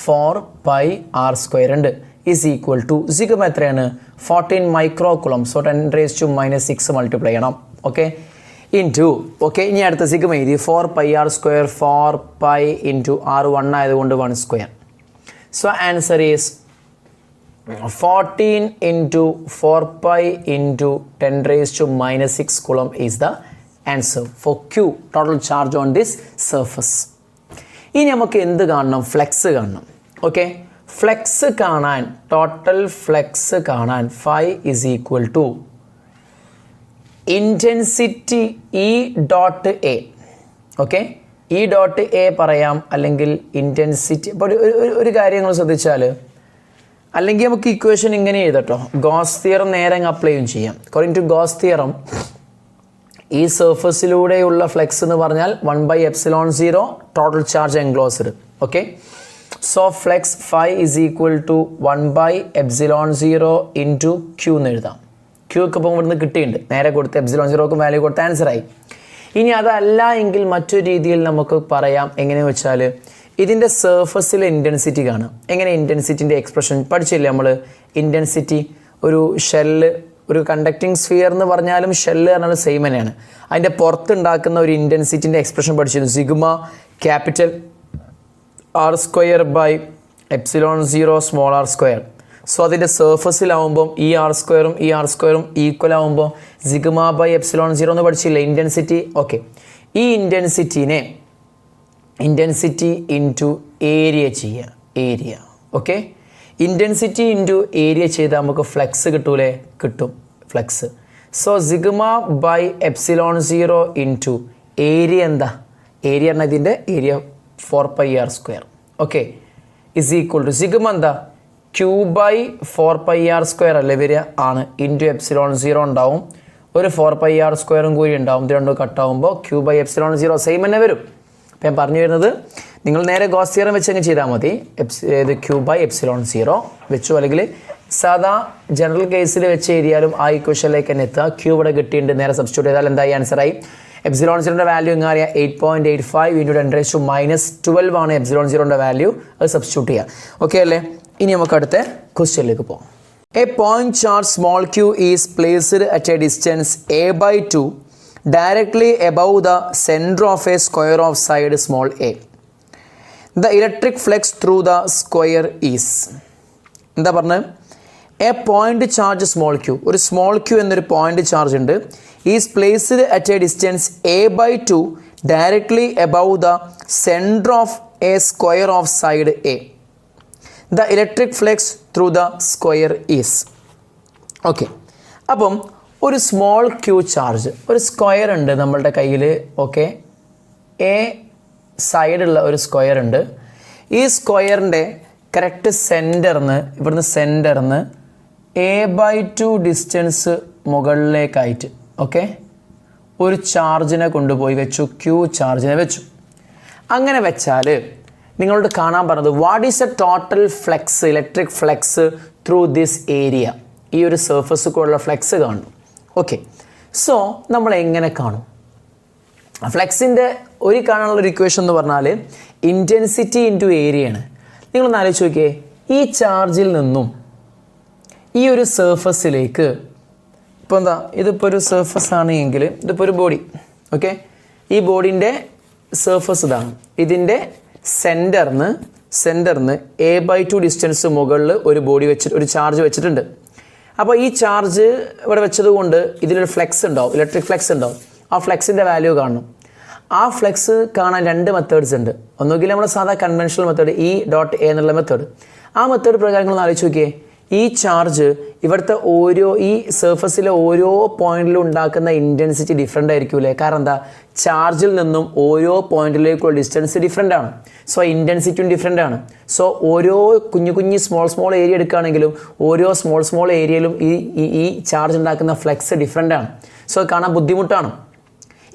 4πr² ഉണ്ട് ഈസ് ഈക്വൽ ടു സിഗ്മ എത്രയാണ്? 14 മൈക്രോ കുളം. സോ 10⁻⁻6 മൾട്ടിപ്ലൈ ചെയ്യണം. ഓക്കെ, ഇൻറ്റു ഓക്കെ ഇനി അടുത്ത സിഗ്മ എഴുതി 4πr². 4π ഇൻറ്റു r 1 ആയതുകൊണ്ട് 1². So answer is 14 into 4π into 10⁻⁻6 coulomb is the answer for Q, total charge on this surface. ഇനി നമുക്ക് എന്ത് കാണണം? ഫ്ലെക്സ് കാണണം. ഓക്കെ, ഫ്ലെക്സ് കാണാൻ, ടോട്ടൽ ഫ്ലെക്സ് കാണാൻ phi is equal to intensity E dot A. Okay, E dot A പറയാം, അല്ലെങ്കിൽ ഇൻറ്റൻസിറ്റി. അപ്പോൾ ഒരു കാര്യങ്ങൾ ശ്രദ്ധിച്ചാൽ, അല്ലെങ്കിൽ നമുക്ക് ഇക്വേഷൻ ഇങ്ങനെ എഴുതട്ടോ. ഗോസ് തിയറം നേരെ അപ്ലൈ ചെയ്യാം. അക്കോർഡിംഗ് ടു ഗോസ് തിയറം ഈ സർഫസിലൂടെയുള്ള ഫ്ലെക്സ് എന്ന് പറഞ്ഞാൽ 1/ε0 total charge enclosed. Okay, so flux phi is equal to 1/ε0 into Q എന്ന് എഴുതാം. ക്യൂ ഒക്കെ ഇപ്പോൾ ഇവിടുന്ന് കിട്ടിയിട്ടുണ്ട്, നേരെ കൊടുത്ത് ε0ക്ക് വാല്യൂ കൊടുത്ത ആൻസറായി. ഇനി അതല്ല എങ്കിൽ മറ്റൊരു രീതിയിൽ നമുക്ക് പറയാം. എങ്ങനെയെന്ന് വെച്ചാൽ ഇതിൻ്റെ സർഫസിലെ ഇൻറ്റൻസിറ്റി കാണാം. എങ്ങനെ ഇൻറ്റൻസിറ്റിൻ്റെ എക്സ്പ്രഷൻ പഠിച്ചില്ലേ നമ്മൾ? ഇൻറ്റൻസിറ്റി ഒരു ഷെല്ല്, ഒരു കണ്ടക്റ്റിംഗ് സ്ഫിയർ എന്ന് പറഞ്ഞാലും ഷെല്ല് പറഞ്ഞാൽ സെയിം തന്നെയാണ്. അതിൻ്റെ പുറത്തുണ്ടാക്കുന്ന ഒരു ഇൻറ്റൻസിറ്റിൻ്റെ എക്സ്പ്രഷൻ പഠിച്ചിരുന്നു. Sigma capital r² by ε0 small r². So അതിൻ്റെ സർഫസിലാവുമ്പം ഈ r²ഉം ഈ r²ഉം ഈക്വൽ ആവുമ്പോൾ സിഗ്മ ബൈ ε0 എന്ന് പഠിച്ചില്ലേ ഇൻറ്റൻസിറ്റി? ഓക്കെ, ഈ ഇൻറ്റൻസിറ്റി ഇൻറ്റു ഏരിയ ചെയ്യുക. Area. Okay, intensity into area ചെയ്താൽ നമുക്ക് ഫ്ലെക്സ് കിട്ടൂലേ? കിട്ടും flux. So sigma by ε0 into area എന്താ? ഏരിയ പറഞ്ഞാൽ ഇതിൻ്റെ area 4πr². Okay, is equal to sigma എന്താ? ക്യൂ ബൈ 4πr² അല്ലേ വരിക? ആണ്. ഇൻറ്റു ε0 ഉണ്ടാവും, ഒരു 4πr² കൂടി ഉണ്ടാവും. ഇത് രണ്ടും കട്ടാവുമ്പോൾ ക്യൂ ബൈ ε0 സെയിം തന്നെ വരും. അപ്പം ഞാൻ പറഞ്ഞു വരുന്നത്, നിങ്ങൾ നേരെ ഗോസ് തിയറം വെച്ച് അങ്ങ് ചെയ്താൽ മതി. ഇത് ക്യൂ ബൈ ε0 വെച്ചു, അല്ലെങ്കിൽ സാധാ ജനറൽ കേസിൽ വെച്ച് എഴുതിയാലും ആ ഇക്വേഷനിലേക്ക് തന്നെ എത്തുക. ക്യൂ ഇവിടെ കിട്ടിയിട്ടുണ്ട്, നേരെ സബ്സ്റ്റിറ്റ്യൂട്ട് ചെയ്താൽ എന്തായി? ആൻസറായി. ε0ൻ്റെ വാല്യൂ എങ്ങനെ അറിയാം? 8.85 ഇൻറ്റു 10⁻⁻12 ആണ് ε0ൻ്റെ വാല്യൂ. അത് സബ്സ്റ്റിറ്റ്യൂട്ട് ചെയ്യുക. ഓക്കെ അല്ലേ? ഇനി നമുക്ക് അടുത്ത ക്വസ്റ്റ്യനിലേക്ക് പോകാം. A point charge small q is placed at A distance a/2 directly above the center of a square of side small a. The electric flux through the square is. എന്താ പറഞ്ഞത്? A point charge small q, ഒരു സ്മോൾ q എന്നൊരു പോയിന്റ് ചാർജ് ഉണ്ട്. Is placed at A distance a/2 directly above the center of a square of side a. The electric flux through the square is. Okay, അപ്പം ഒരു സ്മോൾ ക്യൂ ചാർജ്, ഒരു സ്ക്വയർ ഉണ്ട് നമ്മളുടെ കയ്യിൽ. ഓക്കെ, എ സൈഡുള്ള ഒരു സ്ക്വയർ ഉണ്ട്. ഈ സ്ക്വയറിൻ്റെ കറക്റ്റ് സെൻറ്ററിന്ന്, ഇവിടുന്ന് സെൻറ്ററിന്ന് a/2 ഡിസ്റ്റൻസ് മുകളിലേക്കായിട്ട് ഓക്കെ ഒരു ചാർജിനെ കൊണ്ടുപോയി വെച്ചു, ക്യൂ ചാർജിനെ വെച്ചു. അങ്ങനെ വെച്ചാൽ നിങ്ങളോട് കാണാൻ പറഞ്ഞത് what is A total flex, electric flex through this area. ഈ ഒരു സർഫസ് കൂടെയുള്ള ഫ്ലെക്സ് കാണും. ഓക്കെ, സോ നമ്മൾ എങ്ങനെ കാണും? ഫ്ലെക്സിൻ്റെ ഒരു കാണാനുള്ള ഒരു ഇക്വേഷൻ എന്ന് പറഞ്ഞാൽ ഇൻറ്റൻസിറ്റി ഇൻറ്റു ഏരിയയാണ്. നിങ്ങളൊന്ന് ആലോചിച്ച് നോക്കിയേ, ഈ ചാർജിൽ നിന്നും ഈ ഒരു സർഫസിലേക്ക്, ഇപ്പോൾ എന്താ ഇതിപ്പോൾ ഒരു സർഫസ് ആണ് എങ്കിൽ ഇതിപ്പോൾ ഒരു ബോഡി. ഓക്കെ, ഈ ബോഡീൻ്റെ സർഫസ് ഇതാണ്. ഇതിൻ്റെ സെൻറ്ററിന്ന് a/2 ഡിസ്റ്റൻസ് മുകളിൽ ഒരു ബോഡി വെച്ചിട്ട് ഒരു ചാർജ് വെച്ചിട്ടുണ്ട്. അപ്പോൾ ഈ ചാർജ് ഇവിടെ വെച്ചത് കൊണ്ട് ഇതിലൊരു ഫ്ലെക്സ് ഉണ്ടാവും, ഇലക്ട്രിക് ഫ്ലെക്സ് ഉണ്ടാവും. ആ ഫ്ലെക്സിൻ്റെ വാല്യൂ കാണണം. ആ ഫ്ലെക്സ് കാണാൻ രണ്ട് മെത്തേഡ്സ് ഉണ്ട്. ഒന്നുകിൽ നമ്മൾ സാധാ കൺവെൻഷണൽ മെത്തേഡ് E.A എന്നുള്ള മെത്തേഡ്. ആ മെത്തേഡ് പ്രകാരം നിങ്ങൾ ആലോചിച്ച് നോക്കിയേ, ഈ ചാർജ് ഇവിടുത്തെ ഈ സർഫസിലെ ഓരോ പോയിന്റിലും ഉണ്ടാക്കുന്ന ഇൻറ്റൻസിറ്റി ഡിഫറെൻ്റ് ആയിരിക്കൂലേ? കാരണം എന്താ, ചാർജിൽ നിന്നും ഓരോ പോയിന്റിലേക്കുള്ള ഡിസ്റ്റൻസ് ഡിഫറെൻ്റ് ആണ്. സോ ഇൻറ്റൻസിറ്റിയും ഡിഫറെൻ്റ് ആണ്. സോ ഓരോ കുഞ്ഞു സ്മോൾ ഏരിയ എടുക്കുകയാണെങ്കിലും ഓരോ സ്മോൾ ഏരിയയിലും ഈ ചാർജ് ഉണ്ടാക്കുന്ന ഫ്ലെക്സ് ഡിഫറെൻ്റ് ആണ്. സോ കാണാൻ ബുദ്ധിമുട്ടാണ്.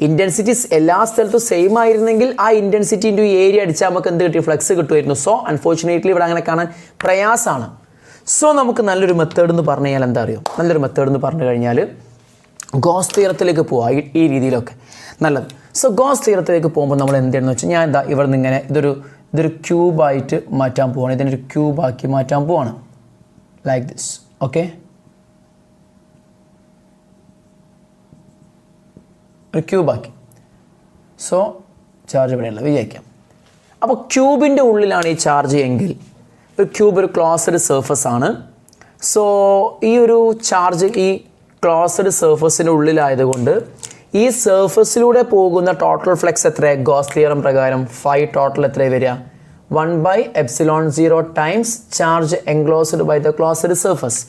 ഇൻറ്റൻസിറ്റീസ് എല്ലാ സ്ഥലത്തും സെയിം ആയിരുന്നെങ്കിൽ ആ ഇൻറ്റൻസിറ്റി ഇൻറ്റു ഏരിയ അടിച്ചാൽ നമുക്ക് എന്ത് കിട്ടി, ഫ്ലക്സ് കിട്ടുമായിരുന്നു. സോ അൺഫോർച്ചുനേറ്റ്ലി ഇവിടെ അങ്ങനെ കാണാൻ പ്രയാസമാണ്. സോ നമുക്ക് നല്ലൊരു മെത്തേഡ് എന്ന് പറഞ്ഞു കഴിഞ്ഞാൽ എന്താ അറിയോ, നല്ലൊരു മെത്തേഡ് എന്ന് പറഞ്ഞു കഴിഞ്ഞാൽ ഗോസ് തിയറത്തിലേക്ക് പോവാം. ഈ രീതിയിലൊക്കെ നല്ലത്. സോ ഗോസ് തിയറത്തിലേക്ക് പോകുമ്പോൾ നമ്മൾ എന്താണെന്ന് വെച്ചാൽ, ഞാൻ എന്താ ഇവിടെ നിന്ന് ഇങ്ങനെ ഇതൊരു ക്യൂബായിട്ട് മാറ്റാൻ പോവാണ്, ഇതിനൊരു ക്യൂബാക്കി മാറ്റാൻ പോവാണ്, ലൈക്ക് ദിസ്. ഓക്കെ, ഒരു ക്യൂബാക്കി. സോ ചാർജ് ഇവിടെയുള്ള വിചാരിക്കാം. അപ്പോൾ ക്യൂബിൻ്റെ ഉള്ളിലാണ് ഈ ചാർജ് എങ്കിൽ, ഒരു ക്യൂബ് ഒരു ക്ലോസ്ഡ് സർഫസ് ആണ്. സോ ഈ ഒരു ചാർജ് ഈ ക്ലോസ്ഡ് സർഫസിൻ്റെ ഉള്ളിലായതുകൊണ്ട് ഈ സർഫസിലൂടെ പോകുന്ന ടോട്ടൽ ഫ്ലക്സ് എത്ര, ഗോസ് തിയറം പ്രകാരം ഫൈ ടോട്ടൽ എത്ര വരിക, 1/ε0 times charge enclosed by the closed surface.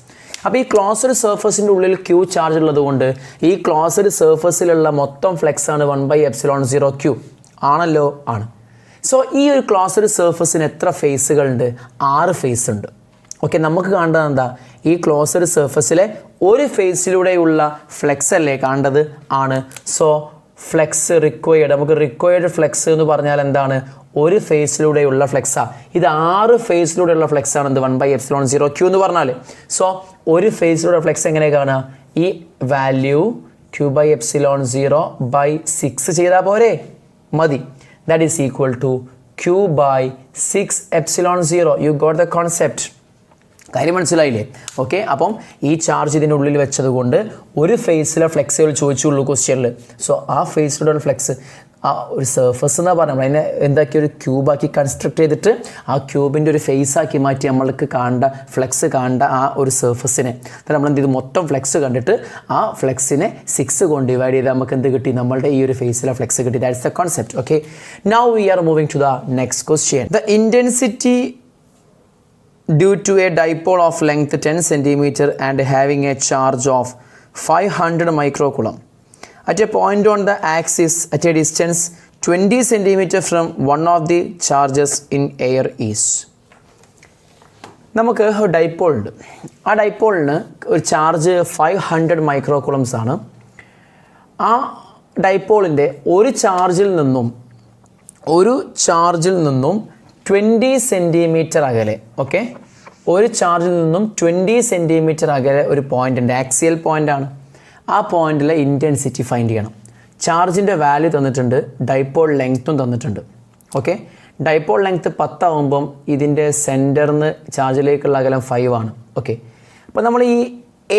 അപ്പോൾ ഈ ക്ലോസ്ഡ് സർഫസിൻ്റെ ഉള്ളിൽ ക്യൂ ചാർജ് ഉള്ളത് കൊണ്ട് ഈ ക്ലോസ്ഡ് സർഫസിലുള്ള മൊത്തം ഫ്ലക്സ് ആണ് 1/ε0 ക്യൂ ആണല്ലോ, ആണ്. സോ ഈ ഒരു ക്ലോസ്ഡ് സർഫസിന് എത്ര ഫേസുകളുണ്ട്, 6 ഫേസ് ഉണ്ട്. ഓക്കെ, നമുക്ക് കാണേണ്ടത് എന്താ, ഈ ക്ലോസ്ഡ് സർഫസിലെ ഒരു ഫേസിലൂടെയുള്ള ഫ്ലെക്സ് അല്ലേ കാണേണ്ടത്, ആണ്. സോ ഫ്ലെക്സ് റിക്വയർഡ്, നമുക്ക് റിക്വയർഡ് ഫ്ലെക്സ് എന്ന് പറഞ്ഞാൽ എന്താണ്, ഒരു ഫേസിലൂടെയുള്ള ഫ്ലെക്സാ. ഇത് 6 ഫേസിലൂടെയുള്ള ഫ്ലെക്സ് ആണ് എന്ത്, 1/ε0 ക്യൂ എന്ന് പറഞ്ഞാൽ. സോ ഒരു ഫേസിലൂടെ ഫ്ലെക്സ് എങ്ങനെ കാണുക, ഈ വാല്യൂ Q/ε0/6 ചെയ്താൽ പോരെ, മതി. That is equal to Q/6ε0. You got the concept. കാര്യം മനസ്സിലായില്ലേ? ഓക്കെ, അപ്പം ഈ ചാർജ് ഇതിൻ്റെ ഉള്ളിൽ വെച്ചത് കൊണ്ട് ഒരു ഫേസിലെ ഫ്ലെക്സുകൾ ചോദിച്ചുള്ളൂ ക്വസ്റ്റ്യനിൽ. സോ ആ ഫേസിലൂടെ ഫ്ലെക്സ്, ആ ഒരു സർഫസ് എന്നാണ് പറഞ്ഞത്, അതിനെ എന്താക്കി ഒരു ക്യൂബാക്കി കൺസ്ട്രക്ട് ചെയ്തിട്ട് ആ ക്യൂബിൻ്റെ ഒരു ഫേസാക്കി മാറ്റി നമ്മൾക്ക് കാണേണ്ട ഫ്ലെക്സ് കാണേണ്ട ആ ഒരു സർഫസിനെ നമ്മൾ എന്ത് ചെയ്തു, മൊത്തം ഫ്ലെക്സ് കണ്ടിട്ട് ആ ഫ്ലെക്സിനെ 6 കൊണ്ട് ഡിവൈഡ് ചെയ്ത് നമുക്ക് എന്ത് കിട്ടി, നമ്മളുടെ ഈ ഒരു ഫേസിലെ ഫ്ലെക്സ് കിട്ടി. That's the concept. Okay, now we are moving to the next question. The intensity due to a dipole of length 10 cm and having a charge of 500 microcoulomb at a point on the axis at a distance 20 cm from one of the charges in air is. നമുക്ക് ഒരു ഡൈപ്പോൾ ഉണ്ട്. ആ ഡൈപ്പോളിന് ഒരു ചാർജ് 500 മൈക്രോകൂളംസ് ആണ്. ആ ഡൈപ്പോളിൻ്റെ ഒരു ചാർജിൽ നിന്നും 20 സെൻറ്റിമീറ്റർ അകലെ, ഓക്കെ, ഒരു ചാർജിൽ നിന്നും 20 സെൻറ്റിമീറ്റർ അകലെ ഒരു പോയിൻ്റ് ഉണ്ട്, ആക്സിയൽ പോയിൻ്റ് ആണ്. ആ പോയിന്റിലെ ഇൻറ്റൻസിറ്റി ഫൈൻഡ് ചെയ്യണം. ചാർജിൻ്റെ വാല്യൂ തന്നിട്ടുണ്ട്, ഡൈപ്പോൾ ലെങ്ത്തും തന്നിട്ടുണ്ട്. ഓക്കെ, ഡൈപ്പോൾ ലെങ്ത്ത് 10 ആകുമ്പം ഇതിൻ്റെ സെൻറ്ററിന്ന് ചാർജിലേക്കുള്ള അകലം 5 ആണ്. ഓക്കെ, അപ്പോൾ നമ്മൾ ഈ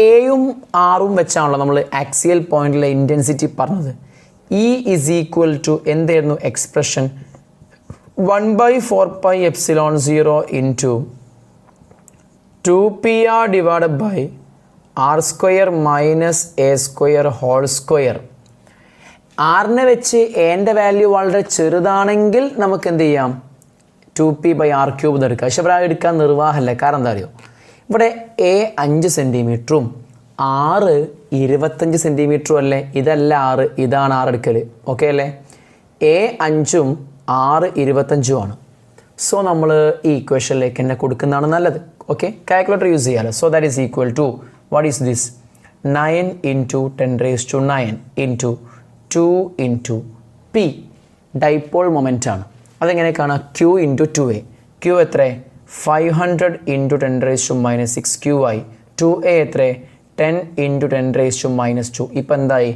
എയും ആറും വെച്ചാണല്ലോ നമ്മൾ ആക്സിയൽ പോയിന്റിലെ ഇൻറ്റൻസിറ്റി പറഞ്ഞത്. E is equal to എന്തായിരുന്നു expression, 1/4πε0 into 2πr divided by r square minus a square whole square. ആറിനെ വെച്ച് എൻ്റെ വാല്യൂ വളരെ ചെറുതാണെങ്കിൽ നമുക്ക് എന്ത് ചെയ്യാം, 2p/r³ എടുക്കാം. പക്ഷെ ഇവിടെ എടുക്കാൻ നിർവാഹമല്ല. കാരണം എന്താ അറിയോ, ഇവിടെ a 5 സെൻറ്റിമീറ്ററും r 25 സെൻറ്റിമീറ്ററും അല്ലേ, ഇതല്ല 6, ഇതാണ് 6 എടുക്കൽ. ഓക്കെ അല്ലേ, a 5ഉം r 25ഉം ആണ്. സോ നമ്മൾ ഈ ഇക്വേഷനിലേക്ക് തന്നെ കൊടുക്കുന്നതാണ് നല്ലത്. ഓക്കെ, കാൽക്കുലേറ്റർ യൂസ് ചെയ്യാമല്ലോ. So that is equal to, what is this, 9 × 10⁻⁹ into 2 × p, dipole moment ആണ്. അതെങ്ങനെ കാണാം, q × 2a. q എത്ര, 500 × 10⁻⁻6 q ആയി. 2a എത്ര, 10 × 10⁻⁻². ഇപ്പം എന്തായി,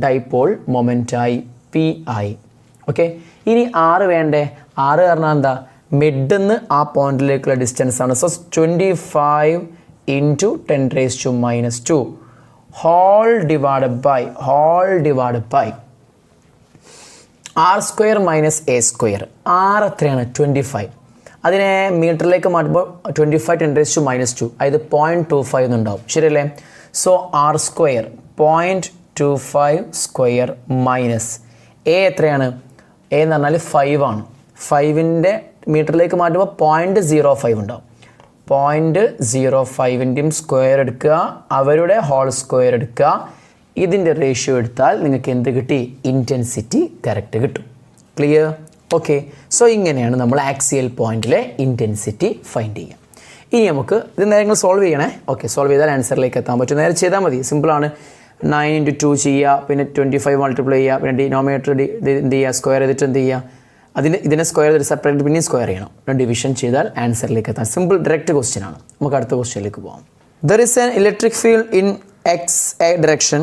ഡൈപ്പോൾ മൊമെൻ്റായി, p ആയി. ഓക്കെ, ഇനി 6 വേണ്ടേ, 6 പറഞ്ഞാൽ എന്താ, മിഡ്ന്ന് ആ പോയിന്റിലേക്കുള്ള ഡിസ്റ്റൻസ് ആണ്. So 25 × 10⁻², whole divided by r² minus a². r എത്രയാണ്, 25. അതിനെ മീറ്ററിലേക്ക് മാറ്റുമ്പോൾ 25 10⁻², അതായത് 0.25 എന്നുണ്ടാവും. ശരിയല്ലേ? സോ r² 0.25² മൈനസ് a എത്രയാണ്, a എന്ന് പറഞ്ഞാൽ 5 ആണ്. 5ൻ്റെ മീറ്ററിലേക്ക് മാറ്റുമ്പോൾ 0.05 ഉണ്ടാവും. 0.05ൻ്റെയും സ്ക്വയർ എടുക്കുക, അവരുടെ ഹോൾ സ്ക്വയർ എടുക്കുക, ഇതിൻ്റെ റേഷ്യോ എടുത്താൽ നിങ്ങൾക്ക് എന്ത് കിട്ടി, ഇൻറ്റൻസിറ്റി കറക്റ്റ് കിട്ടും. ക്ലിയർ? ഓക്കെ, സോ ഇങ്ങനെയാണ് നമ്മൾ ആക്സിയൽ പോയിന്റിലെ ഇൻറ്റൻസിറ്റി ഫൈൻഡ് ചെയ്യുക. ഇനി നമുക്ക് ഇത് നേരെ സോൾവ് ചെയ്യണേ. ഓക്കെ, സോൾവ് ചെയ്താൽ ആൻസറിലേക്ക് എത്താൻ പറ്റും. നേരെ ചെയ്താൽ മതി, സിമ്പിളാണ്. 9 into 2 ചെയ്യുക, പിന്നെ 25 മൾട്ടിപ്ലൈ ചെയ്യുക, പിന്നെ ഡിനോമിനേറ്റർ എന്ത് ചെയ്യുക, സ്ക്വയർ ചെയ്തിട്ട് എന്ത് ചെയ്യുക, ഇതിനെ സ്ക്വയർ ചെയ്ത് സെപ്പറേറ്റ് പിന്നെയും സ്ക്വയർ ചെയ്യണം. ഡിവിഷൻ ചെയ്താൽ ആൻസറിലേക്ക് എത്താം. സിമ്പിൾ ഡയറക്റ്റ് ക്വസ്റ്റ്യൻ ആണ്. നമുക്ക് അടുത്ത ക്വസ്റ്റ്യനിലേക്ക് പോകാം. There is an electric field in X direction.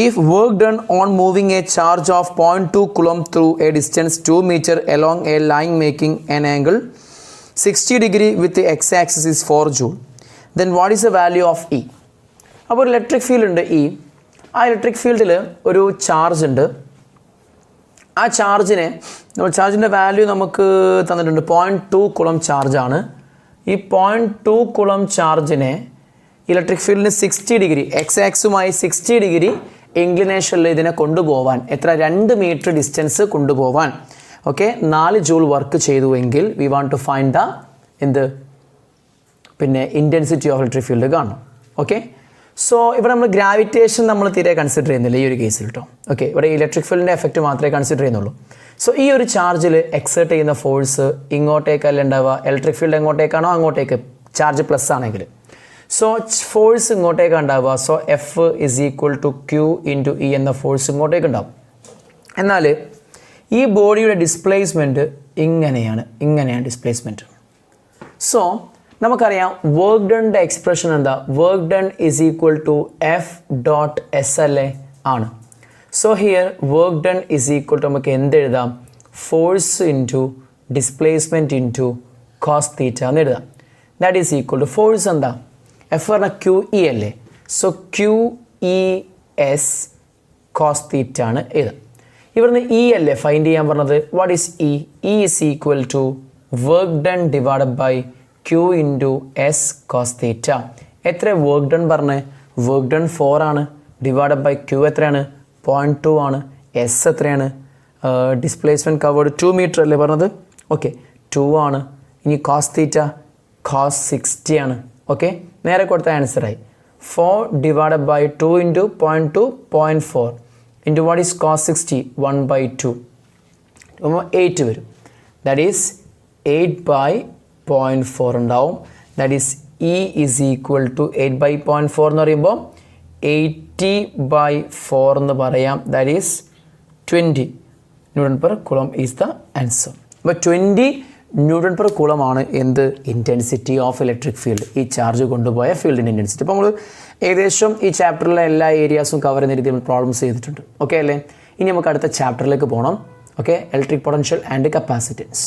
If work done on moving a charge of 0.2 coulomb through a distance 2 meter along a line making an angle 60 degree with the x-axis is 4 joule, then what is the value of E? അപ്പോൾ ഇലക്ട്രിക് ഫീൽഡ് ഉണ്ട് E. ആ ഇലക്ട്രിക് ഫീൽഡിൽ ഒരു ചാർജ് ഉണ്ട്. ആ ചാർജിൻ്റെ വാല്യൂ നമുക്ക് തന്നിട്ടുണ്ട് 0.2 കുളം ചാർജാണ്. ഈ 0.2 കുളം ചാർജിനെ ഇലക്ട്രിക് ഫീൽഡിന് 60 ഡിഗ്രി x-ആക്സുമായി 60 ഡിഗ്രി ഇൻക്ലിനേഷനിൽ ഇതിനെ കൊണ്ടുപോകാൻ, എത്ര 2 മീറ്റർ ഡിസ്റ്റൻസ് കൊണ്ടുപോകാൻ, ഓക്കെ, 4 ജൂൾ വർക്ക് ചെയ്തുവെങ്കിൽ we want to find the പിന്നെ ഇൻറ്റൻസിറ്റി ഓഫ് ഇലക്ട്രിക് ഫീൽഡ് കാണണം. ഓക്കെ, സോ ഇവിടെ നമ്മൾ ഗ്രാവിറ്റേഷൻ നമ്മൾ തീരെ കൺസിഡർ ചെയ്യുന്നില്ല ഈ ഒരു കേസിൽ കേട്ടോ. ഓക്കെ, ഇവിടെ ഇലക്ട്രിക് ഫീൽഡിൻ്റെ എഫക്റ്റ് മാത്രമേ കൺസിഡർ ചെയ്യുന്നുള്ളൂ. സോ ഈ ഒരു ചാർജിൽ എക്സേർട്ട് ചെയ്യുന്ന ഫോഴ്സ് ഇങ്ങോട്ടേക്കല്ല ഉണ്ടാവുക, ഇലക്ട്രിക് ഫീൽഡ് എങ്ങോട്ടേക്കാണോ അങ്ങോട്ടേക്ക്, ചാർജ് പ്ലസ് ആണെങ്കിൽ. സോ ഫോഴ്സ് ഇങ്ങോട്ടേക്ക് ഉണ്ടാവുക. So F is equal to Q into E എന്ന ഫോഴ്സ് ഇങ്ങോട്ടേക്ക് ഉണ്ടാവും. എന്നാൽ ഈ ബോഡിയുടെ ഡിസ്പ്ലേസ്മെൻറ്റ് ഇങ്ങനെയാണ് ഡിസ്പ്ലേസ്മെൻറ്റ്. സോ നമുക്കറിയാം വർക്ക് ഡണിൻ്റെ എക്സ്പ്രഷൻ എന്താ, work done is equal to F dot S L A ആണ്. So here work done is equal to നമുക്ക് എന്തെഴുതാം, force into displacement into cos theta എന്ന് എഴുതാം. That is equal to force എന്താ, എഫ് പറഞ്ഞാൽ ക്യു ഇ അല്ലേ. So Q E S cos theta ആണ് എഴുതാം. ഇവിടുന്ന് ഇ അല്ലേ ഫൈൻഡ് ചെയ്യാൻ പറഞ്ഞത്. What is E? E is equal to work done divided by Q into S cos theta. എത്ര വർക്ക് ഡൺ പറഞ്ഞത്? വർക്ക് ഡൺ 4 ആണ്. ഡിവൈഡഡ് ബൈ ക്യു എത്രയാണ്? 0.2 ആണ്. എസ് എത്രയാണ്? ഡിസ്പ്ലേസ്മെൻറ്റ് കവേർഡ് 2 മീറ്റർ അല്ലേ പറഞ്ഞത്. ഓക്കെ, 2 ആണ്. ഇനി കോസ് തീറ്റ കോസ് 60 ആണ്. ഓക്കെ, നേരെ കൊടുത്ത ആൻസറായി. 4 divided by 2 into 0.2 0.4 into what is cos 60 1/2 8 വരും. ദാറ്റ് ഈസ് 8/0.4 ഉണ്ടാവും. That is E is equal to 8/0.4 എന്ന് പറയുമ്പോൾ 80/4 എന്ന് പറയാം. That is 20 newton per coulomb is the answer. അപ്പോൾ 20 ന്യൂട്ടൺ പെർ കൂളമാണ് എന്ത്, ഇൻറ്റൻസിറ്റി ഓഫ് ഇലക്ട്രിക് ഫീൽഡ്, ഈ ചാർജ് കൊണ്ടുപോയ ഫീൽഡിൻ്റെ ഇൻറ്റൻസിറ്റി. അപ്പോൾ നമ്മൾ ഏകദേശം ഈ ചാപ്റ്ററിലെ എല്ലാ ഏരിയാസും കവർ ചെയ്യുന്ന രീതിയിൽ പ്രോബ്ലംസ് ചെയ്തിട്ടുണ്ട്. ഓക്കെ അല്ലേ? ഇനി നമുക്ക് അടുത്ത ചാപ്റ്ററിലേക്ക് പോകണം. Okay, electric potential and capacitance.